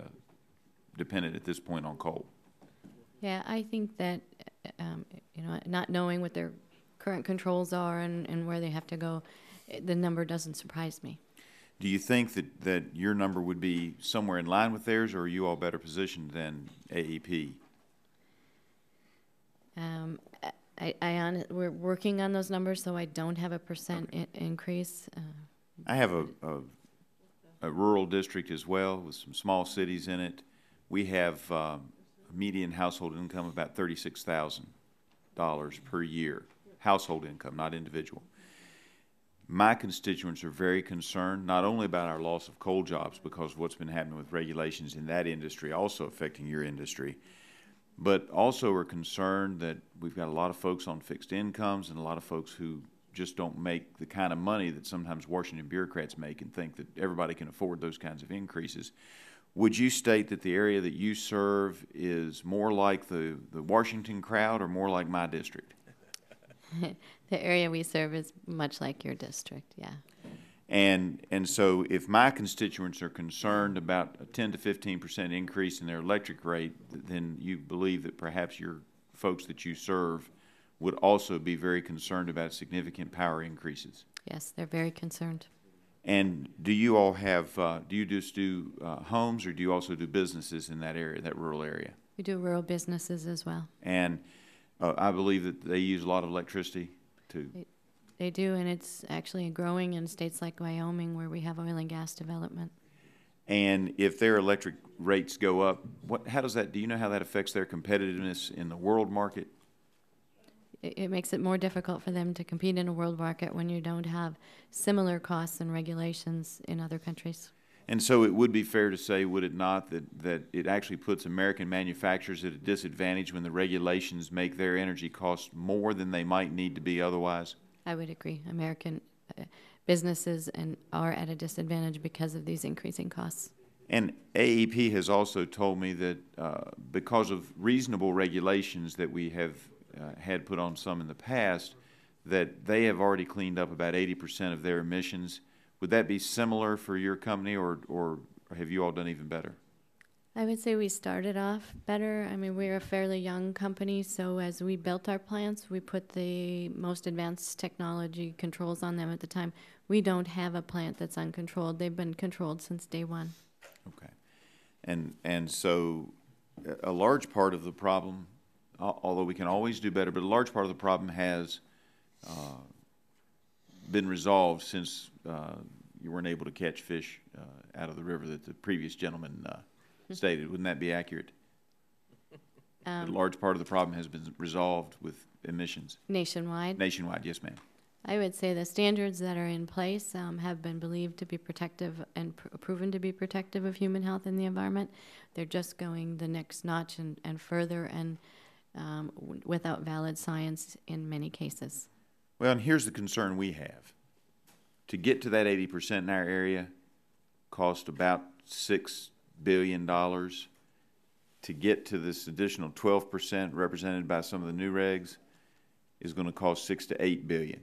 dependent at this point on coal? Yeah, I think that, not knowing what their current controls are and where they have to go, the number doesn't surprise me. Do you think that your number would be somewhere in line with theirs, or are you all better positioned than AEP? We're working on those numbers, so I don't have a percent increase. I have a rural district as well with some small cities in it. We have a median household income of about $36,000 per year. Household income, not individual. My constituents are very concerned not only about our loss of coal jobs because of what's been happening with regulations in that industry also affecting your industry, but also are concerned that we've got a lot of folks on fixed incomes and a lot of folks who just don't make the kind of money that sometimes Washington bureaucrats make and think that everybody can afford those kinds of increases. Would you state that the area that you serve is more like the Washington crowd or more like my district? The area we serve is much like your district, yeah. And so if my constituents are concerned about a 10 to 15% increase in their electric rate, then you believe that perhaps your folks that you serve would also be very concerned about significant power increases. Yes, they're very concerned. And do you all have, do you just do homes, or do you also do businesses in that area, that rural area? We do rural businesses as well. And I believe that they use a lot of electricity too. They do, and it's actually growing in states like Wyoming where we have oil and gas development. And if their electric rates go up, how does that, do you know how that affects their competitiveness in the world market? It makes it more difficult for them to compete in a world market when you don't have similar costs and regulations in other countries. And so it would be fair to say, would it not, that it actually puts American manufacturers at a disadvantage when the regulations make their energy costs more than they might need to be otherwise? I would agree. American businesses are at a disadvantage because of these increasing costs. And AEP has also told me that because of reasonable regulations that we have had put on some in the past, that they have already cleaned up about 80% of their emissions. Would that be similar for your company, or have you all done even better? I would say we started off better. I mean, we're a fairly young company, so as we built our plants, we put the most advanced technology controls on them at the time. We don't have a plant that's uncontrolled. They've been controlled since day one. Okay. And so a large part of the problem, although we can always do better, but a large part of the problem has been resolved since you weren't able to catch fish out of the river that the previous gentleman stated. Wouldn't that be accurate? A large part of the problem has been resolved with emissions. Nationwide? Nationwide, yes, ma'am. I would say the standards that are in place have been believed to be protective and proven to be protective of human health and the environment. They're just going the next notch and further and without valid science in many cases. Well, and here's the concern we have. To get to that 80% in our area cost about $6 billion. To get to this additional 12% represented by some of the new regs is going to cost $6 to $8 billion.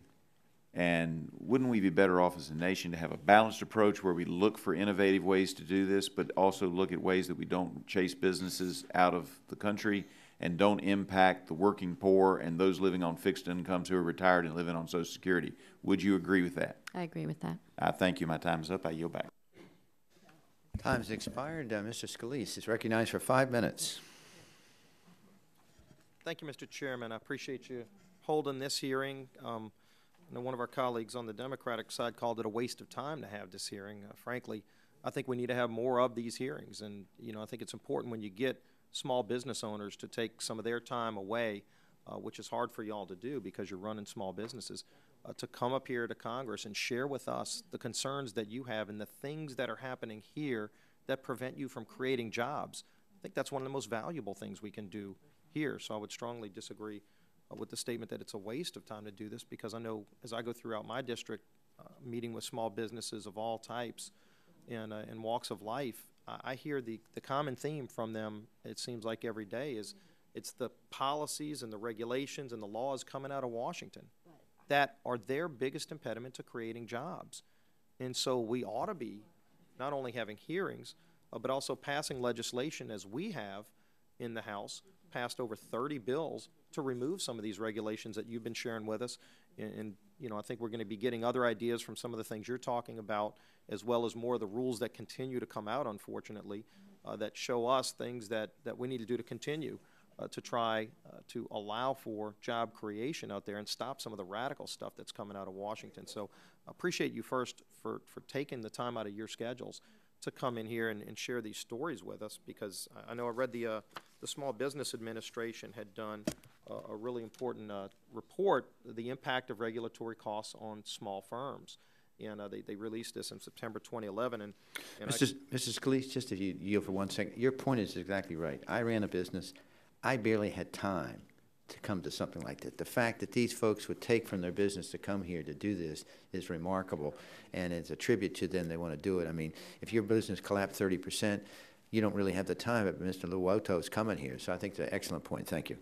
And wouldn't we be better off as a nation to have a balanced approach where we look for innovative ways to do this, but also look at ways that we don't chase businesses out of the country and don't impact the working poor and those living on fixed incomes who are retired and living on Social Security? Would you agree with that? I agree with that. I thank you. My time is up. I yield back. Time's expired. Mr. Scalise is recognized for 5 minutes. Thank you, Mr. Chairman. I appreciate you holding this hearing. I know one of our colleagues on the Democratic side called it a waste of time to have this hearing. Frankly, I think we need to have more of these hearings. And, you know, I think it's important when you get small business owners to take some of their time away, which is hard for you all to do because you're running small businesses, to come up here to Congress and share with us the concerns that you have and the things that are happening here that prevent you from creating jobs. I think that's one of the most valuable things we can do here. So I would strongly disagree with the statement that it's a waste of time to do this, because I know as I go throughout my district, meeting with small businesses of all types and walks of life, I hear the common theme from them, it seems like every day, is it's the policies and the regulations and the laws coming out of Washington that are their biggest impediment to creating jobs. And so we ought to be not only having hearings, but also passing legislation as we have in the House passed over 30 bills to remove some of these regulations that you've been sharing with us. And you know, I think we're going to be getting other ideas from some of the things you're talking about, as well as more of the rules that continue to come out, unfortunately, that show us things that we need to do to continue to try to allow for job creation out there and stop some of the radical stuff that's coming out of Washington. So I appreciate you first for taking the time out of your schedules to come in here and share these stories with us, because I know I read the Small Business Administration had done a really important report, the impact of regulatory costs on small firms. And they released this in September 2011. And Mr. Scalise, just if you yield for 1 second, your point is exactly right. I ran a business. I barely had time to come to something like that. The fact that these folks would take from their business to come here to do this is remarkable, and it's a tribute to them. They want to do it. I mean, if your business collapsed 30%, you don't really have the time, but Mr. Luoto is coming here. So I think it's an excellent point. Thank you.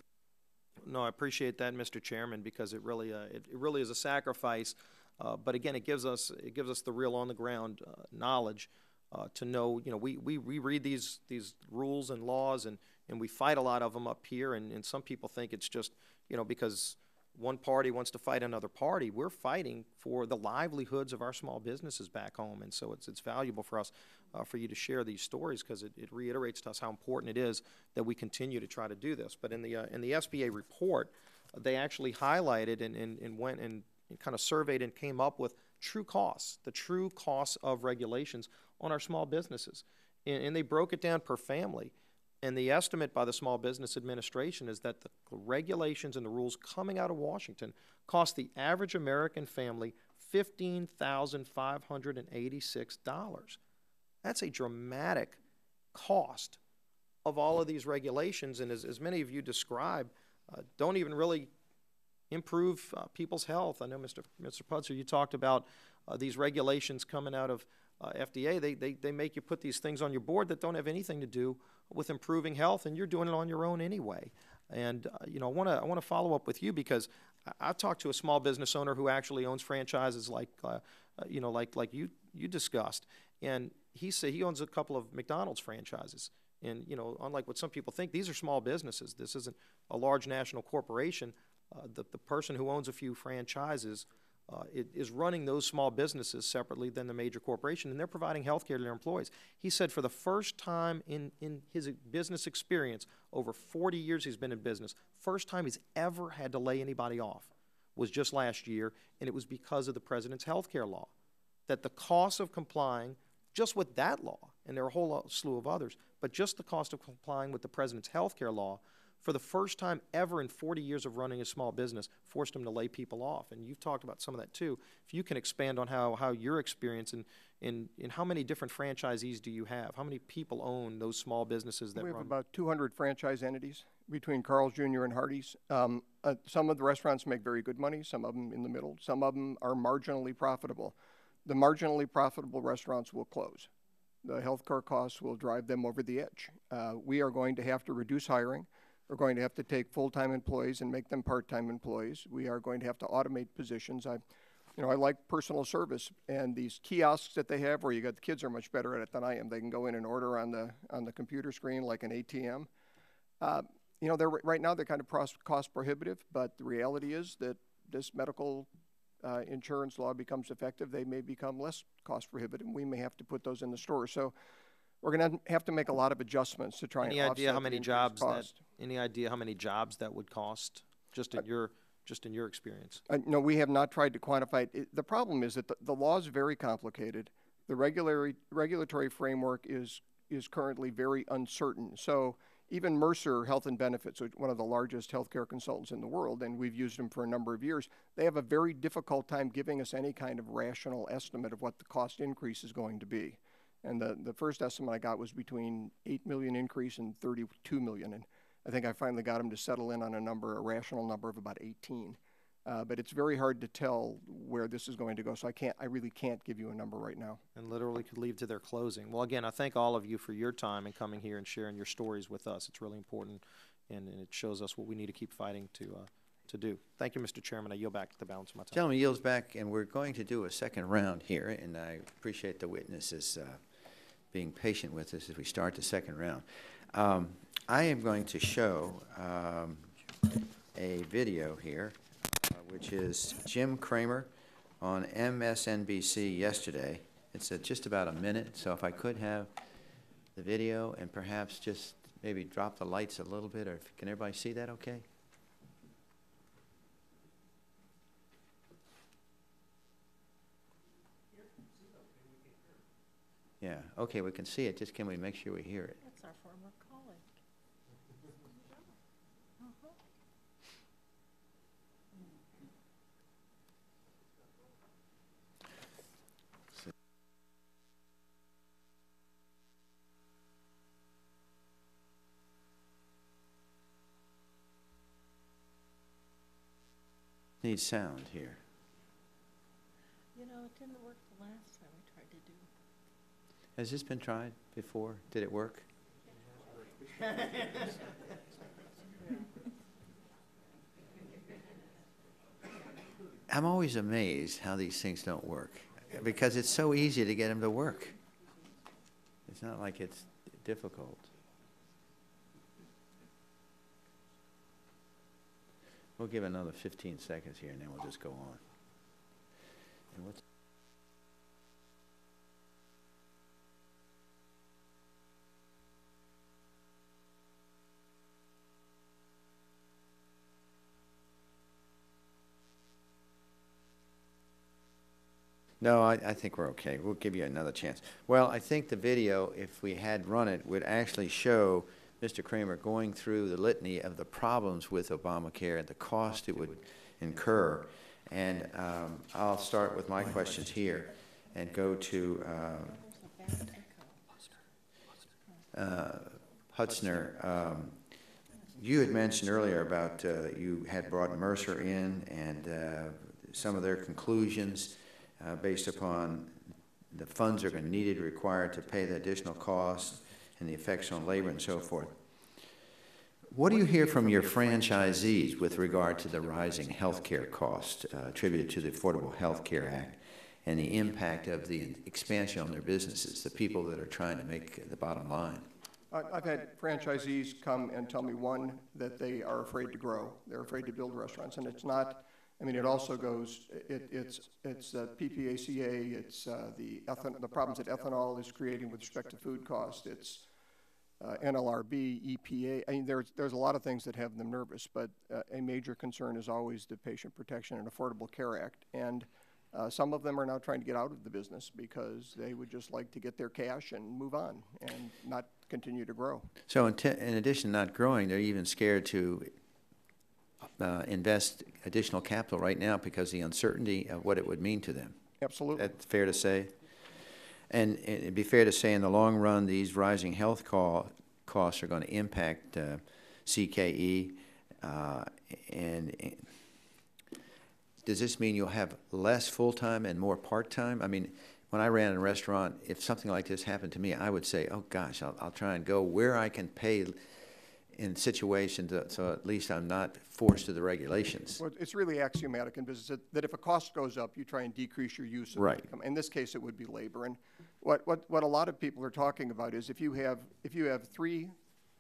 No, I appreciate that, Mr. Chairman, because it really is a sacrifice. But again, it gives us the real on the ground knowledge to know. You know, we read these rules and laws and we fight a lot of them up here, and some people think it's just, you know, because one party wants to fight another party. We're fighting for the livelihoods of our small businesses back home, and so it's valuable for us for you to share these stories, because it reiterates to us how important it is that we continue to try to do this. But in the SBA report, they actually highlighted and went and kind of surveyed and came up with true costs, the true costs of regulations on our small businesses, and they broke it down per family. And the estimate by the Small Business Administration is that the regulations and the rules coming out of Washington cost the average American family $15,586. That's a dramatic cost of all of these regulations, and as many of you describe, don't even really improve people's health. I know, Mr. Putzer, you talked about these regulations coming out of FDA. They make you put these things on your board that don't have anything to do with improving health, and you're doing it on your own anyway. And you know, I want to follow up with you, because I've talked to a small business owner who actually owns franchises like you know, like you discussed, and he said he owns a couple of McDonald's franchises. And you know, unlike what some people think, these are small businesses. This isn't a large national corporation. The person who owns a few franchises is running those small businesses separately than the major corporation, and they're providing health care to their employees. He said for the first time in his business experience, over 40 years he's been in business, first time he's ever had to lay anybody off was just last year, and it was because of the president's health care law. That the cost of complying just with that law, and there are a whole slew of others, but just the cost of complying with the president's health care law, for the first time ever in 40 years of running a small business, forced him to lay people off. And you've talked about some of that too. If you can expand on how your experience and how many different franchisees do you have? How many people own those small businesses that We run? have about 200 franchise entities between Carl's Jr. and Hardee's. Some of the restaurants make very good money, some of them in the middle. Some of them are marginally profitable. The marginally profitable restaurants will close. The health care costs will drive them over the edge. We are going to have to reduce hiring. We're going to have to take full-time employees and make them part-time employees. We are going to have to automate positions. I like personal service, and these kiosks that they have, where the kids are much better at it than I am. They can go in and order on the computer screen like an ATM. Right now they're kind of cost prohibitive, but the reality is that this medical insurance law becomes effective, they may become less cost prohibitive, and we may have to put those in the store. So we're going to have to make a lot of adjustments to try and offset Any idea how many jobs cost. Any idea how many jobs that would cost, just in your experience? No, we have not tried to quantify it. The problem is that the law is very complicated. The regulatory framework is currently very uncertain. So even Mercer Health and Benefits, one of the largest healthcare consultants in the world, and we've used them for a number of years, they have a very difficult time giving us any kind of rational estimate of what the cost increase is going to be. And the first estimate I got was between 8 million increase and 32 million. And I think I finally got them to settle in on a rational number of about 18. But it's very hard to tell where this is going to go. So I really can't give you a number right now. And literally could lead to their closing. Well, again, I thank all of you for your time and coming here and sharing your stories with us. It's really important, and it shows us what we need to keep fighting to do. Thank you, Mr. Chairman. I yield back the balance of my time. Gentleman yields back, and we're going to do a second round here, and I appreciate the witnesses being patient with us as we start the second round. I am going to show a video here, which is Jim Cramer on MSNBC yesterday. It's just about a minute, so if I could have the video and perhaps just maybe drop the lights a little bit, or can everybody see that okay? Yeah, okay, we can see it, just can we make sure we hear it? That's our former colleague. Needs sound here. You know, it didn't work the last time we tried to do it. Has this been tried before? Did it work? I'm always amazed how these things don't work, because it's so easy to get them to work. It's not like it's difficult. We'll give another 15 seconds here, and then we'll just go on. And what's No, I think we're okay. We'll give you another chance. Well, I think the video, if we had run it, would actually show Mr. Cramer going through the litany of the problems with Obamacare and the cost it would incur. And I'll start with my questions here and go to Hutzner. You had mentioned earlier about you had brought Mercer in and some of their conclusions based upon the funds are going to needed required to pay the additional costs and the effects on labor and so forth. What do you hear from your franchisees with regard to the rising health care costs attributed to the Affordable Health Care Act and the impact of the expansion on their businesses, the people that are trying to make the bottom line? I've had franchisees come and tell me, one, that they are afraid to grow. They're afraid to build restaurants. And it's not, I mean, it also goes, it's PPACA, it's the problems that ethanol is creating with respect to food costs. It's NLRB, EPA. I mean, there's a lot of things that have them nervous, but a major concern is always the Patient Protection and Affordable Care Act. And some of them are now trying to get out of the business because they would just like to get their cash and move on and not continue to grow. So in addition to not growing, they're even scared to invest additional capital right now because of the uncertainty of what it would mean to them. Absolutely. That's fair to say? And it'd be fair to say in the long run, these rising health costs are going to impact CKE. And does this mean you'll have less full-time and more part-time? I mean, when I ran a restaurant, if something like this happened to me, I would say, oh gosh, I'll try and go where I can pay in situations so at least I'm not forced to the regulations. Well, it's really axiomatic in business that if a cost goes up, you try and decrease your use of right. income. In this case, it would be labor. And what a lot of people are talking about is if you have 3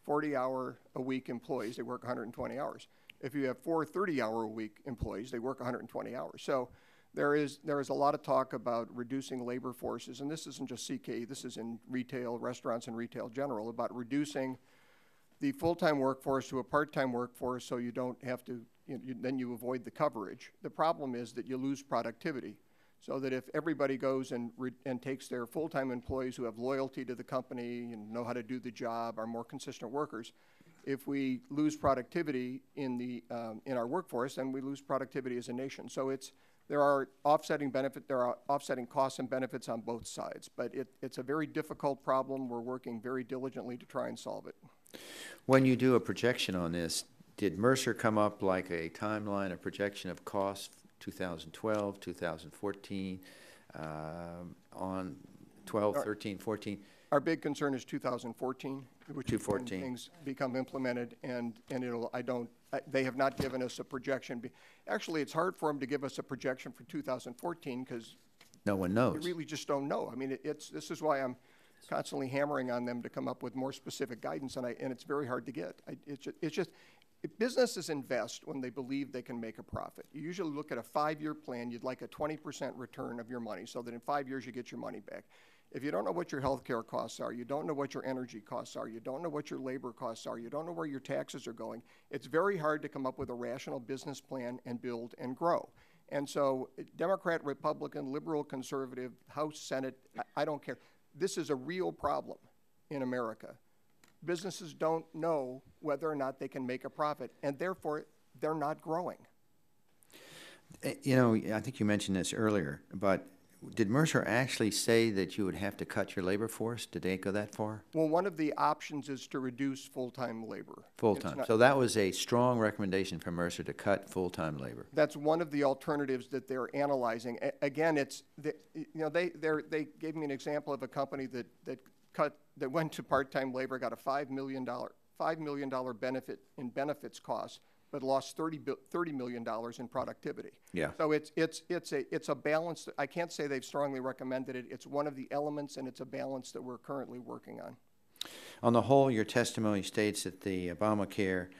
40-hour-a-week employees, they work 120 hours. If you have 4 30-hour-a-week employees, they work 120 hours. So there is a lot of talk about reducing labor forces, and this isn't just CKE, this is in retail, restaurants and retail general, about reducing the full-time workforce to a part-time workforce so you don't have to, then you avoid the coverage. The problem is that you lose productivity. So that if everybody goes and takes their full-time employees who have loyalty to the company and know how to do the job, are more consistent workers, if we lose productivity in our workforce, then we lose productivity as a nation. So there are offsetting costs and benefits on both sides, but it's a very difficult problem. We're working very diligently to try and solve it. When you do a projection on this, did Mercer come up like a timeline, a projection of costs, 2012, 2014, on 12, 13, 14? Our big concern is 2014, which is when things become implemented, and they have not given us a projection. Actually, it's hard for them to give us a projection for 2014 because no one knows. We really just don't know. I mean, this is why constantly hammering on them to come up with more specific guidance, and it's very hard to get. It's just if businesses invest when they believe they can make a profit. You usually look at a 5-year plan. You'd like a 20% return of your money so that in 5 years you get your money back. If you don't know what your health care costs are, you don't know what your energy costs are, you don't know what your labor costs are, you don't know where your taxes are going, it's very hard to come up with a rational business plan and build and grow. And so Democrat, Republican, liberal, conservative, House, Senate, I don't care. This is a real problem in America. Businesses don't know whether or not they can make a profit, and therefore they're not growing. You know, I think you mentioned this earlier, but did Mercer actually say that you would have to cut your labor force? Did they go that far? Well, one of the options is to reduce full-time labor. Full-time. So that was a strong recommendation from Mercer to cut full-time labor. That's one of the alternatives that they're analyzing. Again, they gave me an example of a company that went to part-time labor, got a $5 million benefit in benefits costs, but lost $30 million in productivity. Yeah. So it's a balance. I can't say they've strongly recommended it. It's one of the elements, and it's a balance that we're currently working on. On the whole, your testimony states that the Obamacare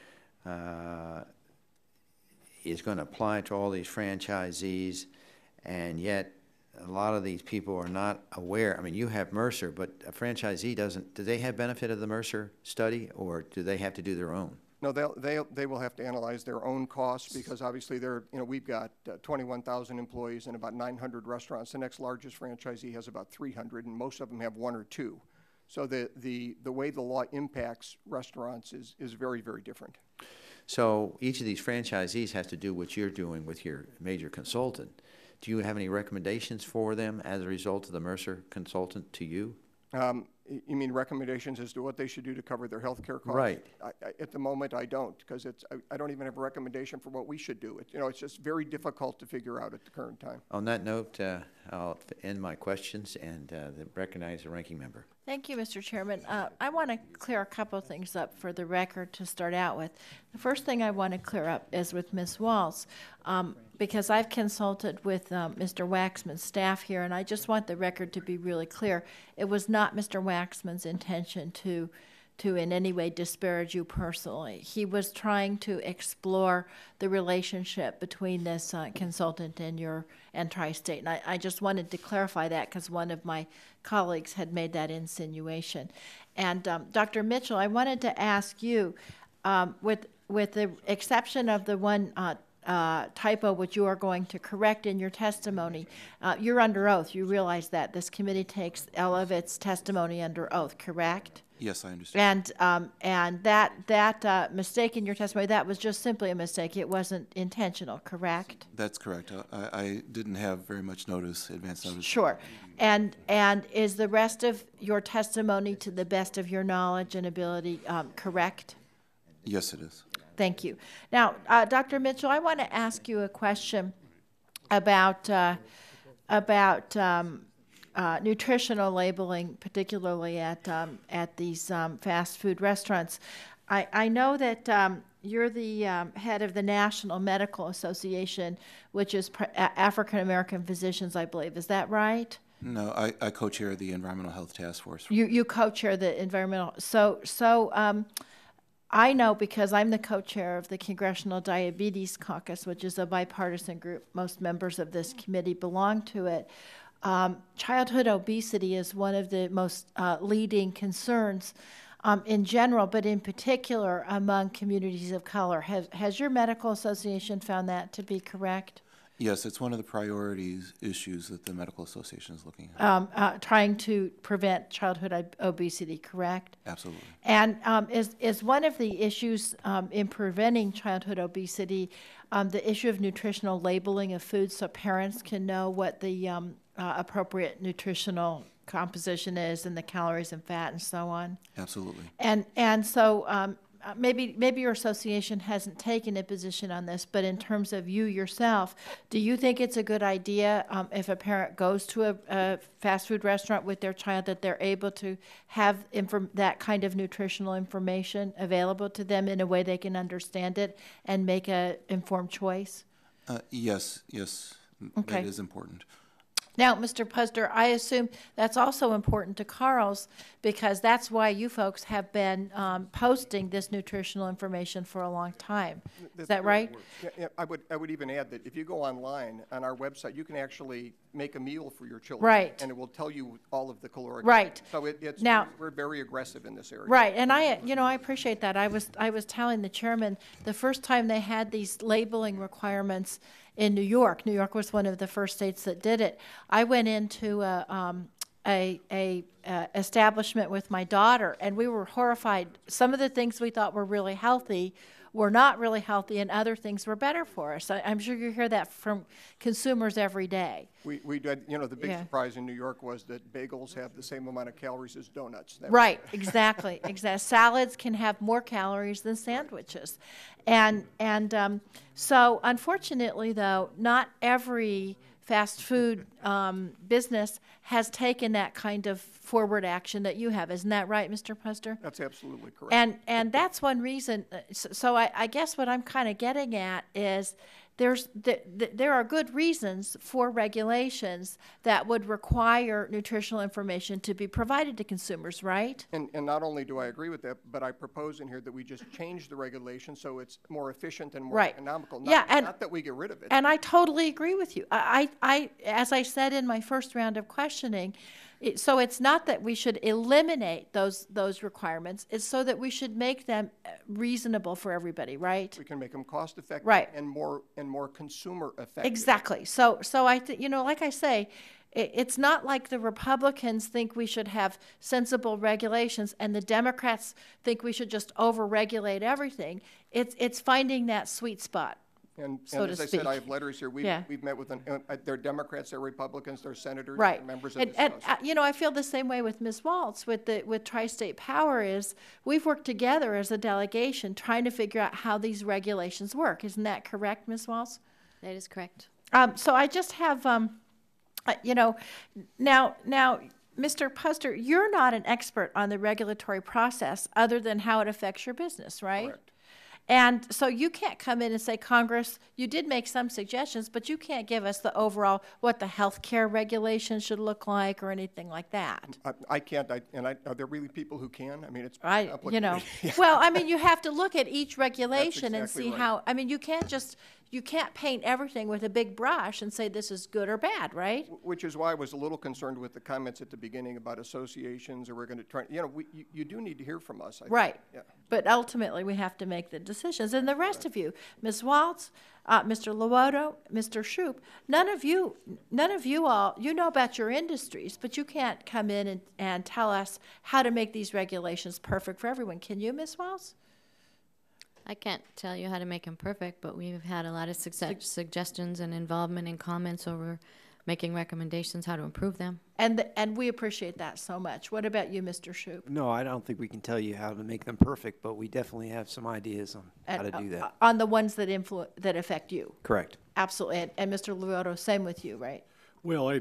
is going to apply to all these franchisees, and yet a lot of these people are not aware. I mean, you have Mercer, but a franchisee doesn't. Do they have benefit of the Mercer study, or do they have to do their own? No, they will have to analyze their own costs because obviously we've got 21,000 employees and about 900 restaurants. The next largest franchisee has about 300, and most of them have 1 or 2. So the way the law impacts restaurants is very, very different. So each of these franchisees has to do what you're doing with your major consultant. Do you have any recommendations for them as a result of the Mercer consultant to you? You mean recommendations as to what they should do to cover their health care costs? Right. At the moment, I don't, because I don't even have a recommendation for what we should do. It's just very difficult to figure out at the current time. On that note, I'll end my questions and recognize the ranking member. Thank you, Mr. Chairman. I want to clear a couple of things up for the record to start out with. The first thing I want to clear up is with Ms. Walz, because I've consulted with Mr. Waxman's staff here, and I just want the record to be really clear. It was not Mr. Waxman's intention to in any way disparage you personally. He was trying to explore the relationship between this consultant and Tri-State. And I just wanted to clarify that because one of my colleagues had made that insinuation. And Dr. Mitchell, I wanted to ask you, with the exception of the one typo which you are going to correct in your testimony, you're under oath. You realize that this committee takes all of its testimony under oath, correct? Yes, I understand. And that mistake in your testimony, that was just simply a mistake. It wasn't intentional, correct? That's correct. I didn't have very much advance notice. Sure. And is the rest of your testimony, to the best of your knowledge and ability, correct? Yes, it is. Thank you. Now, Dr. Mitchell, I want to ask you a question about nutritional labeling, particularly at these fast food restaurants. I know that you're the head of the National Medical Association, which is African American physicians, I believe. Is that right? No, I co-chair the Environmental Health Task Force. You co-chair the environmental. So I know because I'm the co-chair of the Congressional Diabetes Caucus, which is a bipartisan group. Most members of this committee belong to it. Childhood obesity is one of the most leading concerns in general, but in particular among communities of color. Has your medical association found that to be correct? Yes, it's one of the priorities issues that the Medical Association is looking at. Trying to prevent childhood obesity, correct? Absolutely. And is one of the issues in preventing childhood obesity the issue of nutritional labeling of food so parents can know what the appropriate nutritional composition is and the calories and fat and so on? Absolutely. And so maybe your association hasn't taken a position on this, but in terms of you yourself, do you think it's a good idea if a parent goes to a fast food restaurant with their child that they're able to have that kind of nutritional information available to them in a way they can understand it and make an informed choice? Yes, Okay. That is important. Now, Mr. Puster, I assume that's also important to Carl's because that's why you folks have been posting this nutritional information for a long time. Is that right? Yeah, I would even add that if you go online on our website, you can actually make a meal for your children. Right. And it will tell you all of the caloric. Right. So it's now, we're very aggressive in this area. Right, and I appreciate that. I was telling the chairman the first time they had these labeling requirements in New York. New York was one of the first states that did it. I went into a establishment with my daughter, and we were horrified. Some of the things we thought were really healthy were not really healthy, and other things were better for us. I'm sure you hear that from consumers every day. We did, the big surprise in New York was that bagels have the same amount of calories as donuts. Right, exactly. Salads can have more calories than sandwiches. And so unfortunately, though, not every fast food business has taken that kind of forward action that you have. Isn't that right, Mr. Puster? That's absolutely correct. And that's one reason. So I guess what I'm kind of getting at is there are good reasons for regulations that would require nutritional information to be provided to consumers, right? And not only do I agree with that, but I propose in here that we just change the regulation so it's more efficient and more economical. Not that we get rid of it. And I totally agree with you. I as I said in my first round of questioning, so it's not that we should eliminate those requirements. It's so that we should make them reasonable for everybody, right? We can make them cost effective, right, and more consumer effective. Exactly. So I like I say, it's not like the Republicans think we should have sensible regulations and the Democrats think we should just overregulate everything. It's finding that sweet spot. And as I said, I have letters here. We've met with they're Democrats, they're Republicans, they're senators, right, they're members of this House. I feel the same way with Ms. Waltz with Tri-State Power. Is we've worked together as a delegation trying to figure out how these regulations work. Isn't that correct, Ms. Waltz? That is correct. So I just have, now, Mr. Puster, you're not an expert on the regulatory process other than how it affects your business, right? Correct. And so you can't come in and say, Congress, you did make some suggestions, but you can't give us the overall, what the health care regulations should look like or anything like that. I can't, are there really people who can? I mean, it's complicated. Well, I mean, you have to look at each regulation and see right. how, I mean, you can't paint everything with a big brush and say this is good or bad, right? Which is why I was a little concerned with the comments at the beginning about associations, or we're going to try, you do need to hear from us. Right. Yeah. But ultimately, we have to make the decisions. And the rest of you, Ms. Waltz, Mr. Lowoto, Mr. Shoup, none of you all, you know about your industries, but you can't come in and tell us how to make these regulations perfect for everyone. Can you, Ms. Waltz? I can't tell you how to make them perfect, but we've had a lot of suggestions and involvement and comments over making recommendations how to improve them. And we appreciate that so much. What about you, Mr. Shoup? No, I don't think we can tell you how to make them perfect, but we definitely have some ideas on how to do that. On the ones that affect you. Correct. Absolutely. And Mr. Lowoto, same with you, right? Well,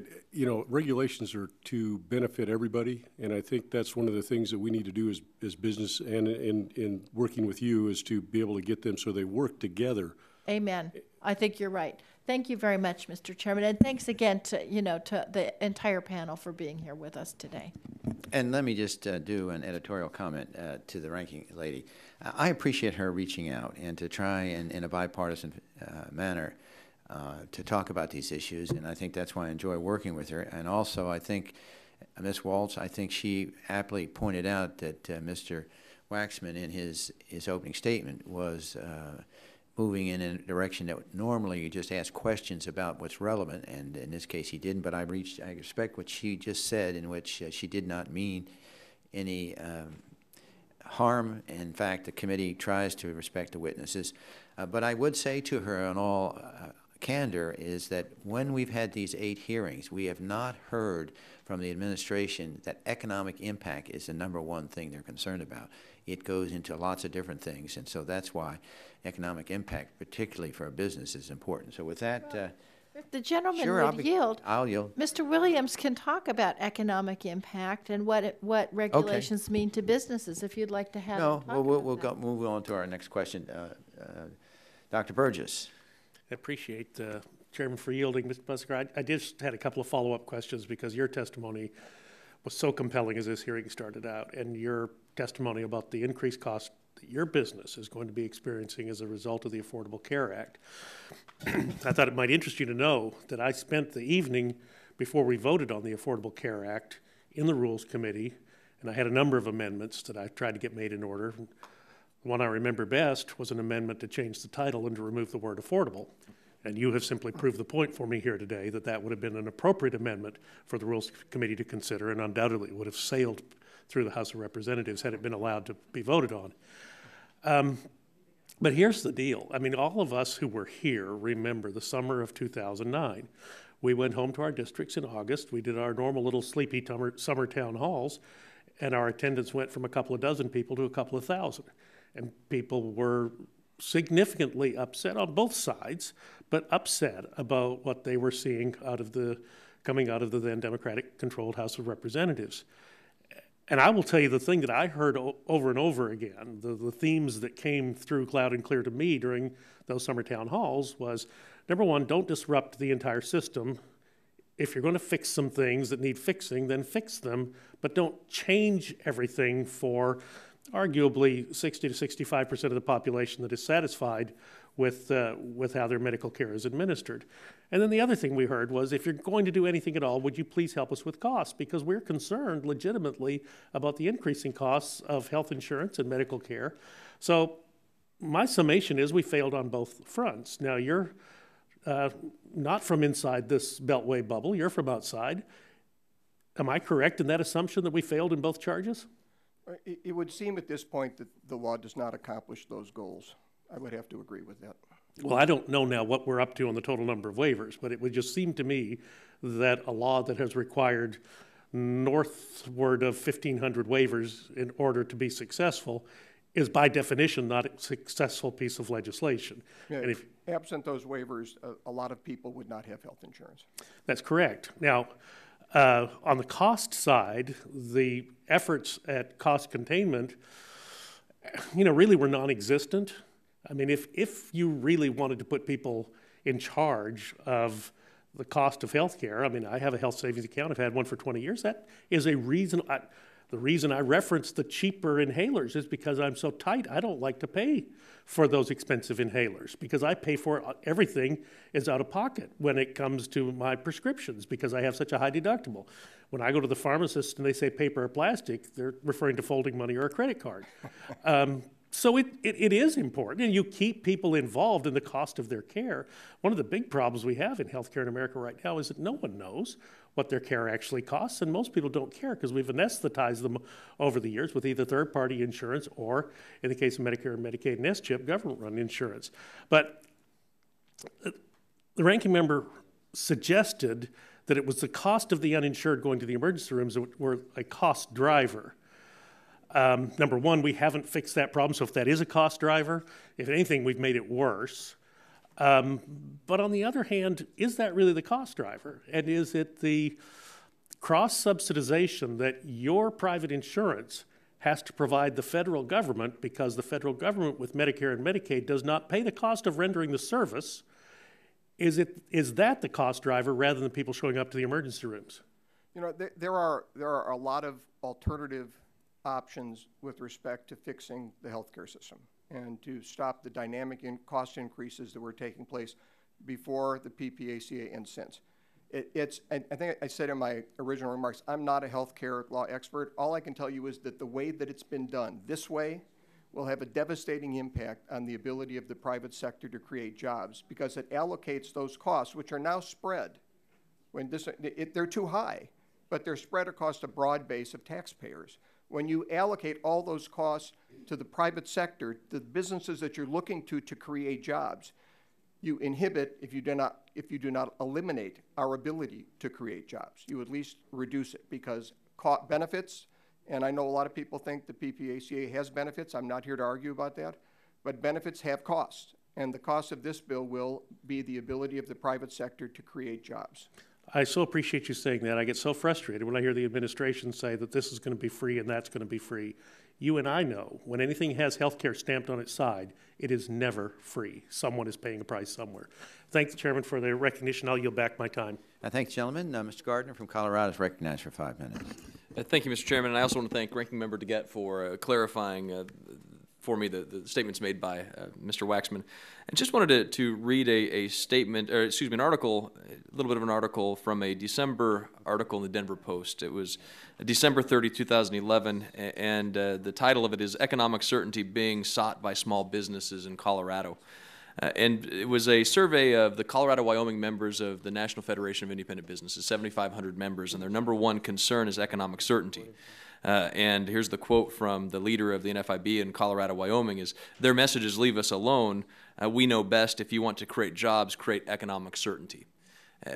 regulations are to benefit everybody, and I think that's one of the things that we need to do as business and in working with you is to be able to get them so they work together. Amen. I think you're right. Thank you very much, Mr. Chairman, and thanks again to the entire panel for being here with us today. And let me just do an editorial comment to the ranking lady. I appreciate her reaching out and to try in a bipartisan manner to talk about these issues, and I think that's why I enjoy working with her. And also, I think Ms. Waltz, I think she aptly pointed out that Mr. Waxman, in his opening statement, was moving in a direction that normally you just ask questions about what's relevant, and in this case he didn't. But I respect what she just said, in which she did not mean any harm. In fact, the committee tries to respect the witnesses. But I would say to her in all candor is that when we've had these 8 hearings, we have not heard from the administration that economic impact is the #1 thing they're concerned about. It goes into lots of different things, and so that's why economic impact, particularly for a business, is important. So with that, if the gentleman sure, would yield, I'll yield. Mr. Williams can talk about economic impact and what regulations mean to businesses. If you'd like to have we'll move on to our next question. Dr. Burgess. I appreciate Chairman, for yielding. Mr. Busker, I just had a couple of follow-up questions because your testimony was so compelling as this hearing started out, and your testimony about the increased cost that your business is going to be experiencing as a result of the Affordable Care Act. I thought it might interest you to know that I spent the evening before we voted on the Affordable Care Act in the Rules Committee, and I had a number of amendments that I tried to get made in order. The one I remember best was an amendment to change the title and to remove the word affordable. And you have simply proved the point for me here today that that would have been an appropriate amendment for the Rules Committee to consider, and undoubtedly would have sailed through the House of Representatives had it been allowed to be voted on. But here's the deal. I mean, all of us who were here remember the summer of 2009. We went home to our districts in August. We did our normal little sleepy summer town halls, and our attendance went from a couple of dozen people to a couple of thousand. And people were significantly upset on both sides, but upset about what they were seeing coming out of the then Democratic-controlled House of Representatives. And I will tell you the thing that I heard over and over again, the themes that came through loud and clear to me during those summer town halls was, number one, don't disrupt the entire system. If you're going to fix some things that need fixing, then fix them, but don't change everything for arguably 60 to 65% of the population that is satisfied with how their medical care is administered. And then the other thing we heard was, if you're going to do anything at all, would you please help us with costs? Because we're concerned legitimately about the increasing costs of health insurance and medical care. So my summation is we failed on both fronts. Now, you're not from inside this Beltway bubble. You're from outside. Am I correct in that assumption that we failed in both charges? It would seem at this point that the law does not accomplish those goals. I would have to agree with that. Well, I don't know now what we're up to on the total number of waivers, but it would just seem to me that a law that has required northward of 1,500 waivers in order to be successful is by definition not a successful piece of legislation. Yeah, and if absent those waivers, a lot of people would not have health insurance. That's correct. Now, on the cost side, the efforts at cost containment, really were non-existent. I mean, if you really wanted to put people in charge of the cost of health care, I mean, I have a health savings account. I've had one for 20 years. That is a reason. The reason I reference the cheaper inhalers is because I'm so tight. I don't like to pay for those expensive inhalers because I pay for everything is out of pocket when it comes to my prescriptions because I have such a high deductible. When I go to the pharmacist and they say paper or plastic, they're referring to folding money or a credit card. So it is important, and you keep people involved in the cost of their care. One of the big problems we have in healthcare in America right now is that no one knows what their care actually costs, and most people don't care because we've anesthetized them over the years with either third-party insurance or, in the case of Medicare and Medicaid and S-CHIP, government-run insurance. But the ranking member suggested that it was the cost of the uninsured going to the emergency rooms that were a cost driver. Number one, we haven't fixed that problem, so if that is a cost driver, if anything, we've made it worse. But on the other hand, is that really the cost driver? And is it the cross-subsidization that your private insurance has to provide the federal government because the federal government with Medicare and Medicaid does not pay the cost of rendering the service? Is that the cost driver rather than people showing up to the emergency rooms? There are a lot of alternative options with respect to fixing the healthcare system and to stop the dynamic cost increases that were taking place before the PPACA and since. I think I said in my original remarks, I'm not a healthcare law expert. All I can tell you is that the way that it's been done this way will have a devastating impact on the ability of the private sector to create jobs because it allocates those costs, which are now spread. They're too high, but they're spread across a broad base of taxpayers. When you allocate all those costs to the private sector, the businesses that you're looking to create jobs, you inhibit, if you do not eliminate our ability to create jobs. You at least reduce it because benefits, and I know a lot of people think the PPACA has benefits. I'm not here to argue about that, but benefits have costs, and the cost of this bill will be the ability of the private sector to create jobs. I so appreciate you saying that. I get so frustrated when I hear the administration say that this is going to be free and that's going to be free. You and I know when anything has healthcare stamped on its side, it is never free. Someone is paying a price somewhere. Thank the chairman for the recognition. I'll yield back my time. I thank the gentleman. Mr. Gardner from Colorado is recognized for 5 minutes. Thank you, Mr. Chairman. And I also want to thank Ranking Member DeGette for clarifying for me the statements made by Mr. Waxman. And just wanted to read a statement, or excuse me, an article, a little bit of an article from a December article in the Denver Post. It was December 30, 2011, and the title of it is Economic Certainty Being Sought by Small Businesses in Colorado. And it was a survey of the Colorado-Wyoming members of the National Federation of Independent Businesses, 7,500 members, and their number one concern is economic certainty. And here's the quote from the leader of the NFIB in Colorado, Wyoming is, their message is leave us alone. We know best. If you want to create jobs, create economic certainty.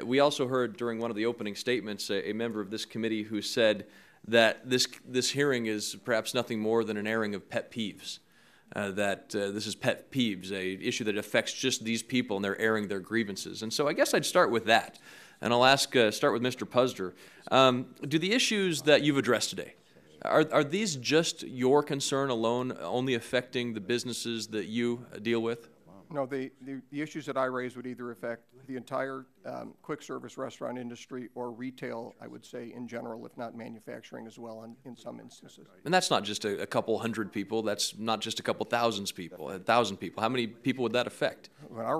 We also heard during one of the opening statements a member of this committee who said that this hearing is perhaps nothing more than an airing of pet peeves. That this is pet peeves, a issue that affects just these people and they're airing their grievances. And so I guess I'd start with that. And I'll start with Mr. Puzder. Do the issues that you've addressed today, are these just your concern alone, only affecting the businesses that you deal with? No, the issues that I raise would either affect the entire quick service restaurant industry or retail, I would say, in general, if not manufacturing as well in some instances. And that's not just a couple hundred people. That's not just a couple thousand people. How many people would that affect? Well,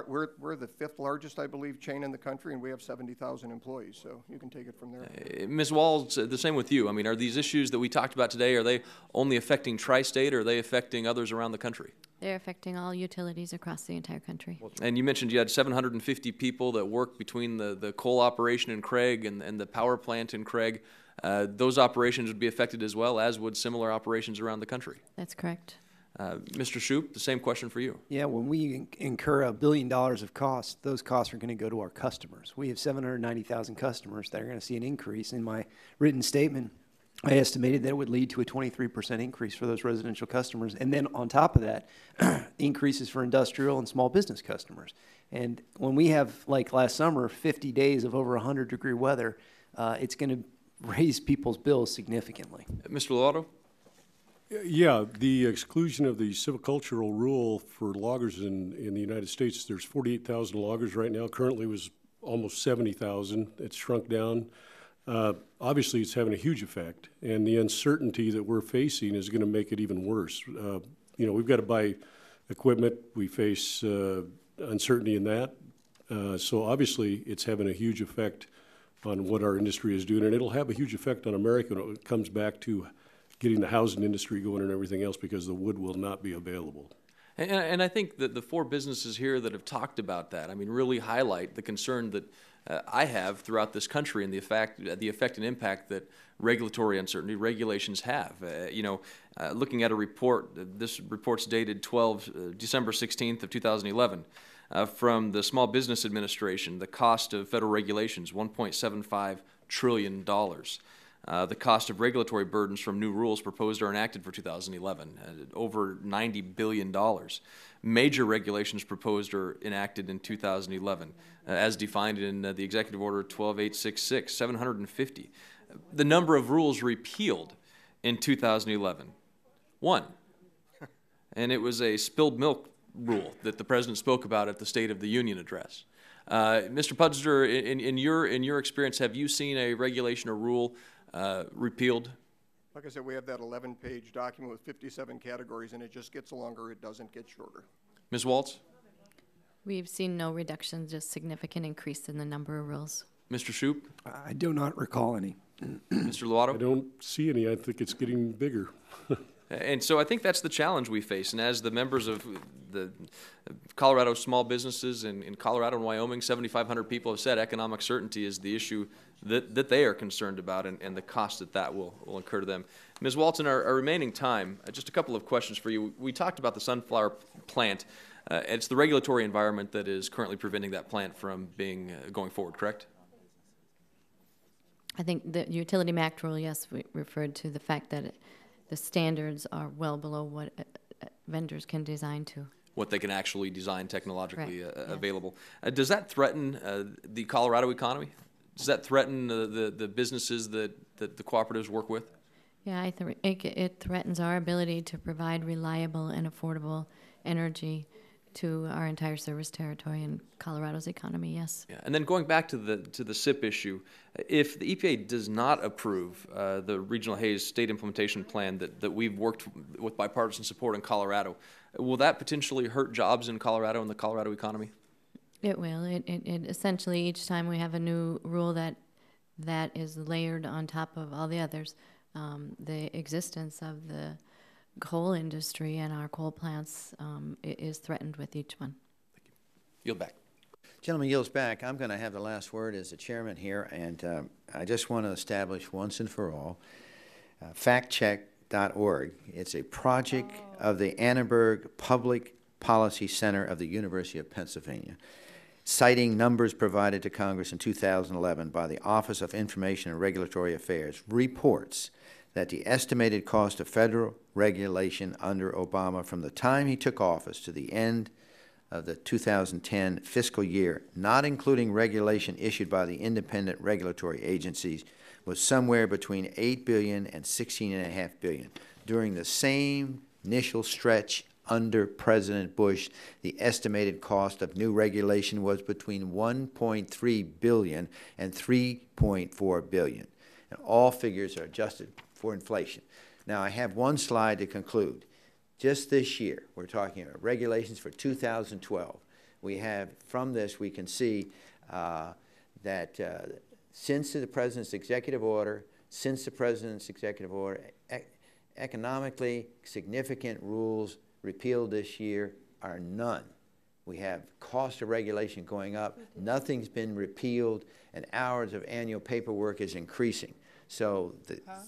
we're the 5th largest, I believe, chain in the country, and we have 70,000 employees. So you can take it from there. Ms. Walls, the same with you. I mean, are these issues that we talked about today, are they only affecting tri-state, or are they affecting others around the country? They're affecting all utilities across the entire country. And you mentioned you had 750 people that work between the coal operation in Craig and the power plant in Craig. Those operations would be affected as well, as would similar operations around the country. That's correct. Mr. Shoup, the same question for you. Yeah, when we incur $1 billion of costs, those costs are going to go to our customers. We have 790,000 customers that are going to see an increase. In my written statement, I estimated that it would lead to a 23% increase for those residential customers. And then on top of that, increases for industrial and small business customers. And when we have, like last summer, 50 days of over 100-degree weather, it's going to raise people's bills significantly. Mr. Lovato? Yeah, the exclusion of the silvicultural rule for loggers in the United States, there's 48,000 loggers right now. Currently it was almost 70,000. It's shrunk down. Obviously, it's having a huge effect, and the uncertainty that we're facing is going to make it even worse. We've got to buy equipment. We face uncertainty in that. So obviously, it's having a huge effect on what our industry is doing, and it'll have a huge effect on America when it comes back to getting the housing industry going and everything else, because the wood will not be available. And I think that the 4 businesses here that have talked about that, I mean, really highlight the concern that I have throughout this country and the effect and impact that regulatory uncertainty, regulations have. Looking at a report, this report's dated December 16th of 2011, from the Small Business Administration, the cost of federal regulations, $1.75 trillion. The cost of regulatory burdens from new rules proposed or enacted for 2011, over $90 billion. Major regulations proposed or enacted in 2011, as defined in the Executive Order 12866, 750. The number of rules repealed in 2011, 1. And it was a spilled milk rule that the President spoke about at the State of the Union address. Mr. Puzder, in your experience, have you seen a regulation or rule repealed? Like I said, we have that 11-page document with 57 categories, and it just gets longer. It doesn't get shorter. Ms. Waltz? We've seen no reduction, just significant increase in the number of rules. Mr. Shoup? I do not recall any. Mr. Lovato? I don't see any. I think it's getting bigger. And so I think that's the challenge we face. And as the members of the Colorado small businesses in Colorado and Wyoming, 7,500 people have said economic certainty is the issue that they are concerned about and the cost that will incur to them. Ms. Waltz, in our remaining time, just a couple of questions for you. We talked about the sunflower plant. It's the regulatory environment that is currently preventing that plant from going forward, correct? I think the utility MAC rule, yes, we referred to the fact that the standards are well below what vendors can design to. What they can actually design technologically available. Yes. Does that threaten the Colorado economy? Does that threaten the businesses that the cooperatives work with? Yeah, it threatens our ability to provide reliable and affordable energy to our entire service territory and Colorado's economy, yes. Yeah, and then going back to the SIP issue, if the EPA does not approve the Regional Haze State Implementation Plan that we've worked with bipartisan support in Colorado, will that potentially hurt jobs in Colorado and the Colorado economy? It will. It essentially, each time we have a new rule that is layered on top of all the others, the existence of the coal industry and our coal plants is threatened with each one. Thank you. Yield back. Gentleman yields back. I'm going to have the last word as the chairman here, and I just want to establish once and for all, factcheck.org. It's a project of the Annenberg Public Policy Center of the University of Pennsylvania, citing numbers provided to Congress in 2011 by the Office of Information and Regulatory Affairs, reports that the estimated cost of federal regulation under Obama from the time he took office to the end of the 2010 fiscal year, not including regulation issued by the independent regulatory agencies, was somewhere between $8 billion and $16.5 billion. During the same initial stretch under President Bush, the estimated cost of new regulation was between $1.3 billion and $3.4 billion. And all figures are adjusted for inflation. Now, I have one slide to conclude. Just this year, we're talking about regulations for 2012. We have, from this, we can see that since the President's executive order, economically significant rules repealed this year are none. We have cost of regulation going up, nothing's been repealed, and hours of annual paperwork is increasing. So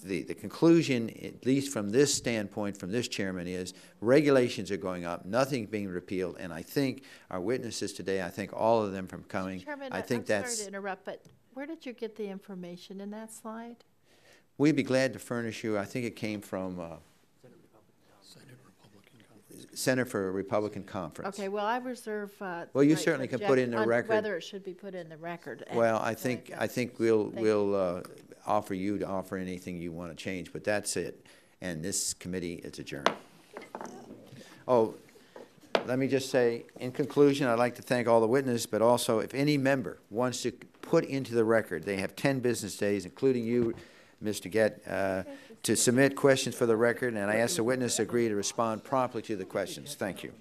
the conclusion, at least from this standpoint, from this chairman, is regulations are going up, nothing's being repealed, and I think our witnesses today, I think all of them from coming, Chairman, I think I'm that's... sorry to interrupt, but where did you get the information in that slide? We'd be glad to furnish you. I think it came from Center for a Republican Conference. Okay, well, I reserve. Well, you right certainly to can put in object the on record. whether it should be put in the record. Well, I think we'll offer you to offer anything you want to change, but that's it. And this committee is adjourned. Oh, let me just say, in conclusion, I'd like to thank all the witnesses, but also if any member wants to put into the record, they have 10 business days, including you, Mr. Gett, to submit questions for the record, and I ask the witness to agree to respond promptly to the questions. Thank you.